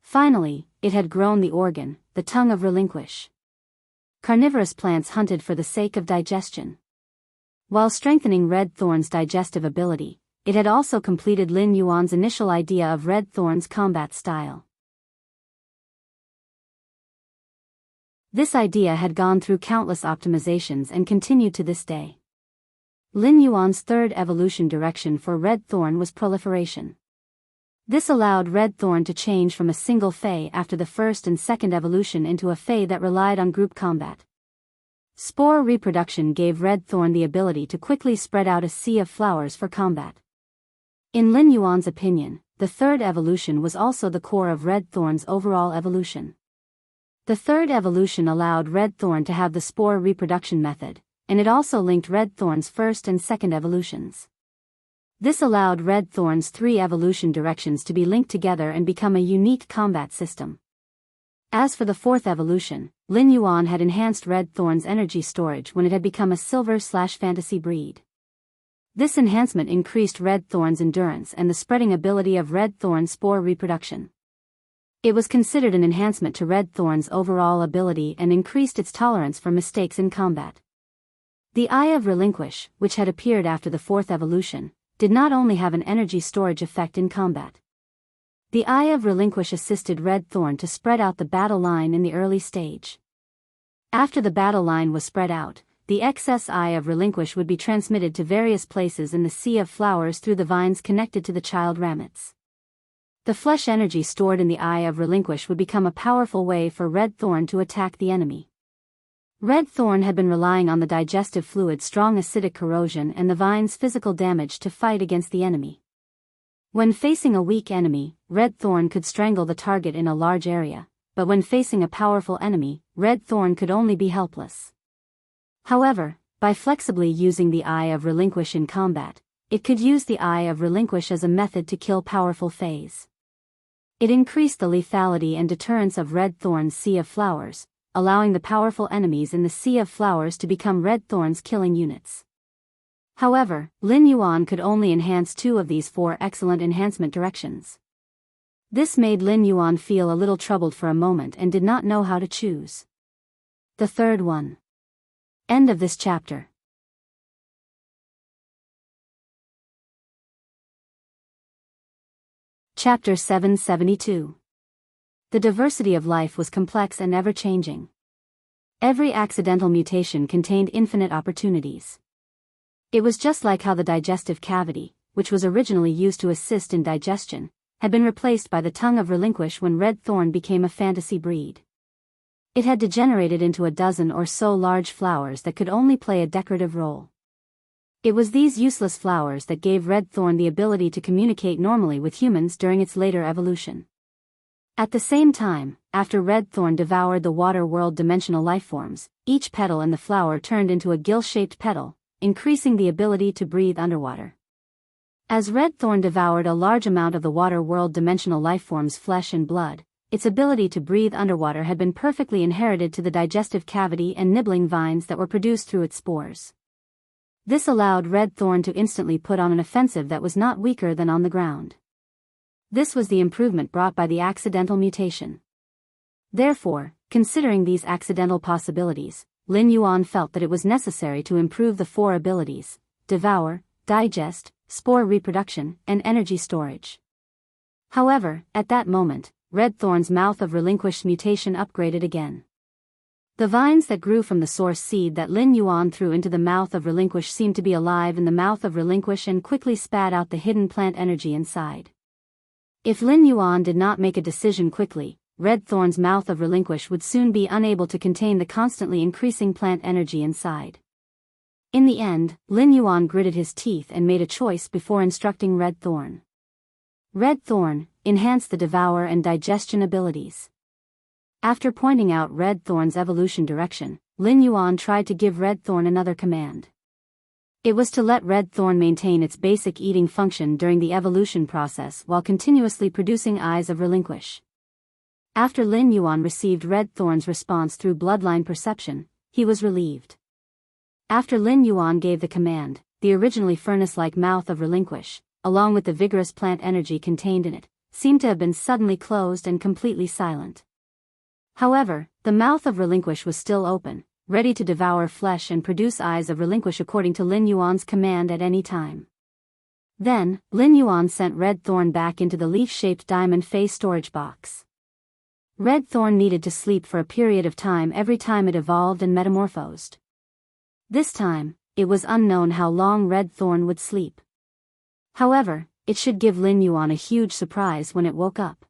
Finally, it had grown the organ, the tongue of relinquish. Carnivorous plants hunted for the sake of digestion. While strengthening Red Thorn's digestive ability, it had also completed Lin Yuan's initial idea of Red Thorn's combat style. This idea had gone through countless optimizations and continued to this day. Lin Yuan's third evolution direction for red thorn was proliferation. This allowed red thorn to change from a single Fey after the first and second evolution into a Fey that relied on group combat. Spore reproduction gave red thorn the ability to quickly spread out a sea of flowers for combat. In Lin Yuan's opinion, the third evolution was also the core of red thorn's overall evolution. The third evolution allowed red thorn to have the spore reproduction method, and it also linked red thorn's first and second evolutions. This allowed red thorn's 3 evolution directions to be linked together and become a unique combat system. As for the fourth evolution, Lin Yuan had enhanced red thorn's energy storage when it had become a silver/fantasy breed. This enhancement increased red thorn's endurance and the spreading ability of red thorn spore reproduction. It was considered an enhancement to red thorn's overall ability and increased its tolerance for mistakes in combat. The Eye of Relinquish, which had appeared after the fourth evolution, did not only have an energy storage effect in combat. The Eye of Relinquish assisted red thorn to spread out the battle line in the early stage. After the battle line was spread out, the excess Eye of Relinquish would be transmitted to various places in the sea of flowers through the vines connected to the child ramets. The flesh energy stored in the Eye of Relinquish would become a powerful way for red thorn to attack the enemy. Red thorn had been relying on the digestive fluid's strong acidic corrosion and the vine's physical damage to fight against the enemy. When facing a weak enemy, red thorn could strangle the target in a large area, but when facing a powerful enemy, red thorn could only be helpless. However, by flexibly using the Eye of Relinquish in combat, it could use the Eye of Relinquish as a method to kill powerful Fays. It increased the lethality and deterrence of red thorn's sea of flowers, allowing the powerful enemies in the sea of flowers to become red thorn's killing units. However, Lin Yuan could only enhance 2 of these 4 excellent enhancement directions. This made Lin Yuan feel a little troubled for a moment and did not know how to choose the third one. End of this chapter. Chapter 772. The diversity of life was complex and ever-changing. Every accidental mutation contained infinite opportunities. It was just like how the digestive cavity, which was originally used to assist in digestion, had been replaced by the tongue of Relinquish when red thorn became a fantasy breed. It had degenerated into a dozen or so large flowers that could only play a decorative role. It was these useless flowers that gave red thorn the ability to communicate normally with humans during its later evolution. At the same time, after red thorn devoured the water world dimensional lifeforms, each petal in the flower turned into a gill-shaped petal, increasing the ability to breathe underwater. As red thorn devoured a large amount of the water world dimensional lifeforms' flesh and blood, its ability to breathe underwater had been perfectly inherited to the digestive cavity and nibbling vines that were produced through its spores. This allowed red thorn to instantly put on an offensive that was not weaker than on the ground. This was the improvement brought by the accidental mutation. Therefore, considering these accidental possibilities, Lin Yuan felt that it was necessary to improve the 4 abilities: devour, digest, spore reproduction, and energy storage. However, at that moment, red thorn's mouth of Relinquish mutation upgraded again. The vines that grew from the source seed that Lin Yuan threw into the mouth of Relinquish seemed to be alive in the mouth of Relinquish and quickly spat out the hidden plant energy inside. If Lin Yuan did not make a decision quickly, red thorn's mouth of Relinquish would soon be unable to contain the constantly increasing plant energy inside. In the end, Lin Yuan gritted his teeth and made a choice before instructing red thorn. Red thorn, enhance the devour and digestion abilities. After pointing out red thorn's evolution direction, Lin Yuan tried to give red thorn another command. It was to let red thorn maintain its basic eating function during the evolution process while continuously producing Eyes of Relinquish. After Lin Yuan received red thorn's response through bloodline perception, he was relieved. After Lin Yuan gave the command, the originally furnace-like mouth of Relinquish, along with the vigorous plant energy contained in it, seemed to have been suddenly closed and completely silent. However, the mouth of Relinquish was still open, ready to devour flesh and produce Eyes of Relinquish according to Lin Yuan's command at any time. Then, Lin Yuan sent red thorn back into the leaf-shaped diamond face storage box. Red thorn needed to sleep for a period of time every time it evolved and metamorphosed. This time, it was unknown how long red thorn would sleep. However, it should give Lin Yuan a huge surprise when it woke up.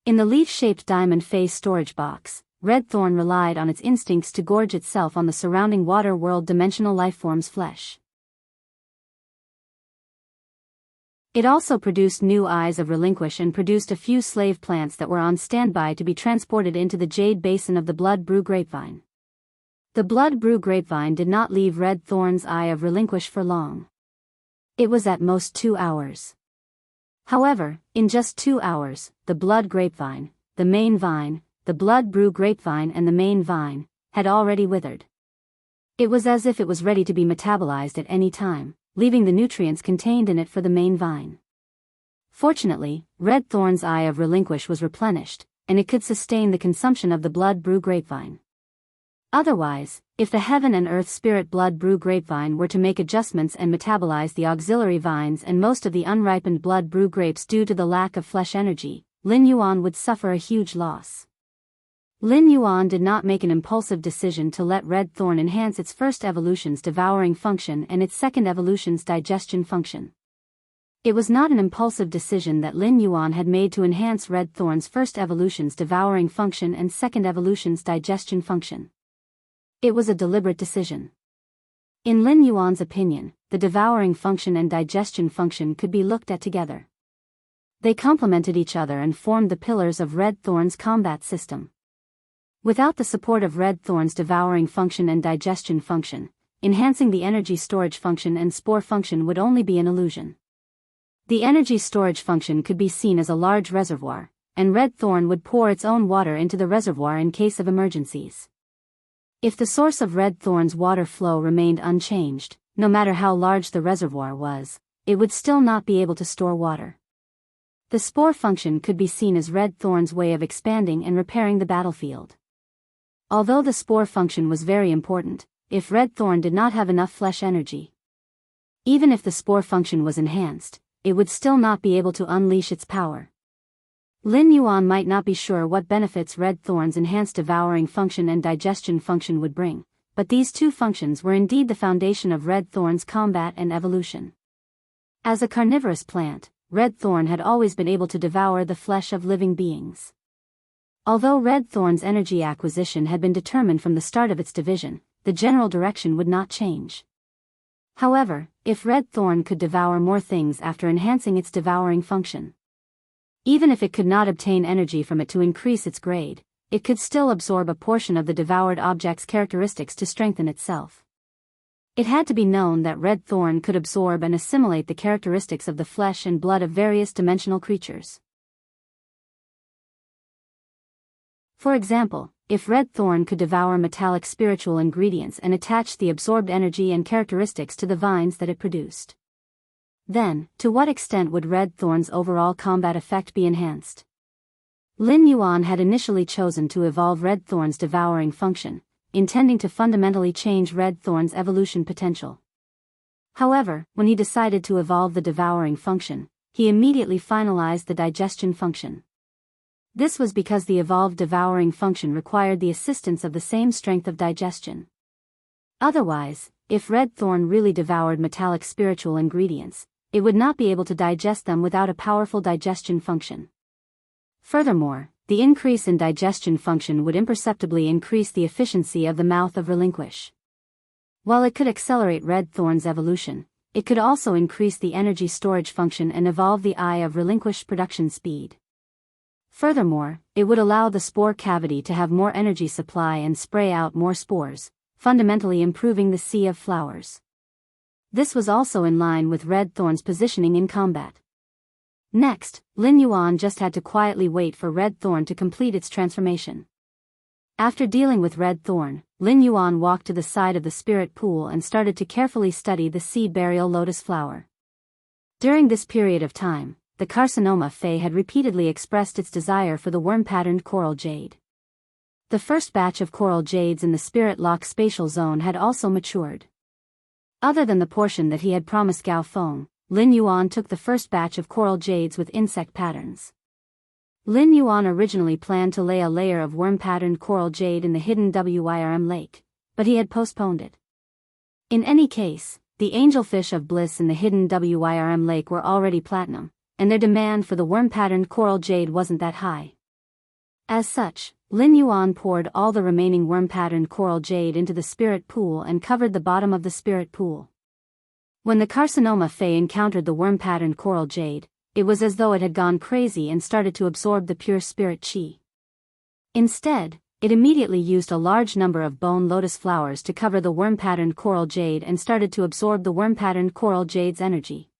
In the leaf-shaped diamond face storage box, red thorn relied on its instincts to gorge itself on the surrounding water world dimensional lifeform's flesh. It also produced new eyes of relinquish and produced a few slave plants that were on standby to be transported into the jade basin of the blood brew grapevine. The blood brew grapevine did not leave red thorn's eye of relinquish for long. It was at most 2 hours. However, in just 2 hours, the blood grapevine, the main vine, the blood brew grapevine and the main vine, had already withered. It was as if it was ready to be metabolized at any time, leaving the nutrients contained in it for the main vine. Fortunately, red thorn's eye of relinquish was replenished, and it could sustain the consumption of the blood brew grapevine. Otherwise, if the heaven and earth spirit blood brew grapevine were to make adjustments and metabolize the auxiliary vines and most of the unripened blood brew grapes due to the lack of flesh energy, Lin Yuan would suffer a huge loss. Lin Yuan did not make an impulsive decision to let red thorn enhance its first evolution's devouring function and its second evolution's digestion function. It was not an impulsive decision that Lin Yuan had made to enhance red thorn's first evolution's devouring function and second evolution's digestion function. It was a deliberate decision. In Lin Yuan's opinion, the devouring function and digestion function could be looked at together. They complemented each other and formed the pillars of red thorn's combat system. Without the support of red thorn's devouring function and digestion function, enhancing the energy storage function and spore function would only be an illusion. The energy storage function could be seen as a large reservoir, and red thorn would pour its own water into the reservoir in case of emergencies. If the source of red thorn's water flow remained unchanged, no matter how large the reservoir was, it would still not be able to store water. The spore function could be seen as red thorn's way of expanding and repairing the battlefield. Although the spore function was very important, if red thorn did not have enough flesh energy, even if the spore function was enhanced, it would still not be able to unleash its power. Lin Yuan might not be sure what benefits red thorn's enhanced devouring function and digestion function would bring, but these two functions were indeed the foundation of red thorn's combat and evolution. As a carnivorous plant, red thorn had always been able to devour the flesh of living beings. Although red thorn's energy acquisition had been determined from the start of its division, the general direction would not change. However, if red thorn could devour more things after enhancing its devouring function, even if it could not obtain energy from it to increase its grade, it could still absorb a portion of the devoured object's characteristics to strengthen itself. It had to be known that red thorn could absorb and assimilate the characteristics of the flesh and blood of various dimensional creatures. For example, if red thorn could devour metallic spiritual ingredients and attach the absorbed energy and characteristics to the vines that it produced, then, to what extent would red thorn's overall combat effect be enhanced? Lin Yuan had initially chosen to evolve red thorn's devouring function, intending to fundamentally change red thorn's evolution potential. However, when he decided to evolve the devouring function, he immediately finalized the digestion function. This was because the evolved devouring function required the assistance of the same strength of digestion. Otherwise, if red thorn really devoured metallic spiritual ingredients, it would not be able to digest them without a powerful digestion function. Furthermore, the increase in digestion function would imperceptibly increase the efficiency of the mouth of relinquish. While it could accelerate red thorn's evolution, it could also increase the energy storage function and evolve the eye of relinquish production speed. Furthermore, it would allow the spore cavity to have more energy supply and spray out more spores, fundamentally improving the sea of flowers. This was also in line with red thorn's positioning in combat. Next, Lin Yuan just had to quietly wait for red thorn to complete its transformation. After dealing with red thorn, Lin Yuan walked to the side of the spirit pool and started to carefully study the seed burial lotus flower. During this period of time, the carcinoma Fae had repeatedly expressed its desire for the worm-patterned coral jade. The first batch of coral jades in the spirit lock spatial zone had also matured. Other than the portion that he had promised Gao Feng, Lin Yuan took the first batch of coral jades with insect patterns. Lin Yuan originally planned to lay a layer of worm-patterned coral jade in the hidden Wirm lake, but he had postponed it. In any case, the angelfish of bliss in the hidden Wirm lake were already platinum, and their demand for the worm-patterned coral jade wasn't that high. As such, Lin Yuan poured all the remaining worm-patterned coral jade into the spirit pool and covered the bottom of the spirit pool. When the carcinoma Fae encountered the worm-patterned coral jade, it was as though it had gone crazy and started to absorb the pure spirit chi. Instead, it immediately used a large number of bone lotus flowers to cover the worm-patterned coral jade and started to absorb the worm-patterned coral jade's energy.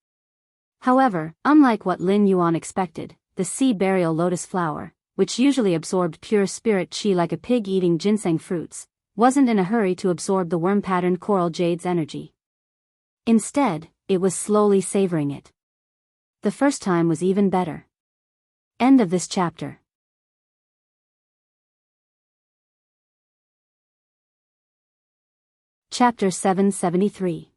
However, unlike what Lin Yuan expected, the sea burial lotus flower, which usually absorbed pure spirit chi like a pig eating ginseng fruits, wasn't in a hurry to absorb the worm-patterned coral jade's energy. Instead, it was slowly savoring it. The first time was even better. End of this chapter. Chapter 773.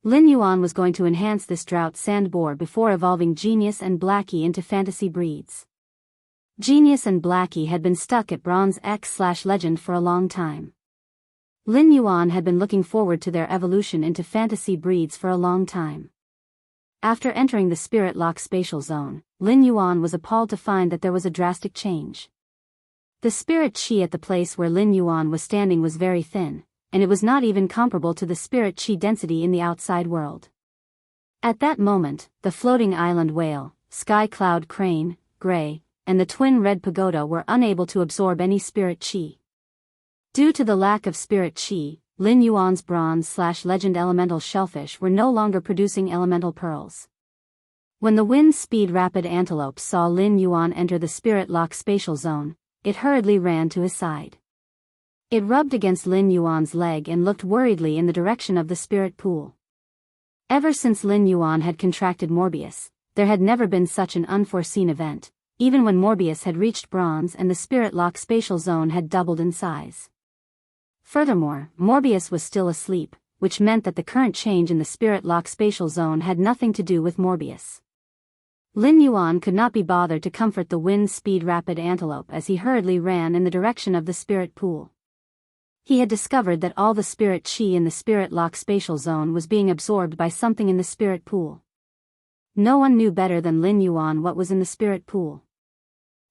Lin Yuan was going to enhance this drought sand boar before evolving Genius and Blackie into fantasy breeds. Genius and Blackie had been stuck at Bronze X/Legend for a long time. Lin Yuan had been looking forward to their evolution into fantasy breeds for a long time. After entering the Spirit Lock spatial zone, Lin Yuan was appalled to find that there was a drastic change. The spirit chi at the place where Lin Yuan was standing was very thin, and it was not even comparable to the spirit chi density in the outside world. At that moment, the floating island whale, sky cloud crane, gray, and the twin red pagoda were unable to absorb any spirit chi. Due to the lack of spirit chi, Lin Yuan's Bronze/Legend elemental shellfish were no longer producing elemental pearls. When the wind speed rapid antelope saw Lin Yuan enter the Spirit Lock spatial zone, it hurriedly ran to his side. It rubbed against Lin Yuan's leg and looked worriedly in the direction of the spirit pool. Ever since Lin Yuan had contracted Morbius, there had never been such an unforeseen event, even when Morbius had reached bronze and the Spirit Lock spatial zone had doubled in size. Furthermore, Morbius was still asleep, which meant that the current change in the Spirit Lock spatial zone had nothing to do with Morbius. Lin Yuan could not be bothered to comfort the wind speed rapid antelope as he hurriedly ran in the direction of the spirit pool. He had discovered that all the spirit chi in the Spirit Lock spatial zone was being absorbed by something in the spirit pool. No one knew better than Lin Yuan what was in the spirit pool.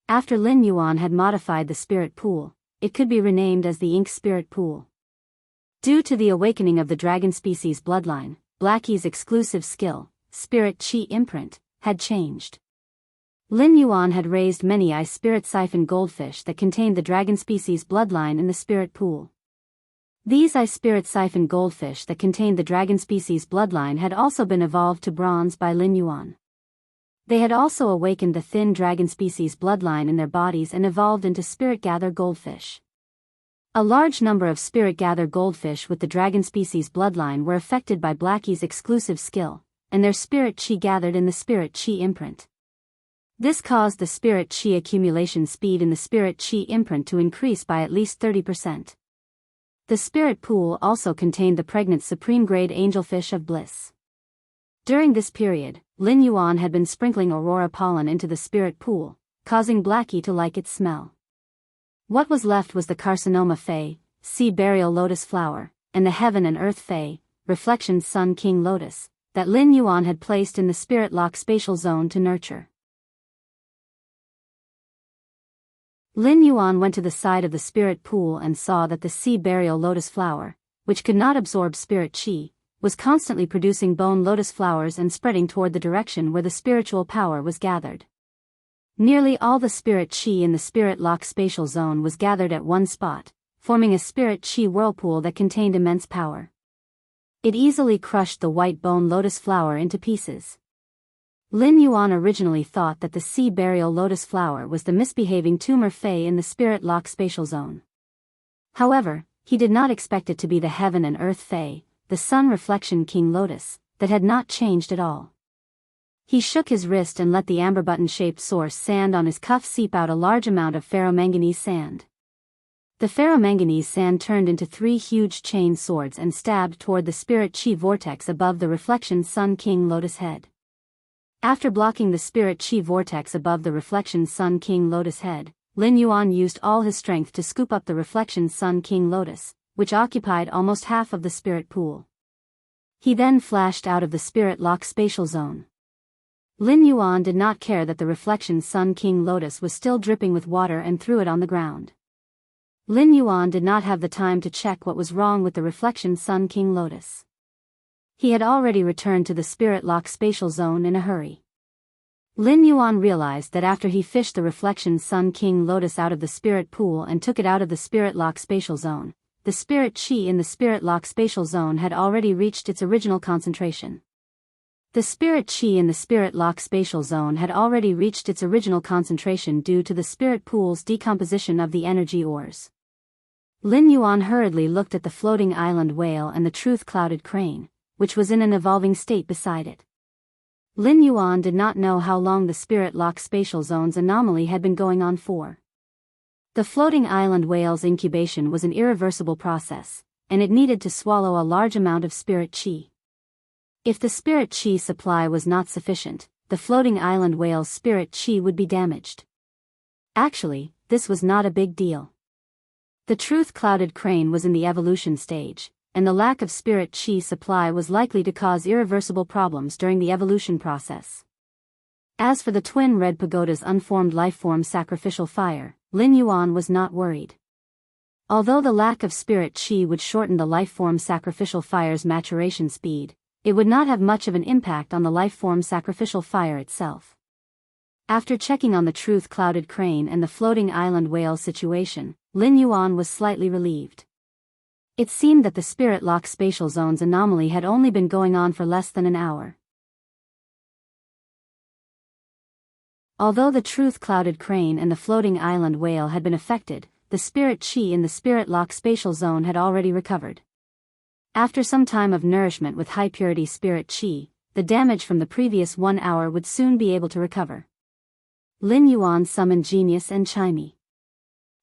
After Lin Yuan had modified the spirit pool, it could be renamed as the Ink Spirit Pool. Due to the awakening of the dragon species bloodline, Blackie's exclusive skill, Spirit Chi Imprint, had changed. Lin Yuan had raised many ice spirit siphon goldfish that contained the dragon species bloodline in the spirit pool. These ice spirit siphon goldfish that contained the dragon species bloodline had also been evolved to bronze by Lin Yuan. They had also awakened the thin dragon species bloodline in their bodies and evolved into spirit gather goldfish. A large number of spirit gather goldfish with the dragon species bloodline were affected by Blackie's exclusive skill, and their spirit chi gathered in the spirit chi imprint. This caused the spirit chi accumulation speed in the spirit chi imprint to increase by at least 30%. The spirit pool also contained the pregnant supreme grade angelfish of bliss. During this period, Lin Yuan had been sprinkling aurora pollen into the spirit pool, causing Blackie to like its smell. What was left was the carcinoma Fae, sea burial lotus flower, and the heaven and earth Fae, reflection sun king lotus, that Lin Yuan had placed in the Spirit Lock spatial zone to nurture. Lin Yuan went to the side of the spirit pool and saw that the sea burial lotus flower, which could not absorb spirit chi, was constantly producing bone lotus flowers and spreading toward the direction where the spiritual power was gathered. Nearly all the spirit chi in the Spirit Lock spatial zone was gathered at one spot, forming a spirit chi whirlpool that contained immense power. It easily crushed the white bone lotus flower into pieces. Lin Yuan originally thought that the sea burial lotus flower was the misbehaving tumor Fae in the Spirit Lock spatial zone. However, he did not expect it to be the heaven and earth Fae, the sun reflection king lotus, that had not changed at all. He shook his wrist and let the amber button-shaped source sand on his cuff seep out a large amount of ferromanganese sand. The ferromanganese sand turned into 3 huge chain swords and stabbed toward the spirit chi vortex above the reflection sun king lotus head. After blocking the spirit chi vortex above the reflection Sun King Lotus head, Lin Yuan used all his strength to scoop up the reflection Sun King Lotus, which occupied almost half of the spirit pool. He then flashed out of the spirit lock spatial zone. Lin Yuan did not care that the reflection Sun King Lotus was still dripping with water and threw it on the ground. Lin Yuan did not have the time to check what was wrong with the reflection Sun King Lotus. He had already returned to the spirit lock spatial zone in a hurry. Lin Yuan realized that after he fished the reflection Sun King Lotus out of the spirit pool and took it out of the spirit lock spatial zone, the spirit chi in the spirit lock spatial zone had already reached its original concentration. The spirit chi in the spirit lock spatial zone had already reached its original concentration due to the spirit pool's decomposition of the energy ores. Lin Yuan hurriedly looked at the floating island whale and the truth-clouded crane, which was in an evolving state beside it. Lin Yuan did not know how long the spirit lock spatial zone's anomaly had been going on for. The floating island whale's incubation was an irreversible process, and it needed to swallow a large amount of spirit chi. If the spirit chi supply was not sufficient, the floating island whale's spirit chi would be damaged. Actually, this was not a big deal. The truth-clouded crane was in the evolution stage, and the lack of spirit chi supply was likely to cause irreversible problems during the evolution process. As for the twin red pagoda's unformed lifeform sacrificial fire, Lin Yuan was not worried. Although the lack of spirit chi would shorten the lifeform sacrificial fire's maturation speed, it would not have much of an impact on the lifeform sacrificial fire itself. After checking on the truth-clouded crane and the floating island whale situation, Lin Yuan was slightly relieved. It seemed that the spirit lock spatial zone's anomaly had only been going on for less than an hour. Although the truth-clouded crane and the floating island whale had been affected, the spirit chi in the spirit lock spatial zone had already recovered. After some time of nourishment with high-purity spirit chi, the damage from the previous 1 hour would soon be able to recover. Lin Yuan summoned Genius and Chimey.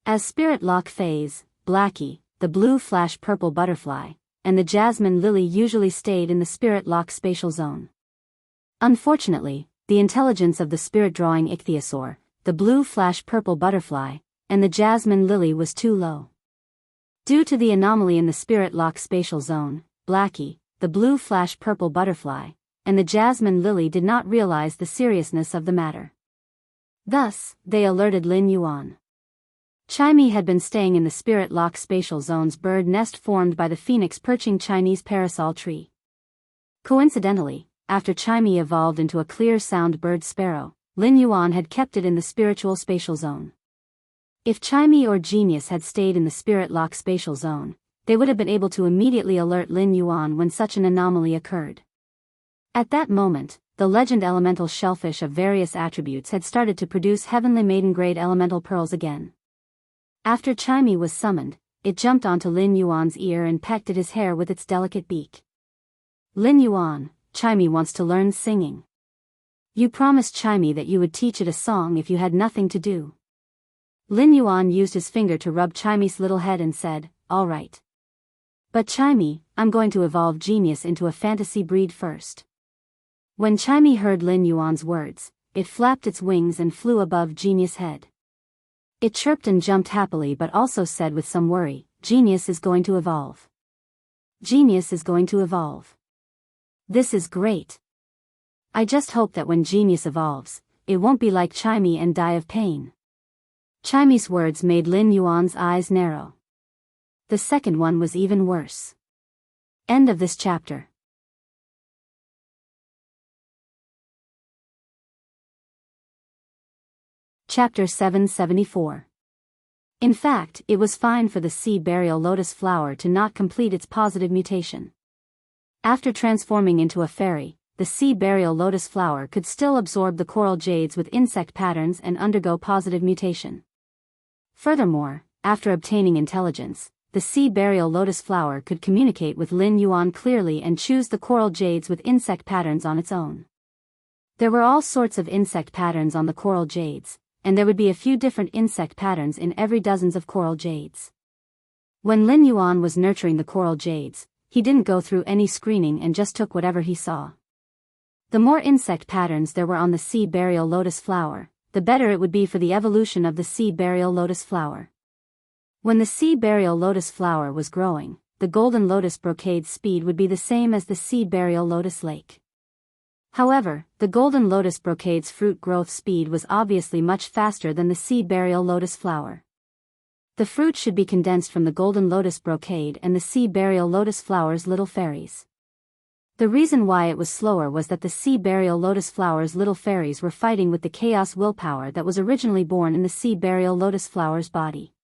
As spirit lock phase, Blackie, the blue flash purple butterfly, and the jasmine lily usually stayed in the spirit lock spatial zone. Unfortunately, the intelligence of the spirit-drawing ichthyosaur, the blue flash purple butterfly, and the jasmine lily was too low. Due to the anomaly in the spirit lock spatial zone, Blackie, the blue flash purple butterfly, and the jasmine lily did not realize the seriousness of the matter. Thus, they alerted Lin Yuan. Chimey had been staying in the spirit lock spatial zone's bird nest formed by the phoenix perching Chinese parasol tree. Coincidentally, after Chimey evolved into a clear sound bird sparrow, Lin Yuan had kept it in the spiritual spatial zone. If Chimey or Genius had stayed in the spirit lock spatial zone, they would have been able to immediately alert Lin Yuan when such an anomaly occurred. At that moment, the legend elemental shellfish of various attributes had started to produce heavenly maiden-grade elemental pearls again. After Chimey was summoned, it jumped onto Lin Yuan's ear and pecked at his hair with its delicate beak. Lin Yuan, Chimey wants to learn singing. You promised Chimey that you would teach it a song if you had nothing to do. Lin Yuan used his finger to rub Chimey's little head and said, "All right. But Chimey, I'm going to evolve Genius into a fantasy breed first." When Chimey heard Lin Yuan's words, it flapped its wings and flew above Genius' head. It chirped and jumped happily but also said with some worry, "Genius is going to evolve. Genius is going to evolve. This is great. I just hope that when Genius evolves, it won't be like Chimey and die of pain." Chimey's words made Lin Yuan's eyes narrow. The second one was even worse. End of this chapter. Chapter 774. In fact, it was fine for the sea burial lotus flower to not complete its positive mutation. After transforming into a fairy, the sea burial lotus flower could still absorb the coral jades with insect patterns and undergo positive mutation. Furthermore, after obtaining intelligence, the sea burial lotus flower could communicate with Lin Yuan clearly and choose the coral jades with insect patterns on its own. There were all sorts of insect patterns on the coral jades, and there would be a few different insect patterns in every dozens of coral jades. When Lin Yuan was nurturing the coral jades, he didn't go through any screening and just took whatever he saw. The more insect patterns there were on the sea burial lotus flower, the better it would be for the evolution of the sea burial lotus flower. When the sea burial lotus flower was growing, the golden lotus brocade's speed would be the same as the sea burial lotus lake. However, the golden lotus brocade's fruit growth speed was obviously much faster than the sea burial lotus flower. The fruit should be condensed from the golden lotus brocade and the sea burial lotus flower's little fairies. The reason why it was slower was that the sea burial lotus flower's little fairies were fighting with the chaos willpower that was originally born in the sea burial lotus flower's body.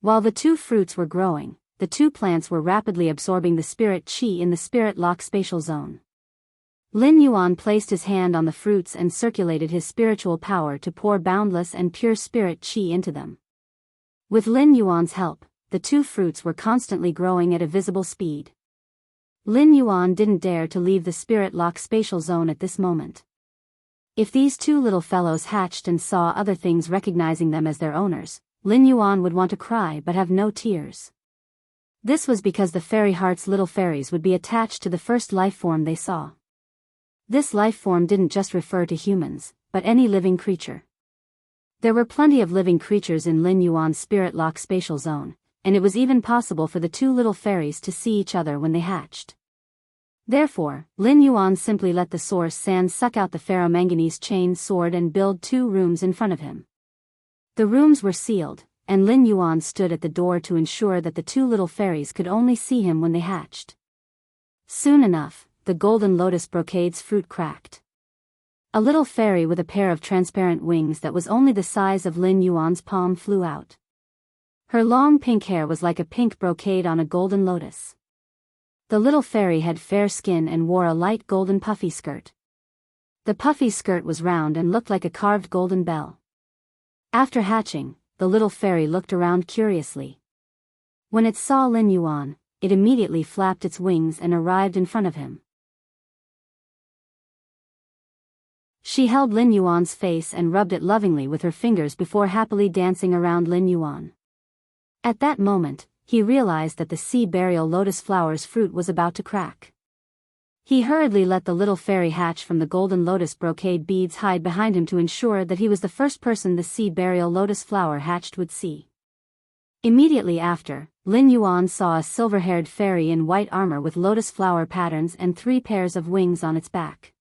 While the two fruits were growing, the two plants were rapidly absorbing the spirit chi in the spirit lock spatial zone. Lin Yuan placed his hand on the fruits and circulated his spiritual power to pour boundless and pure spirit chi into them. With Lin Yuan's help, the two fruits were constantly growing at a visible speed. Lin Yuan didn't dare to leave the spirit lock spatial zone at this moment. If these two little fellows hatched and saw other things recognizing them as their owners, Lin Yuan would want to cry but have no tears. This was because the fairy heart's little fairies would be attached to the first life form they saw. This life form didn't just refer to humans, but any living creature. There were plenty of living creatures in Lin Yuan's spirit lock spatial zone, and it was even possible for the two little fairies to see each other when they hatched. Therefore, Lin Yuan simply let the source sand suck out the ferromanganese chain sword and build 2 rooms in front of him. The rooms were sealed, and Lin Yuan stood at the door to ensure that the two little fairies could only see him when they hatched. Soon enough, the golden lotus brocade's fruit cracked. A little fairy with a pair of transparent wings that was only the size of Lin Yuan's palm flew out. Her long pink hair was like a pink brocade on a golden lotus. The little fairy had fair skin and wore a light golden puffy skirt. The puffy skirt was round and looked like a carved golden bell. After hatching, the little fairy looked around curiously. When it saw Lin Yuan, it immediately flapped its wings and arrived in front of him. She held Lin Yuan's face and rubbed it lovingly with her fingers before happily dancing around Lin Yuan. At that moment, he realized that the sea burial lotus flower's fruit was about to crack. He hurriedly let the little fairy hatch from the golden lotus brocade beads hide behind him to ensure that he was the first person the sea burial lotus flower hatched would see. Immediately after, Lin Yuan saw a silver-haired fairy in white armor with lotus flower patterns and 3 pairs of wings on its back.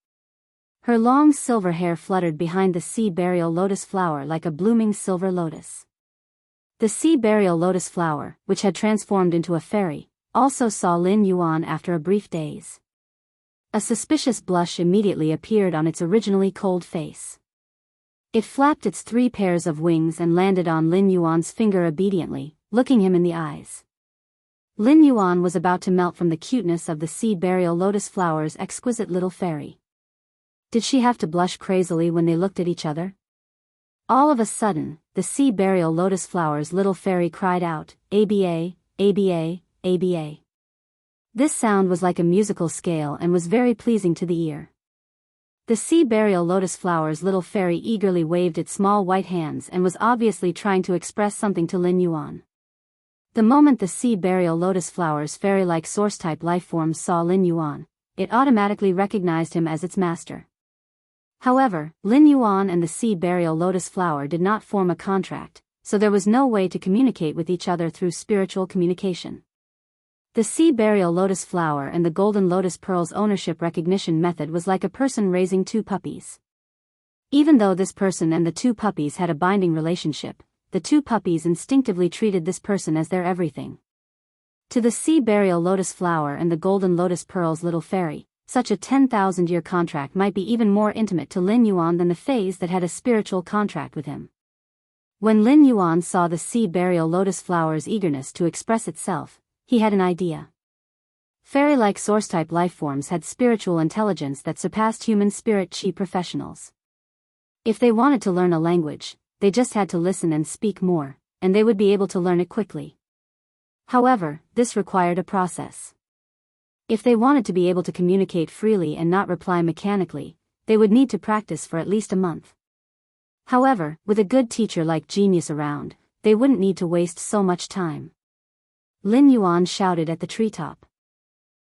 Her long silver hair fluttered behind the sea burial lotus flower like a blooming silver lotus. The sea burial lotus flower, which had transformed into a fairy, also saw Lin Yuan after a brief daze. A suspicious blush immediately appeared on its originally cold face. It flapped its 3 pairs of wings and landed on Lin Yuan's finger obediently, looking him in the eyes. Lin Yuan was about to melt from the cuteness of the sea burial lotus flower's exquisite little fairy. Did she have to blush crazily when they looked at each other? All of a sudden, the sea burial lotus flower's little fairy cried out, "ABA, ABA, ABA." This sound was like a musical scale and was very pleasing to the ear. The sea burial lotus flower's little fairy eagerly waved its small white hands and was obviously trying to express something to Lin Yuan. The moment the sea burial lotus flower's fairy-like source-type lifeform saw Lin Yuan, it automatically recognized him as its master. However, Lin Yuan and the sea burial lotus flower did not form a contract, so there was no way to communicate with each other through spiritual communication. The sea burial lotus flower and the golden lotus pearl's ownership recognition method was like a person raising 2 puppies. Even though this person and the 2 puppies had a binding relationship, the 2 puppies instinctively treated this person as their everything. To the sea burial lotus flower and the golden lotus pearl's little fairy, such a 10,000-year contract might be even more intimate to Lin Yuan than the phase that had a spiritual contract with him. When Lin Yuan saw the sea burial lotus flower's eagerness to express itself, he had an idea. Fairy-like source-type lifeforms had spiritual intelligence that surpassed human spirit chi professionals. If they wanted to learn a language, they just had to listen and speak more, and they would be able to learn it quickly. However, this required a process. If they wanted to be able to communicate freely and not reply mechanically, they would need to practice for at least a month. However, with a good teacher like Genius around, they wouldn't need to waste so much time. Lin Yuan shouted at the treetop.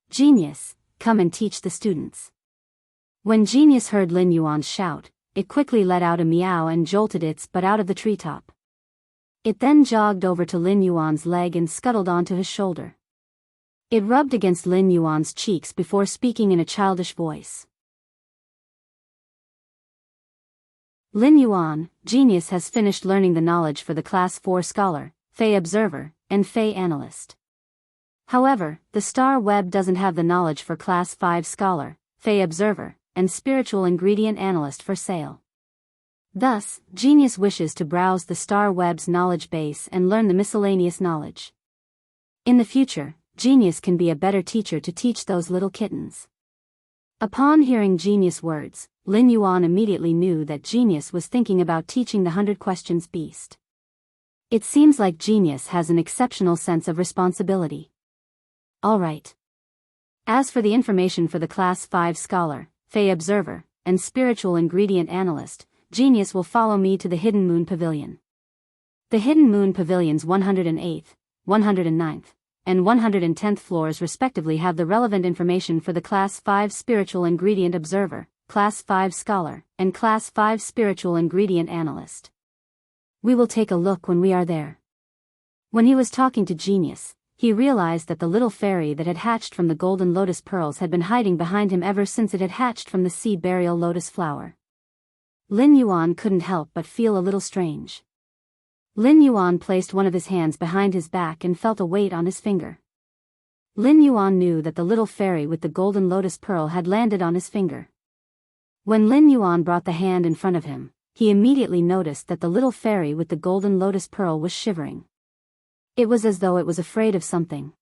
"Genius, come and teach the students." When Genius heard Lin Yuan's shout, it quickly let out a meow and jolted its butt out of the treetop. It then jogged over to Lin Yuan's leg and scuttled onto his shoulder. It rubbed against Lin Yuan's cheeks before speaking in a childish voice. Lin Yuan, Genius has finished learning the knowledge for the Class 4 Scholar, Fey Observer, and Fey Analyst. However, the Star Web doesn't have the knowledge for Class 5 Scholar, Fey Observer, and Spiritual Ingredient Analyst for sale. Thus, Genius wishes to browse the Star Web's knowledge base and learn the miscellaneous knowledge. In the future, Genius can be a better teacher to teach those little kittens. Upon hearing Genius' words, Lin Yuan immediately knew that Genius was thinking about teaching the 100 Questions Beast. It seems like Genius has an exceptional sense of responsibility. Alright. As for the information for the Class 5 Scholar, Fey Observer, and Spiritual Ingredient Analyst, Genius will follow me to the Hidden Moon Pavilion. The Hidden Moon Pavilion's 108th, 109th, and 110th floors respectively have the relevant information for the Class 5 Spiritual Ingredient Observer, Class 5 Scholar, and Class 5 Spiritual Ingredient Analyst. We will take a look when we are there. When he was talking to Genius, he realized that the little fairy that had hatched from the golden lotus pearls had been hiding behind him ever since it had hatched from the sea burial lotus flower. Lin Yuan couldn't help but feel a little strange. Lin Yuan placed one of his hands behind his back and felt a weight on his finger. Lin Yuan knew that the little fairy with the golden lotus pearl had landed on his finger. When Lin Yuan brought the hand in front of him, he immediately noticed that the little fairy with the golden lotus pearl was shivering. It was as though it was afraid of something.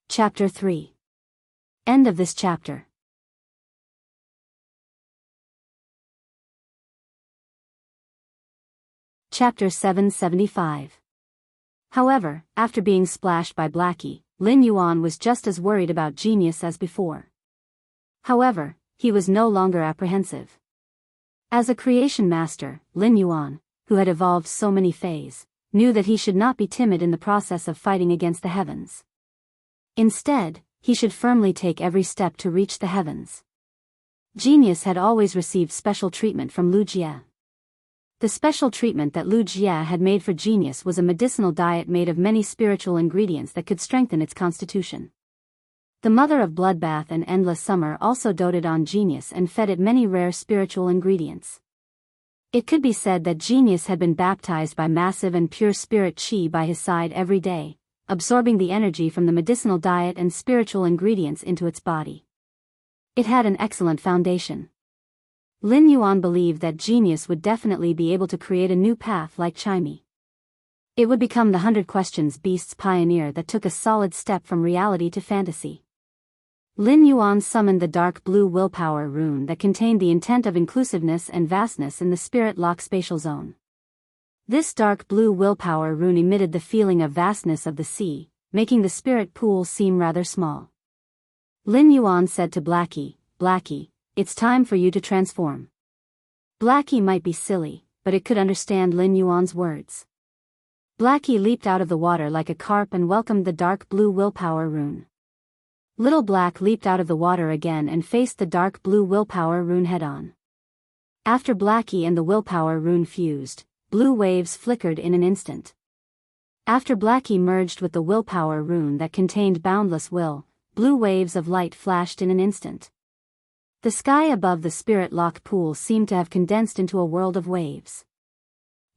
Chapter 3. End of this chapter. Chapter 775. However, after being splashed by Blackie, Lin Yuan was just as worried about Genius as before. However, he was no longer apprehensive. As a creation master, Lin Yuan, who had evolved so many Fays, knew that he should not be timid in the process of fighting against the heavens. Instead, he should firmly take every step to reach the heavens. Genius had always received special treatment from Lu Jie. The special treatment that Lu Jie had made for Genius was a medicinal diet made of many spiritual ingredients that could strengthen its constitution. The mother of Bloodbath and Endless Summer also doted on Genius and fed it many rare spiritual ingredients. It could be said that Genius had been baptized by massive and pure spirit chi by his side every day, absorbing the energy from the medicinal diet and spiritual ingredients into its body. It had an excellent foundation. Lin Yuan believed that Genius would definitely be able to create a new path like Chimey. It would become the 100 Questions Beast's pioneer that took a solid step from reality to fantasy. Lin Yuan summoned the dark blue willpower rune that contained the intent of inclusiveness and vastness in the spirit lock spatial zone. This dark blue willpower rune emitted the feeling of vastness of the sea, making the spirit pool seem rather small. Lin Yuan said to Blackie, "Blackie, it's time for you to transform." Blackie might be silly, but it could understand Lin Yuan's words. Blackie leaped out of the water like a carp and welcomed the dark blue willpower rune. Little Black leaped out of the water again and faced the dark blue willpower rune head-on. After Blackie and the willpower rune fused, blue waves flickered in an instant. After Blackie merged with the willpower rune that contained boundless will, blue waves of light flashed in an instant. The sky above the spirit lock pool seemed to have condensed into a world of waves.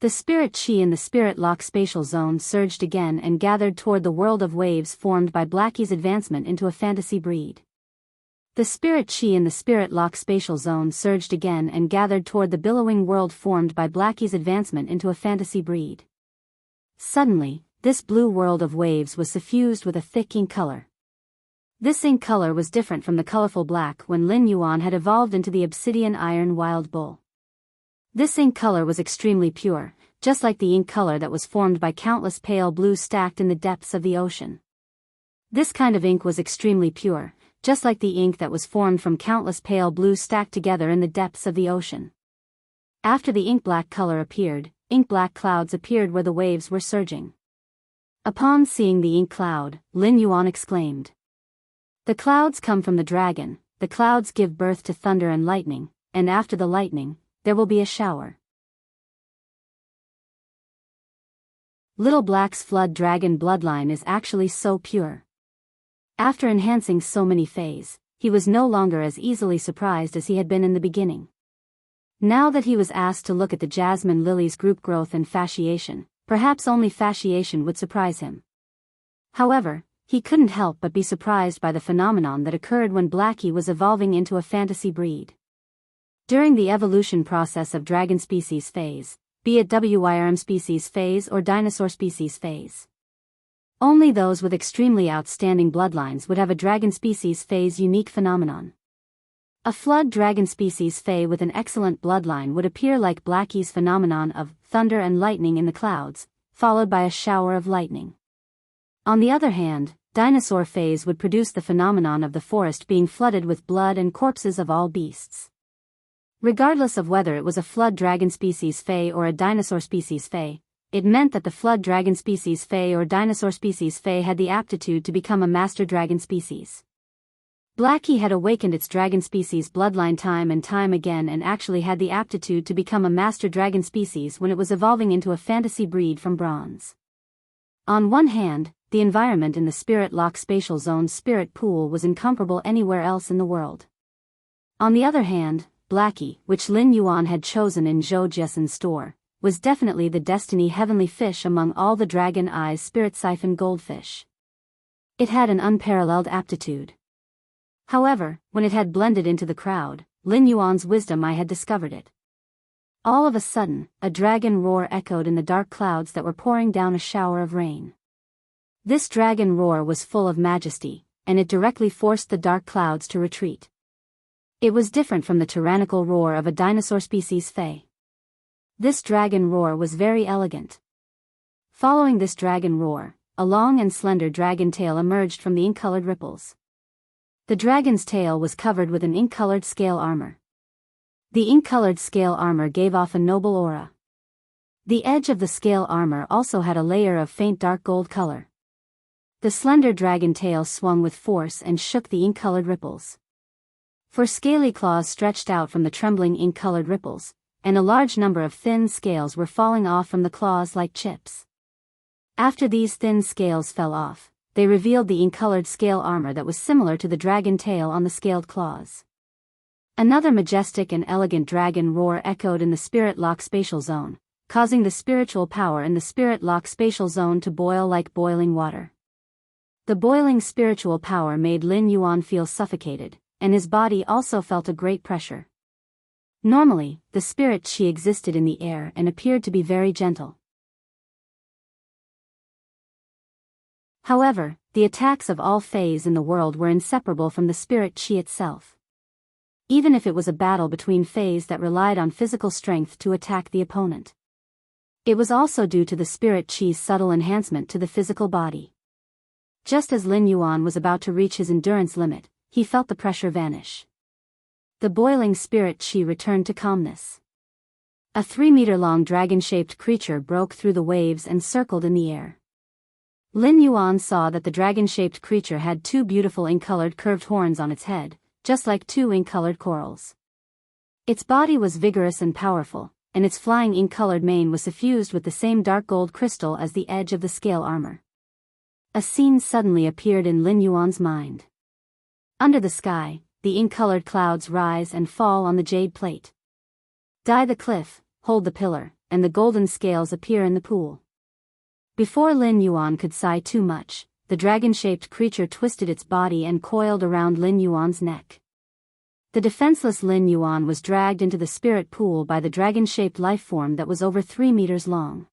The spirit chi in the spirit lock spatial zone surged again and gathered toward the world of waves formed by Blackie's advancement into a fantasy breed. The spirit chi in the spirit lock spatial zone surged again and gathered toward the billowing world formed by Blackie's advancement into a fantasy breed. Suddenly, this blue world of waves was suffused with a thick ink color. This ink color was different from the colorful black when Lin Yuan had evolved into the obsidian iron wild bull. This ink color was extremely pure, just like the ink color that was formed by countless pale blues stacked in the depths of the ocean. This kind of ink was extremely pure, just like the ink that was formed from countless pale blues stacked together in the depths of the ocean. After the ink black color appeared, ink black clouds appeared where the waves were surging. Upon seeing the ink cloud, Lin Yuan exclaimed, "The clouds come from the dragon, the clouds give birth to thunder and lightning, and after the lightning, there will be a shower. Little Black's flood dragon bloodline is actually so pure. After enhancing so many fays, he was no longer as easily surprised as he had been in the beginning. Now that he was asked to look at the jasmine lily's group growth and fasciation, perhaps only fasciation would surprise him. However, he couldn't help but be surprised by the phenomenon that occurred when Blackie was evolving into a fantasy breed. During the evolution process of dragon species phase, be it WYRM species phase or dinosaur species phase, only those with extremely outstanding bloodlines would have a dragon species phase unique phenomenon. A flood dragon species fae with an excellent bloodline would appear like Blackie's phenomenon of thunder and lightning in the clouds, followed by a shower of lightning. On the other hand, dinosaur fays would produce the phenomenon of the forest being flooded with blood and corpses of all beasts. Regardless of whether it was a flood dragon species fae or a dinosaur species fae, it meant that the flood dragon species fae or dinosaur species fae had the aptitude to become a master dragon species. Blackie had awakened its dragon species bloodline time and time again and actually had the aptitude to become a master dragon species when it was evolving into a fantasy breed from bronze. On one hand, the environment in the Spirit Lock Spatial Zone's spirit pool was incomparable anywhere else in the world. On the other hand, Blackie, which Lin Yuan had chosen in Zhou Jiesen's store, was definitely the destiny heavenly fish among all the dragon eyes spirit siphon goldfish. It had an unparalleled aptitude. However, when it had blended into the crowd, Lin Yuan's wisdom eye had discovered it. All of a sudden, a dragon roar echoed in the dark clouds that were pouring down a shower of rain. This dragon roar was full of majesty, and it directly forced the dark clouds to retreat. It was different from the tyrannical roar of a dinosaur species fae. This dragon roar was very elegant. Following this dragon roar, a long and slender dragon tail emerged from the ink-colored ripples. The dragon's tail was covered with an ink-colored scale armor. The ink-colored scale armor gave off a noble aura. The edge of the scale armor also had a layer of faint dark gold color. The slender dragon tail swung with force and shook the ink-colored ripples. For scaly claws stretched out from the trembling ink-colored ripples, and a large number of thin scales were falling off from the claws like chips. After these thin scales fell off, they revealed the ink-colored scale armor that was similar to the dragon tail on the scaled claws. Another majestic and elegant dragon roar echoed in the Spirit Lock Spatial Zone, causing the spiritual power in the Spirit Lock Spatial Zone to boil like boiling water. The boiling spiritual power made Lin Yuan feel suffocated, and his body also felt a great pressure. Normally, the spirit qi existed in the air and appeared to be very gentle. However, the attacks of all fays in the world were inseparable from the spirit qi itself. Even if it was a battle between fays that relied on physical strength to attack the opponent, it was also due to the spirit qi's subtle enhancement to the physical body. Just as Lin Yuan was about to reach his endurance limit, he felt the pressure vanish. The boiling spirit qi returned to calmness. A 3-meter-long dragon-shaped creature broke through the waves and circled in the air. Lin Yuan saw that the dragon-shaped creature had 2 beautiful ink-colored curved horns on its head, just like 2 ink-colored corals. Its body was vigorous and powerful, and its flying ink-colored mane was suffused with the same dark gold crystal as the edge of the scale armor. A scene suddenly appeared in Lin Yuan's mind. Under the sky, the ink-colored clouds rise and fall on the jade plate. Die the cliff, hold the pillar, and the golden scales appear in the pool. Before Lin Yuan could sigh too much, the dragon-shaped creature twisted its body and coiled around Lin Yuan's neck. The defenseless Lin Yuan was dragged into the spirit pool by the dragon-shaped life-form that was over 3 meters long.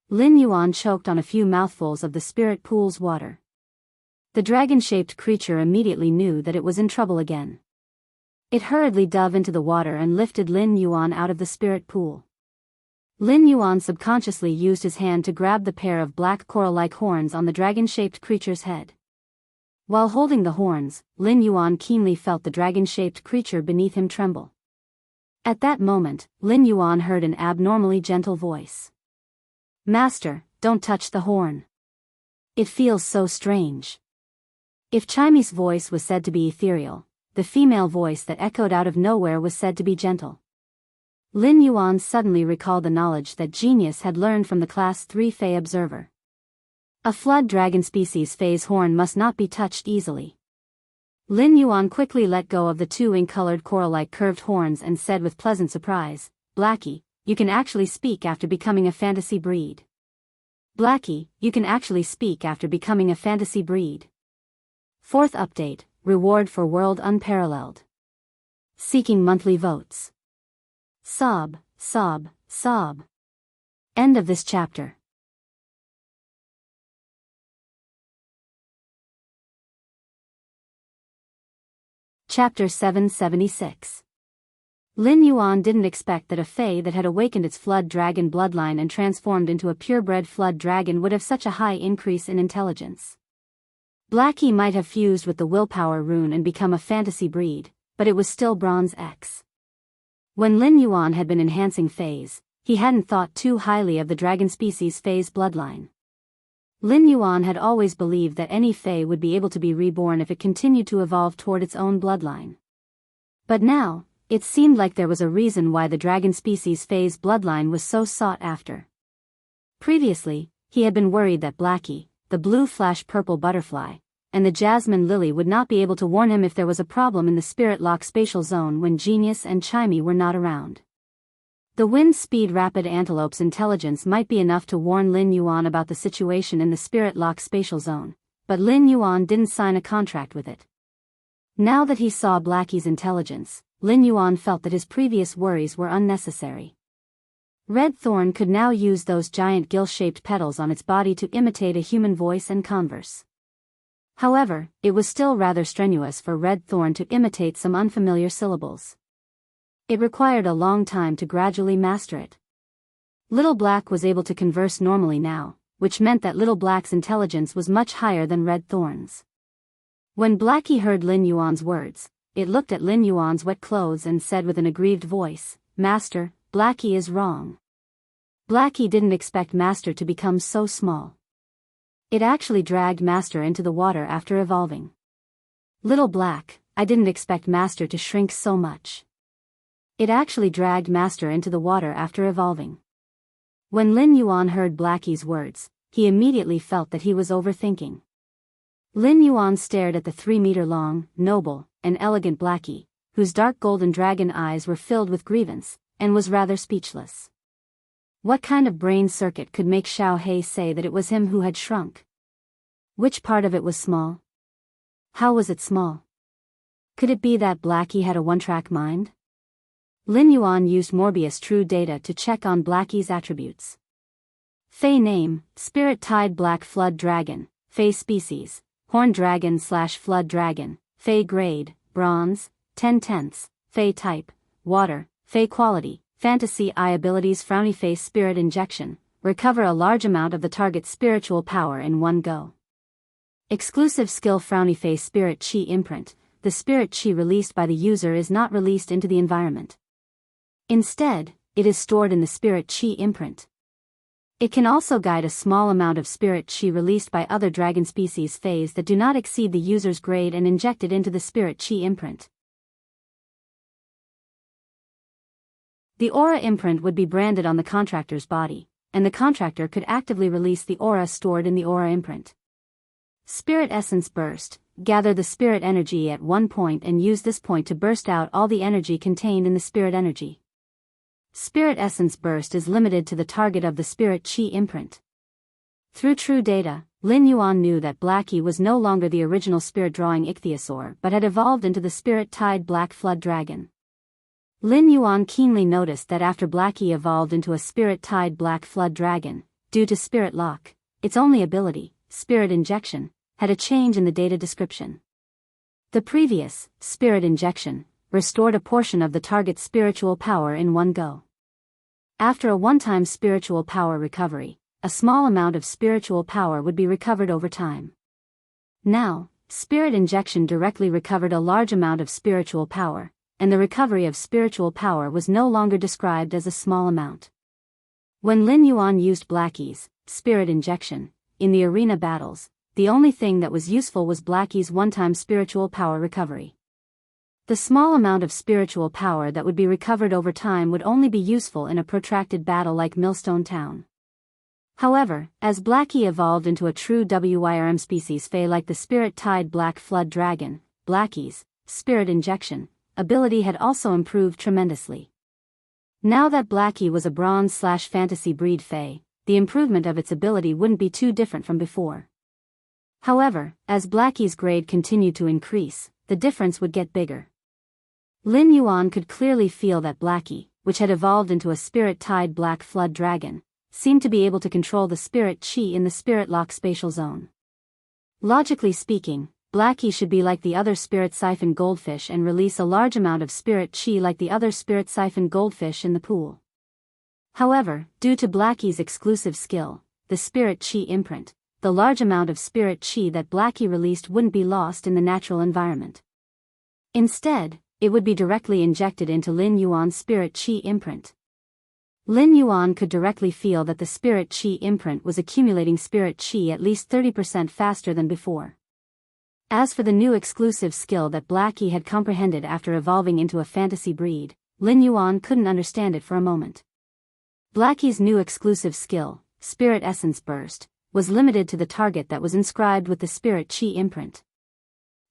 Lin Yuan choked on a few mouthfuls of the spirit pool's water. The dragon-shaped creature immediately knew that it was in trouble again. It hurriedly dove into the water and lifted Lin Yuan out of the spirit pool. Lin Yuan subconsciously used his hand to grab the pair of black coral-like horns on the dragon-shaped creature's head. While holding the horns, Lin Yuan keenly felt the dragon-shaped creature beneath him tremble. At that moment, Lin Yuan heard an abnormally gentle voice. "Master, don't touch the horn. It feels so strange." If Chimy's voice was said to be ethereal, the female voice that echoed out of nowhere was said to be gentle. Lin Yuan suddenly recalled the knowledge that Genius had learned from the Class 3 Fey observer. A flood dragon species Fey's horn must not be touched easily. Lin Yuan quickly let go of the two ink-colored coral-like curved horns and said with pleasant surprise, "Blackie, you can actually speak after becoming a fantasy breed. Blackie, you can actually speak after becoming a fantasy breed." Fourth update, reward for World Unparalleled. Seeking monthly votes. Sob, sob, sob. End of this chapter. Chapter 776. Lin Yuan didn't expect that a Fey that had awakened its flood dragon bloodline and transformed into a purebred flood dragon would have such a high increase in intelligence. Blackie might have fused with the willpower rune and become a fantasy breed, but it was still Bronze X. When Lin Yuan had been enhancing Feys, he hadn't thought too highly of the dragon species Fey's bloodline. Lin Yuan had always believed that any Fey would be able to be reborn if it continued to evolve toward its own bloodline. But now, it seemed like there was a reason why the dragon species Fey's bloodline was so sought after. Previously, he had been worried that Blackie, the blue flash purple butterfly, and the jasmine lily would not be able to warn him if there was a problem in the spirit lock spatial zone when Genius and Chimey were not around. The wind speed rapid antelope's intelligence might be enough to warn Lin Yuan about the situation in the spirit lock spatial zone, but Lin Yuan didn't sign a contract with it. Now that he saw Blackie's intelligence, Lin Yuan felt that his previous worries were unnecessary. Red Thorn could now use those giant gill-shaped petals on its body to imitate a human voice and converse. However, it was still rather strenuous for Red Thorn to imitate some unfamiliar syllables. It required a long time to gradually master it. Little Black was able to converse normally now, which meant that Little Black's intelligence was much higher than Red Thorn's. When Blackie heard Lin Yuan's words, it looked at Lin Yuan's wet clothes and said with an aggrieved voice, "Master, Blackie is wrong." Blackie didn't expect Master to become so small. It actually dragged Master into the water after evolving. "Little Black, I didn't expect Master to shrink so much." It actually dragged Master into the water after evolving. When Lin Yuan heard Blackie's words, he immediately felt that he was overthinking. Lin Yuan stared at the 3-meter-long, noble, and elegant Blackie, whose dark golden dragon eyes were filled with grievance, and was rather speechless. What kind of brain circuit could make Xiao He say that it was him who had shrunk? Which part of it was small? How was it small? Could it be that Blackie had a one-track mind? Lin Yuan used Morbius True Data to check on Blackie's attributes. Fey name, Spirit Tide Black Flood Dragon. Fey species, Horned Dragon/Flood Dragon. Fey grade, Bronze, 10/10. Fey type, Water. Fey quality, Fantasy Eye abilities. Frowny Face Spirit Injection, recover a large amount of the target's spiritual power in one go. Exclusive skill. Frowny Face Spirit Chi Imprint, the spirit chi released by the user is not released into the environment. Instead, it is stored in the spirit chi imprint. It can also guide a small amount of spirit chi released by other dragon species Feys that do not exceed the user's grade and inject it into the spirit chi imprint. The aura imprint would be branded on the contractor's body, and the contractor could actively release the aura stored in the aura imprint. Spirit Essence Burst, gather the spirit energy at one point and use this point to burst out all the energy contained in the spirit energy. Spirit Essence Burst is limited to the target of the Spirit Chi imprint. Through True Data, Lin Yuan knew that Blackie was no longer the original spirit-drawing ichthyosaur but had evolved into the Spirit Tide Black Flood Dragon. Lin Yuan keenly noticed that after Blackie evolved into a Spirit Tide Black Flood Dragon, due to Spirit Lock, its only ability, Spirit Injection, had a change in the data description. The previous, Spirit Injection, restored a portion of the target's spiritual power in one go. After a one-time spiritual power recovery, a small amount of spiritual power would be recovered over time. Now, Spirit Injection directly recovered a large amount of spiritual power, and the recovery of spiritual power was no longer described as a small amount. When Lin Yuan used Blackie's Spirit Injection in the arena battles, the only thing that was useful was Blackie's one-time spiritual power recovery. The small amount of spiritual power that would be recovered over time would only be useful in a protracted battle like Millstone Town. However, as Blackie evolved into a true WYRM species Fae like the spirit-tied Black Flood Dragon, Blackie's spirit injection ability had also improved tremendously. Now that Blackie was a bronze/fantasy breed Fae, the improvement of its ability wouldn't be too different from before. However, as Blackie's grade continued to increase, the difference would get bigger. Lin Yuan could clearly feel that Blackie, which had evolved into a spirit-tied Black Flood Dragon, seemed to be able to control the spirit chi in the spirit lock spatial zone. Logically speaking, Blackie should be like the other spirit siphon goldfish and release a large amount of spirit chi like the other spirit siphon goldfish in the pool. However, due to Blackie's exclusive skill, the spirit chi imprint, the large amount of spirit chi that Blackie released wouldn't be lost in the natural environment. Instead, it would be directly injected into Lin Yuan's spirit chi imprint. Lin Yuan could directly feel that the spirit chi imprint was accumulating spirit chi at least 30% faster than before. As for the new exclusive skill that Blackie had comprehended after evolving into a fantasy breed, Lin Yuan couldn't understand it for a moment. Blackie's new exclusive skill, Spirit Essence Burst, was limited to the target that was inscribed with the spirit chi imprint.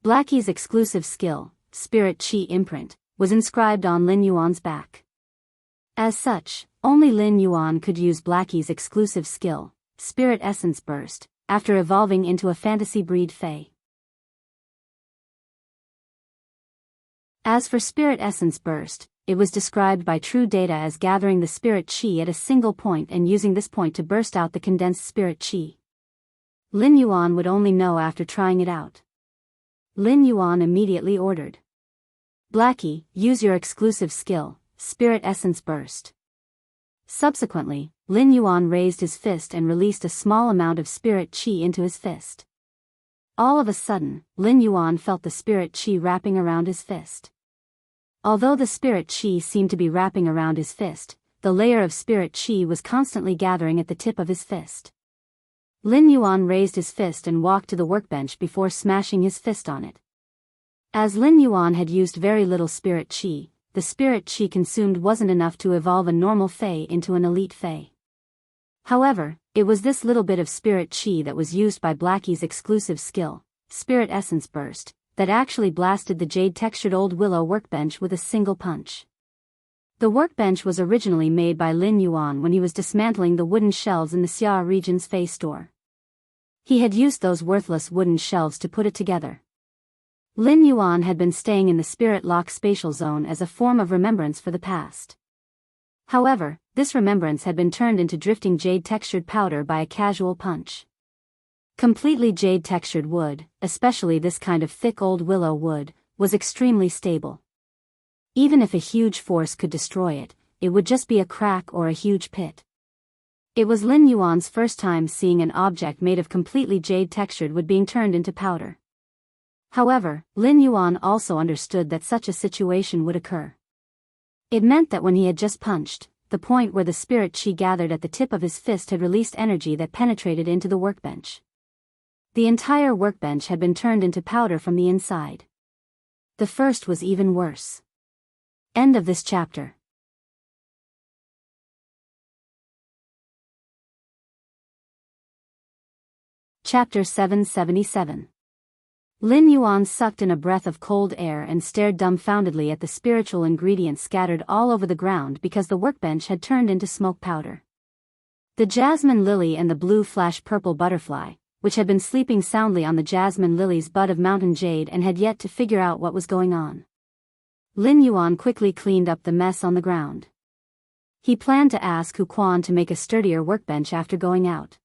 Blackie's exclusive skill, Spirit Chi Imprint, was inscribed on Lin Yuan's back. As such, only Lin Yuan could use Blackie's exclusive skill, Spirit Essence Burst, after evolving into a fantasy breed Fae. As for Spirit Essence Burst, it was described by True Data as gathering the spirit chi at a single point and using this point to burst out the condensed spirit chi. Lin Yuan would only know after trying it out. Lin Yuan immediately ordered. Blackie, use your exclusive skill, Spirit Essence Burst. Subsequently, Lin Yuan raised his fist and released a small amount of spirit chi into his fist. All of a sudden, Lin Yuan felt the spirit chi wrapping around his fist. Although the spirit chi seemed to be wrapping around his fist, the layer of spirit chi was constantly gathering at the tip of his fist. Lin Yuan raised his fist and walked to the workbench before smashing his fist on it. As Lin Yuan had used very little spirit chi, the spirit chi consumed wasn't enough to evolve a normal Fae into an elite Fae. However, it was this little bit of spirit chi that was used by Blackie's exclusive skill, Spirit Essence Burst, that actually blasted the jade-textured old willow workbench with a single punch. The workbench was originally made by Lin Yuan when he was dismantling the wooden shelves in the Xia region's Fae store. He had used those worthless wooden shelves to put it together. Lin Yuan had been staying in the spirit lock spatial zone as a form of remembrance for the past. However, this remembrance had been turned into drifting jade-textured powder by a casual punch. Completely jade-textured wood, especially this kind of thick old willow wood, was extremely stable. Even if a huge force could destroy it, it would just be a crack or a huge pit. It was Lin Yuan's first time seeing an object made of completely jade-textured wood being turned into powder. However, Lin Yuan also understood that such a situation would occur. It meant that when he had just punched, the point where the spirit chi gathered at the tip of his fist had released energy that penetrated into the workbench. The entire workbench had been turned into powder from the inside. The first was even worse. End of this chapter. Chapter 777. Lin Yuan sucked in a breath of cold air and stared dumbfoundedly at the spiritual ingredients scattered all over the ground because the workbench had turned into smoke powder. The jasmine lily and the blue flash purple butterfly, which had been sleeping soundly on the jasmine lily's bud of mountain jade and had yet to figure out what was going on. Lin Yuan quickly cleaned up the mess on the ground. He planned to ask Hu Quan to make a sturdier workbench after going out.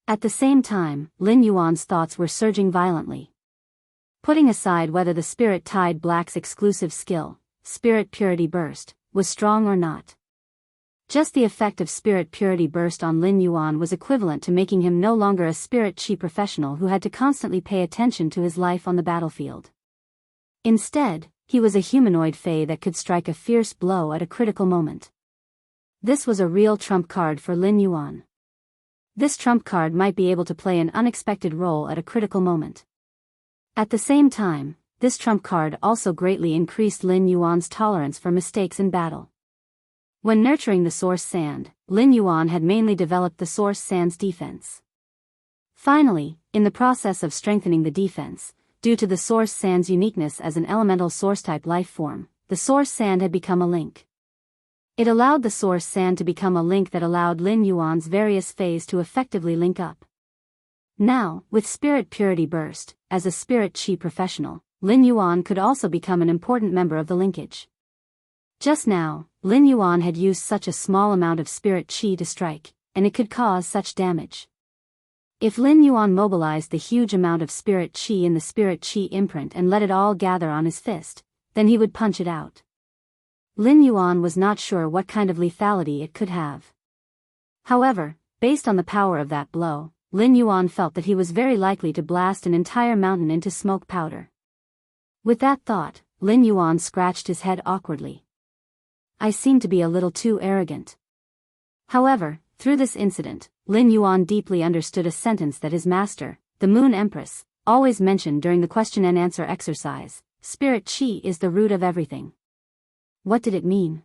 At the same time, Lin Yuan's thoughts were surging violently. Putting aside whether the spirit-tied Black's exclusive skill, Spirit Purity Burst, was strong or not. Just the effect of Spirit Purity Burst on Lin Yuan was equivalent to making him no longer a spirit chi professional who had to constantly pay attention to his life on the battlefield. Instead, he was a humanoid Fae that could strike a fierce blow at a critical moment. This was a real trump card for Lin Yuan. This trump card might be able to play an unexpected role at a critical moment. At the same time, this trump card also greatly increased Lin Yuan's tolerance for mistakes in battle. When nurturing the source sand, Lin Yuan had mainly developed the source sand's defense. Finally, in the process of strengthening the defense, due to the source sand's uniqueness as an elemental source-type life form, the source sand had become a link. It allowed the source sand to become a link that allowed Lin Yuan's various phases to effectively link up. Now, with spirit purity burst, as a spirit qi professional, Lin Yuan could also become an important member of the linkage. Just now, Lin Yuan had used such a small amount of spirit qi to strike, and it could cause such damage. If Lin Yuan mobilized the huge amount of spirit qi in the spirit qi imprint and let it all gather on his fist, then he would punch it out. Lin Yuan was not sure what kind of lethality it could have. However, based on the power of that blow, Lin Yuan felt that he was very likely to blast an entire mountain into smoke powder. With that thought, Lin Yuan scratched his head awkwardly. I seem to be a little too arrogant. However, through this incident, Lin Yuan deeply understood a sentence that his master, the Moon Empress, always mentioned during the question and answer exercise: spirit qi is the root of everything. What did it mean?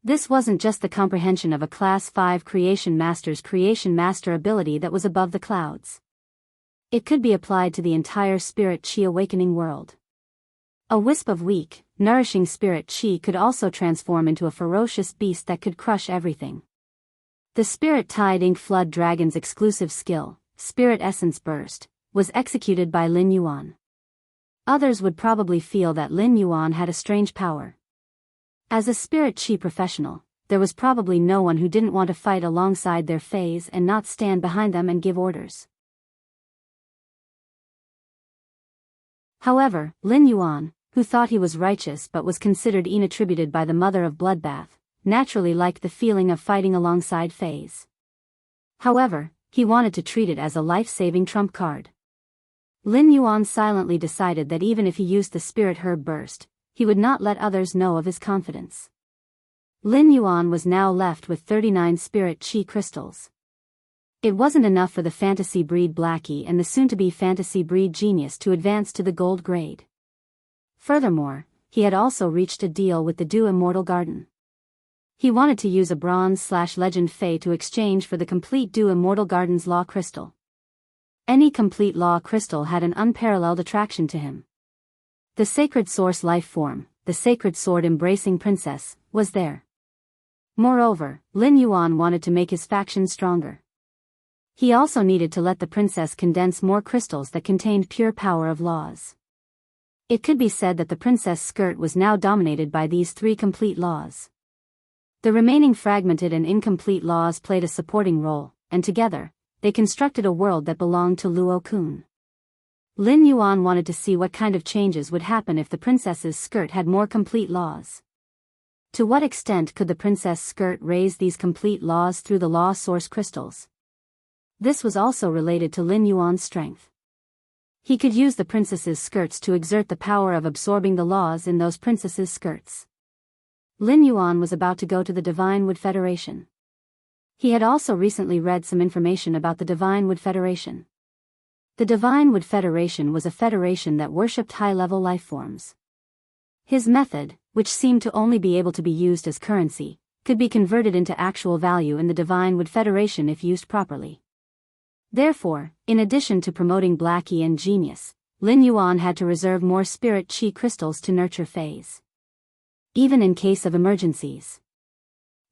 This wasn't just the comprehension of a Class 5 Creation Master's Creation Master ability that was above the clouds. It could be applied to the entire spirit qi awakening world. A wisp of weak, nourishing spirit qi could also transform into a ferocious beast that could crush everything. The Spirit Tide Ink Flood Dragon's exclusive skill, Spirit Essence Burst, was executed by Lin Yuan. Others would probably feel that Lin Yuan had a strange power. As a spirit qi professional, there was probably no one who didn't want to fight alongside their phase and not stand behind them and give orders. However, Lin Yuan, who thought he was righteous but was considered inattributed by the mother of bloodbath, naturally liked the feeling of fighting alongside phase. However, he wanted to treat it as a life-saving trump card. Lin Yuan silently decided that even if he used the Spirit Herb Burst, he would not let others know of his confidence. Lin Yuan was now left with 39 Spirit Qi crystals. It wasn't enough for the Fantasy Breed Blackie and the soon-to-be Fantasy Breed Genius to advance to the gold grade. Furthermore, he had also reached a deal with the Du Immortal Garden. He wanted to use a Bronze/Legend Fae to exchange for the complete Du Immortal Garden's Law Crystal. Any complete Law Crystal had an unparalleled attraction to him. The Sacred Source life form, the Sacred Sword Embracing Princess, was there. Moreover, Lin Yuan wanted to make his faction stronger. He also needed to let the princess condense more crystals that contained pure power of laws. It could be said that the princess skirt was now dominated by these 3 complete laws. The remaining fragmented and incomplete laws played a supporting role, and together, they constructed a world that belonged to Luo Kun. Lin Yuan wanted to see what kind of changes would happen if the princess's skirt had more complete laws. To what extent could the princess skirt raise these complete laws through the law source crystals? This was also related to Lin Yuan's strength. He could use the princess's skirts to exert the power of absorbing the laws in those princess's skirts. Lin Yuan was about to go to the Divine Wood Federation. He had also recently read some information about the Divine Wood Federation. The Divine Wood Federation was a federation that worshipped high-level life forms. His method, which seemed to only be able to be used as currency, could be converted into actual value in the Divine Wood Federation if used properly. Therefore, in addition to promoting Blackie and Genius, Lin Yuan had to reserve more Spirit Qi crystals to nurture phase. Even in case of emergencies.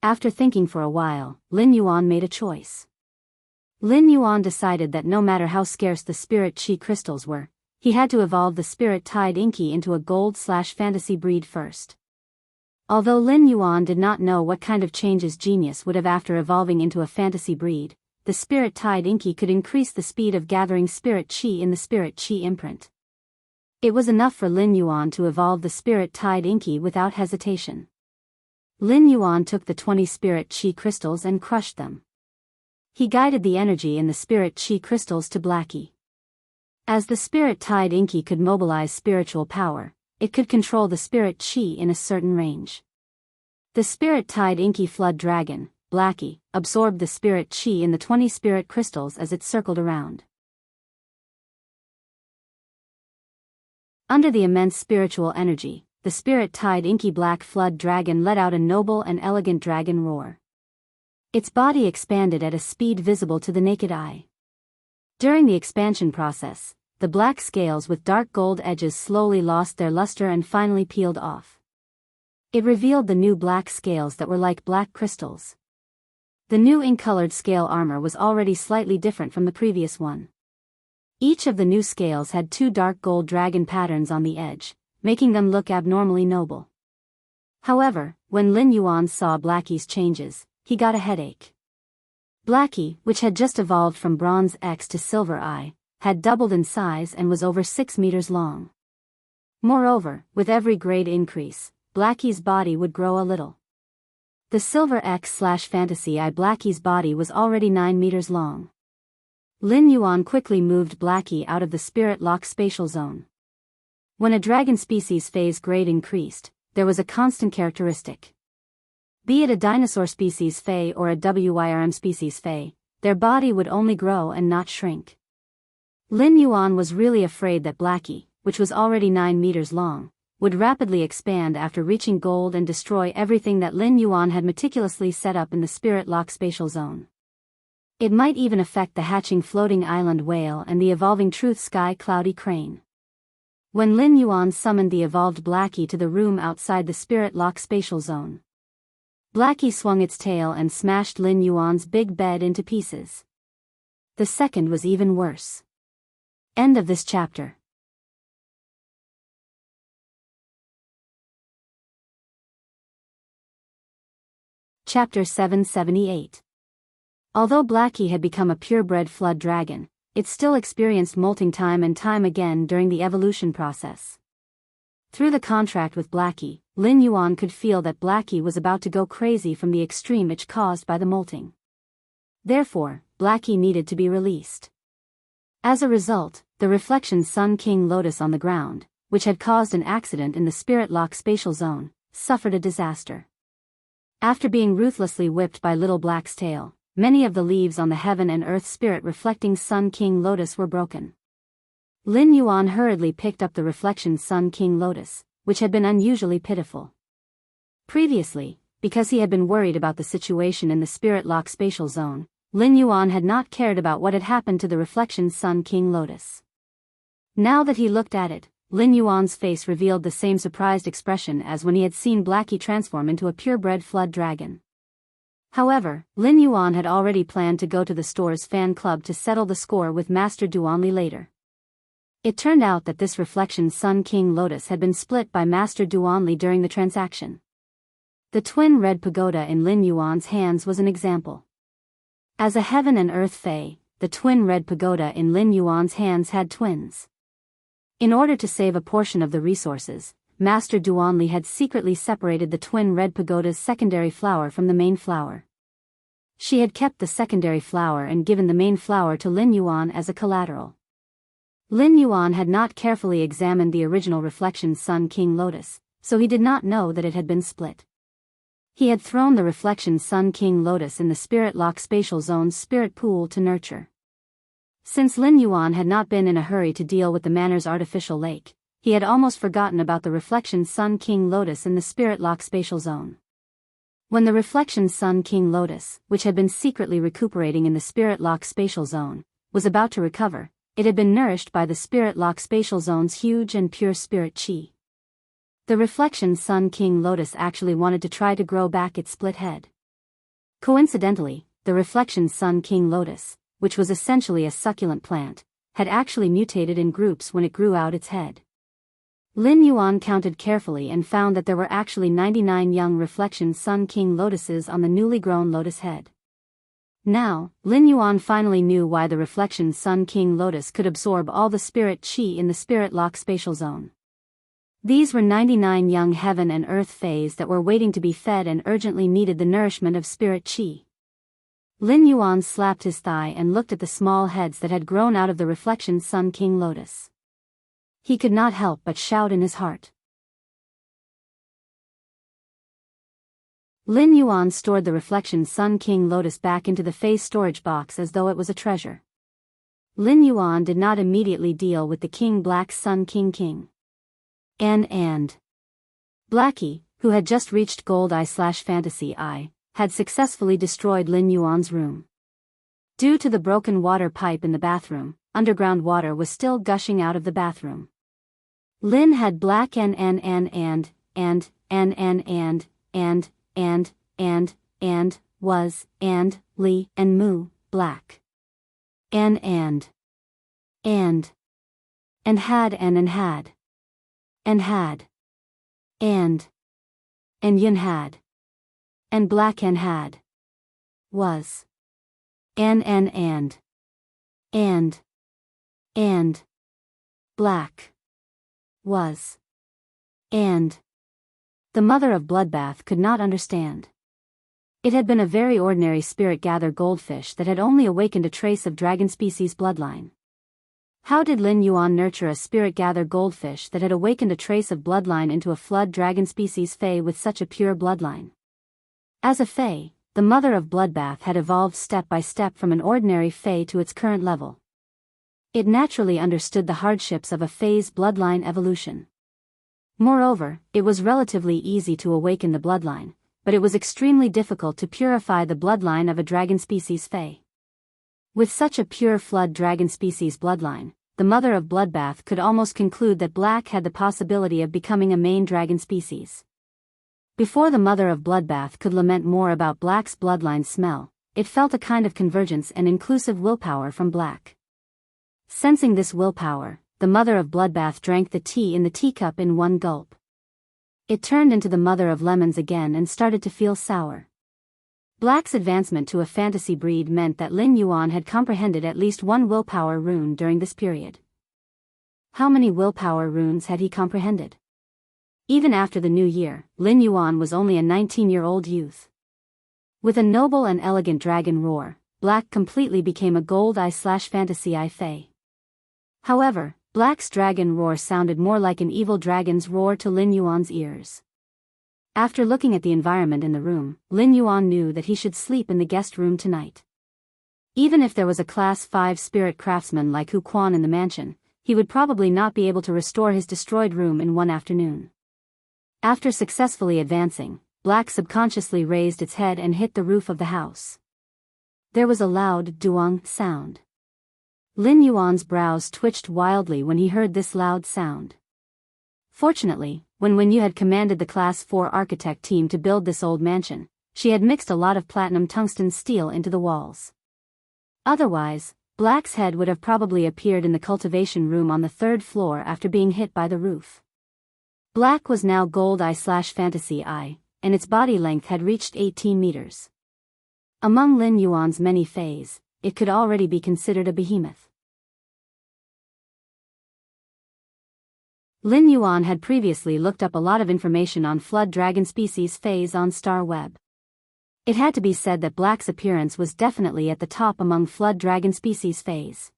After thinking for a while, Lin Yuan made a choice. Lin Yuan decided that no matter how scarce the Spirit Qi crystals were, he had to evolve the Spirit Tide Inky into a gold/fantasy breed first. Although Lin Yuan did not know what kind of changes Genius would have after evolving into a fantasy breed, the Spirit Tide Inky could increase the speed of gathering Spirit Qi in the Spirit Qi imprint. It was enough for Lin Yuan to evolve the Spirit Tide Inky without hesitation. Lin Yuan took the 20 Spirit Qi crystals and crushed them. He guided the energy in the Spirit Qi crystals to Blackie. As the Spirit Tide Inky could mobilize spiritual power, it could control the Spirit Qi in a certain range. The Spirit Tide Inky Flood Dragon, Blackie, absorbed the Spirit Qi in the 20 Spirit crystals as it circled around. Under the immense spiritual energy, the spirit-tied inky black flood dragon let out a noble and elegant dragon roar. Its body expanded at a speed visible to the naked eye. During the expansion process, the black scales with dark gold edges slowly lost their luster and finally peeled off. It revealed the new black scales that were like black crystals. The new ink-colored scale armor was already slightly different from the previous one. Each of the new scales had two dark gold dragon patterns on the edge, making them look abnormally noble. However, when Lin Yuan saw Blackie's changes, he got a headache. Blackie, which had just evolved from Bronze X to Silver Eye, had doubled in size and was over 6 meters long. Moreover, with every grade increase, Blackie's body would grow a little. The Silver X/Fantasy Eye Blackie's body was already 9 meters long. Lin Yuan quickly moved Blackie out of the Spirit Lock spatial zone. When a dragon species phase grade increased, there was a constant characteristic. Be it a dinosaur species Fey or a WYRM species Fey, their body would only grow and not shrink. Lin Yuan was really afraid that Blackie, which was already 9 meters long, would rapidly expand after reaching gold and destroy everything that Lin Yuan had meticulously set up in the Spirit Lock spatial zone. It might even affect the hatching floating island whale and the evolving truth sky cloudy crane. When Lin Yuan summoned the evolved Blackie to the room outside the Spirit Lock spatial zone, Blackie swung its tail and smashed Lin Yuan's big bed into pieces. The second was even worse. End of this chapter. Chapter 778. Although Blackie had become a purebred flood dragon, it still experienced molting time and time again during the evolution process. Through the contract with Blackie, Lin Yuan could feel that Blackie was about to go crazy from the extreme itch caused by the molting. Therefore, Blackie needed to be released. As a result, the reflection Sun King Lotus on the ground, which had caused an accident in the Spirit Lock spatial zone, suffered a disaster. After being ruthlessly whipped by Little Black's tail, many of the leaves on the heaven and earth spirit reflecting Sun King Lotus were broken. Lin Yuan hurriedly picked up the reflection Sun King Lotus, which had been unusually pitiful. Previously, because he had been worried about the situation in the Spirit Lock spatial zone, Lin Yuan had not cared about what had happened to the reflection Sun King Lotus. Now that he looked at it, Lin Yuan's face revealed the same surprised expression as when he had seen Blackie transform into a purebred flood dragon. However, Lin Yuan had already planned to go to the store's fan club to settle the score with Master Duanli later. It turned out that this reflection Sun King Lotus had been split by Master Duanli during the transaction. The twin red pagoda in Lin Yuan's hands was an example. As a heaven and earth fae, the twin red pagoda in Lin Yuan's hands had twins. In order to save a portion of the resources, Master Duanli had secretly separated the twin red pagoda's secondary flower from the main flower. She had kept the secondary flower and given the main flower to Lin Yuan as a collateral. Lin Yuan had not carefully examined the original reflection Sun King Lotus, so he did not know that it had been split. He had thrown the reflection Sun King Lotus in the Spirit Lock spatial zone's spirit pool to nurture. Since Lin Yuan had not been in a hurry to deal with the manor's artificial lake, he had almost forgotten about the reflection Sun King Lotus in the Spirit Lock spatial zone. When the reflection Sun King Lotus, which had been secretly recuperating in the Spirit Lock spatial zone, was about to recover, it had been nourished by the Spirit Lock spatial zone's huge and pure spirit chi. The reflection Sun King Lotus actually wanted to try to grow back its split head. Coincidentally, the reflection Sun King Lotus, which was essentially a succulent plant, had actually mutated in groups when it grew out its head. Lin Yuan counted carefully and found that there were actually 99 young reflection Sun King Lotuses on the newly grown lotus head. Now, Lin Yuan finally knew why the reflection Sun King Lotus could absorb all the spirit chi in the Spirit Lock spatial zone. These were 99 young heaven and earth fays that were waiting to be fed and urgently needed the nourishment of spirit chi. Lin Yuan slapped his thigh and looked at the small heads that had grown out of the reflection Sun King Lotus. He could not help but shout in his heart. Lin Yuan stored the reflection Sun King Lotus back into the face storage box as though it was a treasure. Lin Yuan did not immediately deal with the King Black Sun King. And Blackie, who had just reached Gold Eye/Fantasy Eye, had successfully destroyed Lin Yuan's room. Due to the broken water pipe in the bathroom, underground water was still gushing out of the bathroom. Lin had black and was, and, Li, and Mu, black. And had, and had, and yin had, and black and had, was, and, black, was, and. The mother of Bloodbath could not understand. It had been a very ordinary spirit-gather goldfish that had only awakened a trace of dragon species bloodline. How did Lin Yuan nurture a spirit-gather goldfish that had awakened a trace of bloodline into a flood dragon species fae with such a pure bloodline? As a fae, the mother of Bloodbath had evolved step by step from an ordinary fae to its current level. It naturally understood the hardships of a fae's bloodline evolution. Moreover, it was relatively easy to awaken the bloodline, but it was extremely difficult to purify the bloodline of a dragon species fae. With such a pure flood dragon species bloodline, the mother of Bloodbath could almost conclude that Black had the possibility of becoming a main dragon species. Before the mother of Bloodbath could lament more about Black's bloodline smell, it felt a kind of convergence and inclusive willpower from Black. Sensing this willpower, the mother of Bloodbath drank the tea in the teacup in one gulp. It turned into the mother of lemons again and started to feel sour. Black's advancement to a fantasy breed meant that Lin Yuan had comprehended at least one willpower rune during this period. How many willpower runes had he comprehended? Even after the new year, Lin Yuan was only a 19-year-old youth. With a noble and elegant dragon roar, Black completely became a Gold Eye/Fantasy Eye fae. However, Black's dragon roar sounded more like an evil dragon's roar to Lin Yuan's ears. After looking at the environment in the room, Lin Yuan knew that he should sleep in the guest room tonight. Even if there was a Class 5 spirit craftsman like Hu Quan in the mansion, he would probably not be able to restore his destroyed room in one afternoon. After successfully advancing, Black subconsciously raised its head and hit the roof of the house. There was a loud duong sound. Lin Yuan's brows twitched wildly when he heard this loud sound. Fortunately, when Wen Yu had commanded the Class 4 architect team to build this old mansion, she had mixed a lot of platinum tungsten steel into the walls. Otherwise, Black's head would have probably appeared in the cultivation room on the 3rd floor after being hit by the roof. Black was now Gold Eye/Fantasy Eye, and its body length had reached 18 meters. Among Lin Yuan's many fays, it could already be considered a behemoth. Lin Yuan had previously looked up a lot of information on flood dragon species fays on Star Web. It had to be said that Black's appearance was definitely at the top among flood dragon species fays.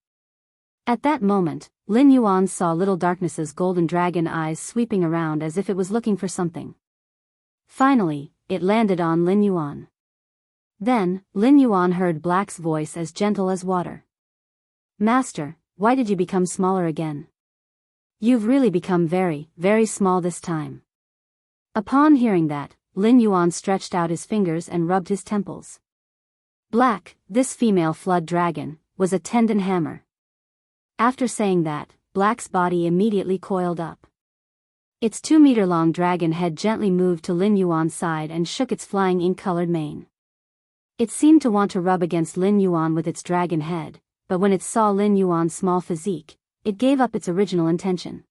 At that moment, Lin Yuan saw Little Darkness's golden dragon eyes sweeping around as if it was looking for something. Finally, it landed on Lin Yuan. Then, Lin Yuan heard Black's voice as gentle as water. "Master, why did you become smaller again? You've really become very, very small this time." Upon hearing that, Lin Yuan stretched out his fingers and rubbed his temples. Black, this female flood dragon, was a tendon hammer. After saying that, Black's body immediately coiled up. Its 2-meter-long dragon head gently moved to Lin Yuan's side and shook its flying ink-colored mane. It seemed to want to rub against Lin Yuan with its dragon head, but when it saw Lin Yuan's small physique, it gave up its original intention.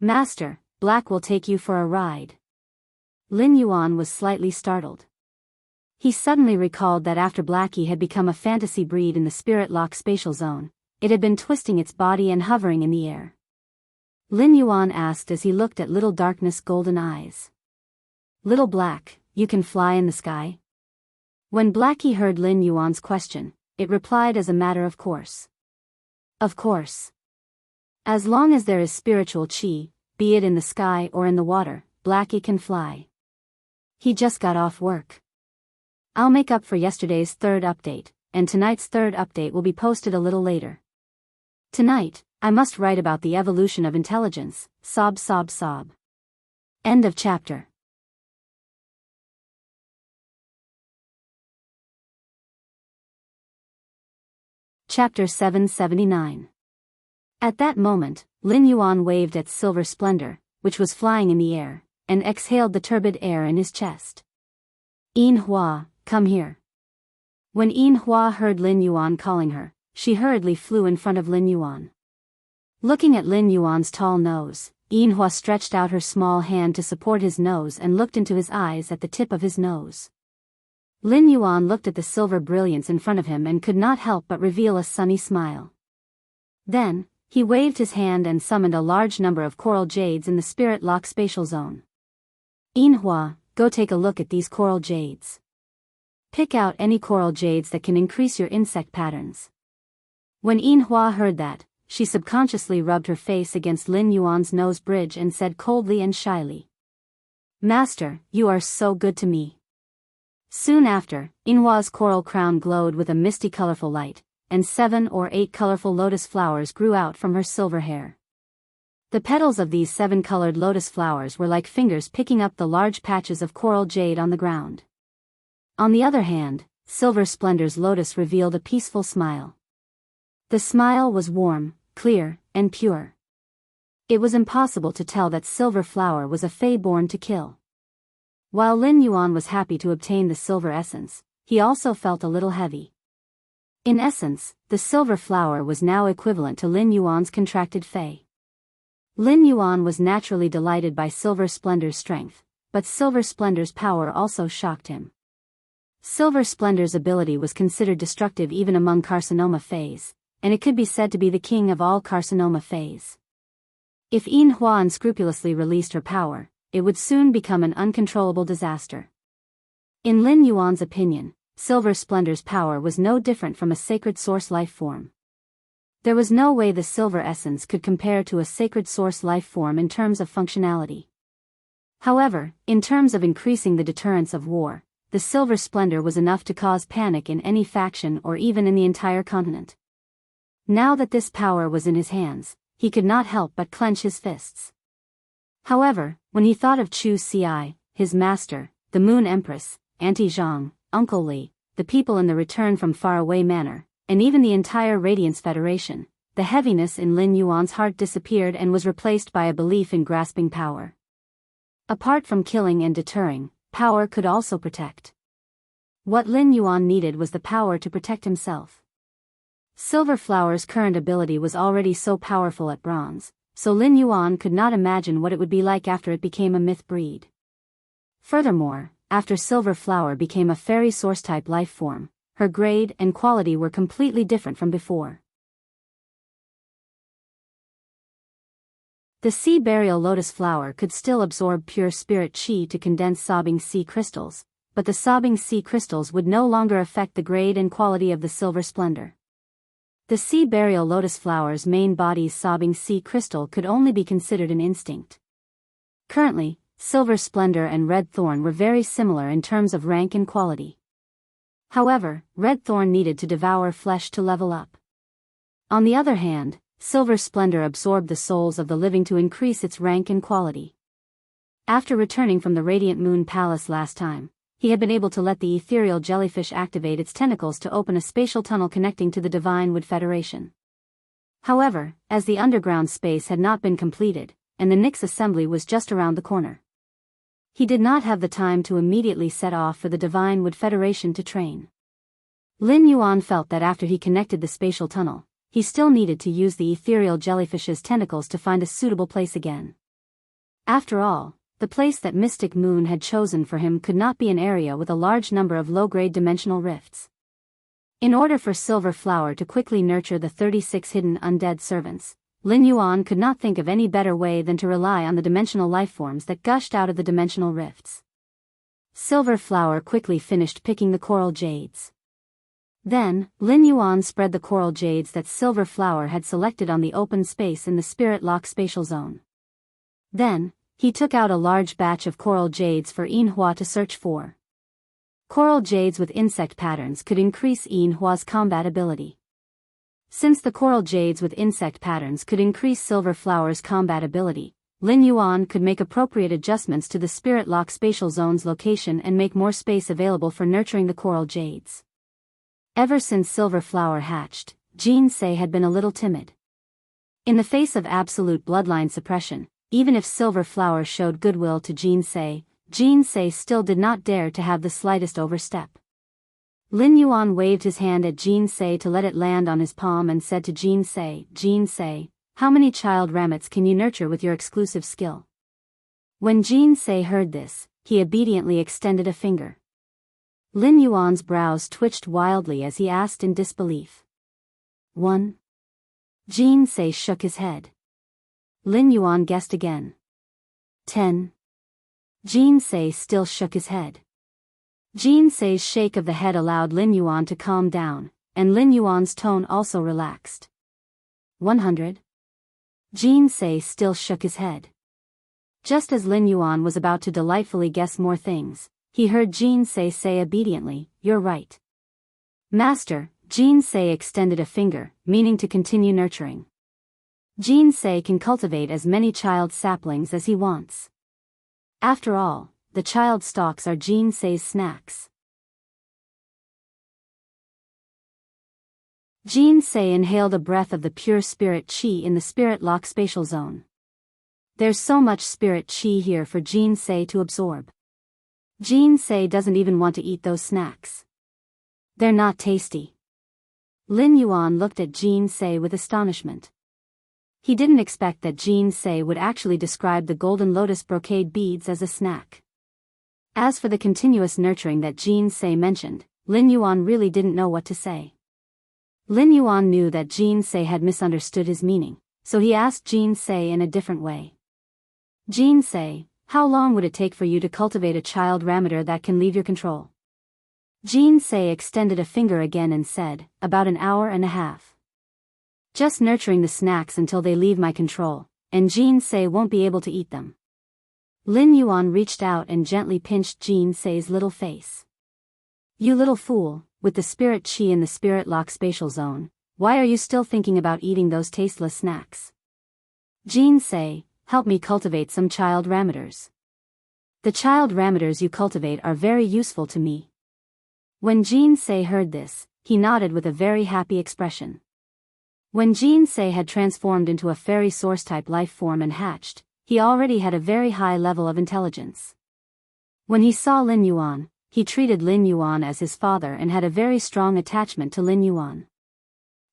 "Master, Black will take you for a ride." Lin Yuan was slightly startled. He suddenly recalled that after Blackie had become a fantasy breed in the Spirit Lock spatial zone, it had been twisting its body and hovering in the air. Lin Yuan asked as he looked at Little Darkness' golden eyes. "Little Black, you can fly in the sky?" When Blackie heard Lin Yuan's question, it replied as a matter of course. "Of course. As long as there is spiritual chi, be it in the sky or in the water, Blackie can fly. He just got off work. I'll make up for yesterday's 3rd update, and tonight's 3rd update will be posted a little later." Tonight, I must write about the evolution of intelligence, sob sob sob. End of chapter. Chapter 779. At that moment, Lin Yuan waved at Silver Splendor, which was flying in the air, and exhaled the turbid air in his chest. Yin Hua, come here. When Yin Hua heard Lin Yuan calling her, she hurriedly flew in front of Lin Yuan. Looking at Lin Yuan's tall nose, Yin Hua stretched out her small hand to support his nose and looked into his eyes at the tip of his nose. Lin Yuan looked at the silver brilliance in front of him and could not help but reveal a sunny smile. Then, he waved his hand and summoned a large number of coral jades in the spirit lock spatial zone. Yin Hua, go take a look at these coral jades. Pick out any coral jades that can increase your insect patterns. When Yin Hua heard that, she subconsciously rubbed her face against Lin Yuan's nose bridge and said coldly and shyly, Master, you are so good to me. Soon after, Yin Hua's coral crown glowed with a misty colorful light, and 7 or 8 colorful lotus flowers grew out from her silver hair. The petals of these 7 colored lotus flowers were like fingers picking up the large patches of coral jade on the ground. On the other hand, Silver Splendor's lotus revealed a peaceful smile. The smile was warm, clear, and pure. It was impossible to tell that Silver Flower was a fae born to kill. While Lin Yuan was happy to obtain the silver essence, he also felt a little heavy. In essence, the Silver Flower was now equivalent to Lin Yuan's contracted fae. Lin Yuan was naturally delighted by Silver Splendor's strength, but Silver Splendor's power also shocked him. Silver Splendor's ability was considered destructive even among carcinoma faes, and it could be said to be the king of all carcinoma faes. If Yin Hua unscrupulously released her power, it would soon become an uncontrollable disaster. In Lin Yuan's opinion, Silver Splendor's power was no different from a sacred source life form. There was no way the silver essence could compare to a sacred source life form in terms of functionality. However, in terms of increasing the deterrence of war, the Silver Splendor was enough to cause panic in any faction or even in the entire continent. Now that this power was in his hands, he could not help but clench his fists. However, when he thought of Chu Ci, his master, the Moon Empress, Auntie Zhang, Uncle Li, the people in the Return from Faraway Manor, and even the entire Radiance Federation, the heaviness in Lin Yuan's heart disappeared and was replaced by a belief in grasping power. Apart from killing and deterring, power could also protect. What Lin Yuan needed was the power to protect himself. Silver Flower's current ability was already so powerful at bronze, so Lin Yuan could not imagine what it would be like after it became a myth breed. Furthermore, after Silver Flower became a fairy source-type life form, her grade and quality were completely different from before. The sea burial lotus flower could still absorb pure spirit chi to condense sobbing sea crystals, but the sobbing sea crystals would no longer affect the grade and quality of the Silver Splendor. The sea burial lotus flower's main body's sobbing sea crystal could only be considered an instinct. Currently, Silver Splendor and Red Thorn were very similar in terms of rank and quality. However, Red Thorn needed to devour flesh to level up. On the other hand, Silver Splendor absorbed the souls of the living to increase its rank and quality. After returning from the Radiant Moon Palace last time, he had been able to let the ethereal jellyfish activate its tentacles to open a spatial tunnel connecting to the Divine Wood Federation. However, as the underground space had not been completed, and the Nyx assembly was just around the corner, he did not have the time to immediately set off for the Divine Wood Federation to train. Lin Yuan felt that after he connected the spatial tunnel, he still needed to use the ethereal jellyfish's tentacles to find a suitable place again. After all, the place that Mystic Moon had chosen for him could not be an area with a large number of low-grade dimensional rifts. In order for Silver Flower to quickly nurture the 36 hidden undead servants, Lin Yuan could not think of any better way than to rely on the dimensional lifeforms that gushed out of the dimensional rifts. Silver Flower quickly finished picking the coral jades. Then, Lin Yuan spread the coral jades that Silver Flower had selected on the open space in the Spirit Lock spatial zone. Then, he took out a large batch of coral jades for Yin Hua to search for. Coral jades with insect patterns could increase Yin Hua's combat ability. Since the coral jades with insect patterns could increase Silver Flower's combat ability, Lin Yuan could make appropriate adjustments to the Spirit Lock spatial zone's location and make more space available for nurturing the coral jades. Ever since Silver Flower hatched, Jin Se had been a little timid. In the face of absolute bloodline suppression, even if Silver Flower showed goodwill to Jin Se still did not dare to have the slightest overstep. Lin Yuan waved his hand at Jin Se to let it land on his palm and said to Jin Se, how many child rabbits can you nurture with your exclusive skill? When Jin Se heard this, he obediently extended a finger. Lin Yuan's brows twitched wildly as he asked in disbelief. 1. Jin Se shook his head. Lin Yuan guessed again. 10. Jin Se still shook his head. Jin Se's shake of the head allowed Lin Yuan to calm down, and Lin Yuan's tone also relaxed. 100. Jin Se still shook his head. Just as Lin Yuan was about to delightfully guess more things, he heard Jin Se say obediently, "You're right. Master." Jin Se extended a finger, meaning to continue nurturing. Jin Se can cultivate as many child saplings as he wants. After all, the child stalks are Jin Se's snacks. Jin Se inhaled a breath of the pure spirit qi in the Spirit Lock spatial zone. There's so much spirit qi here for Jin Se to absorb. Jin Se doesn't even want to eat those snacks. They're not tasty. Lin Yuan looked at Jin Se with astonishment. He didn't expect that Jin Se would actually describe the golden lotus brocade beads as a snack. As for the continuous nurturing that Jin Se mentioned, Lin Yuan really didn't know what to say. Lin Yuan knew that Jin Se had misunderstood his meaning, so he asked Jin Se in a different way. Jin Se, how long would it take for you to cultivate a child rammeter that can leave your control? Jin Se extended a finger again and said, about an hour and a half. Just nurturing the snacks until they leave my control, and Jin Se won't be able to eat them. Lin Yuan reached out and gently pinched Jin Se's little face. You little fool, with the spirit qi in the Spirit Lock spatial zone, why are you still thinking about eating those tasteless snacks? Jin Se, help me cultivate some child rammeters. The child rammeters you cultivate are very useful to me. When Jin Se heard this, he nodded with a very happy expression. When Jin Se had transformed into a fairy source-type life form and hatched, he already had a very high level of intelligence. When he saw Lin Yuan, he treated Lin Yuan as his father and had a very strong attachment to Lin Yuan.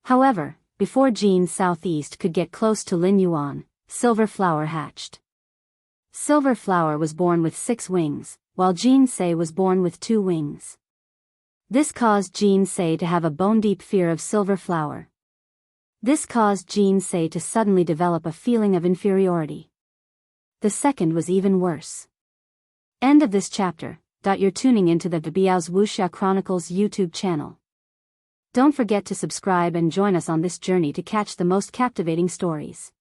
However, before Jin Southeast could get close to Lin Yuan, Silver Flower hatched. Silver Flower was born with 6 wings, while Jin Se was born with 2 wings. This caused Jin Se to have a bone-deep fear of Silver Flower. This caused Jin Se to suddenly develop a feeling of inferiority. The second was even worse. End of this chapter. You're tuning into the Biyao's Wuxia Chronicles YouTube channel. Don't forget to subscribe and join us on this journey to catch the most captivating stories.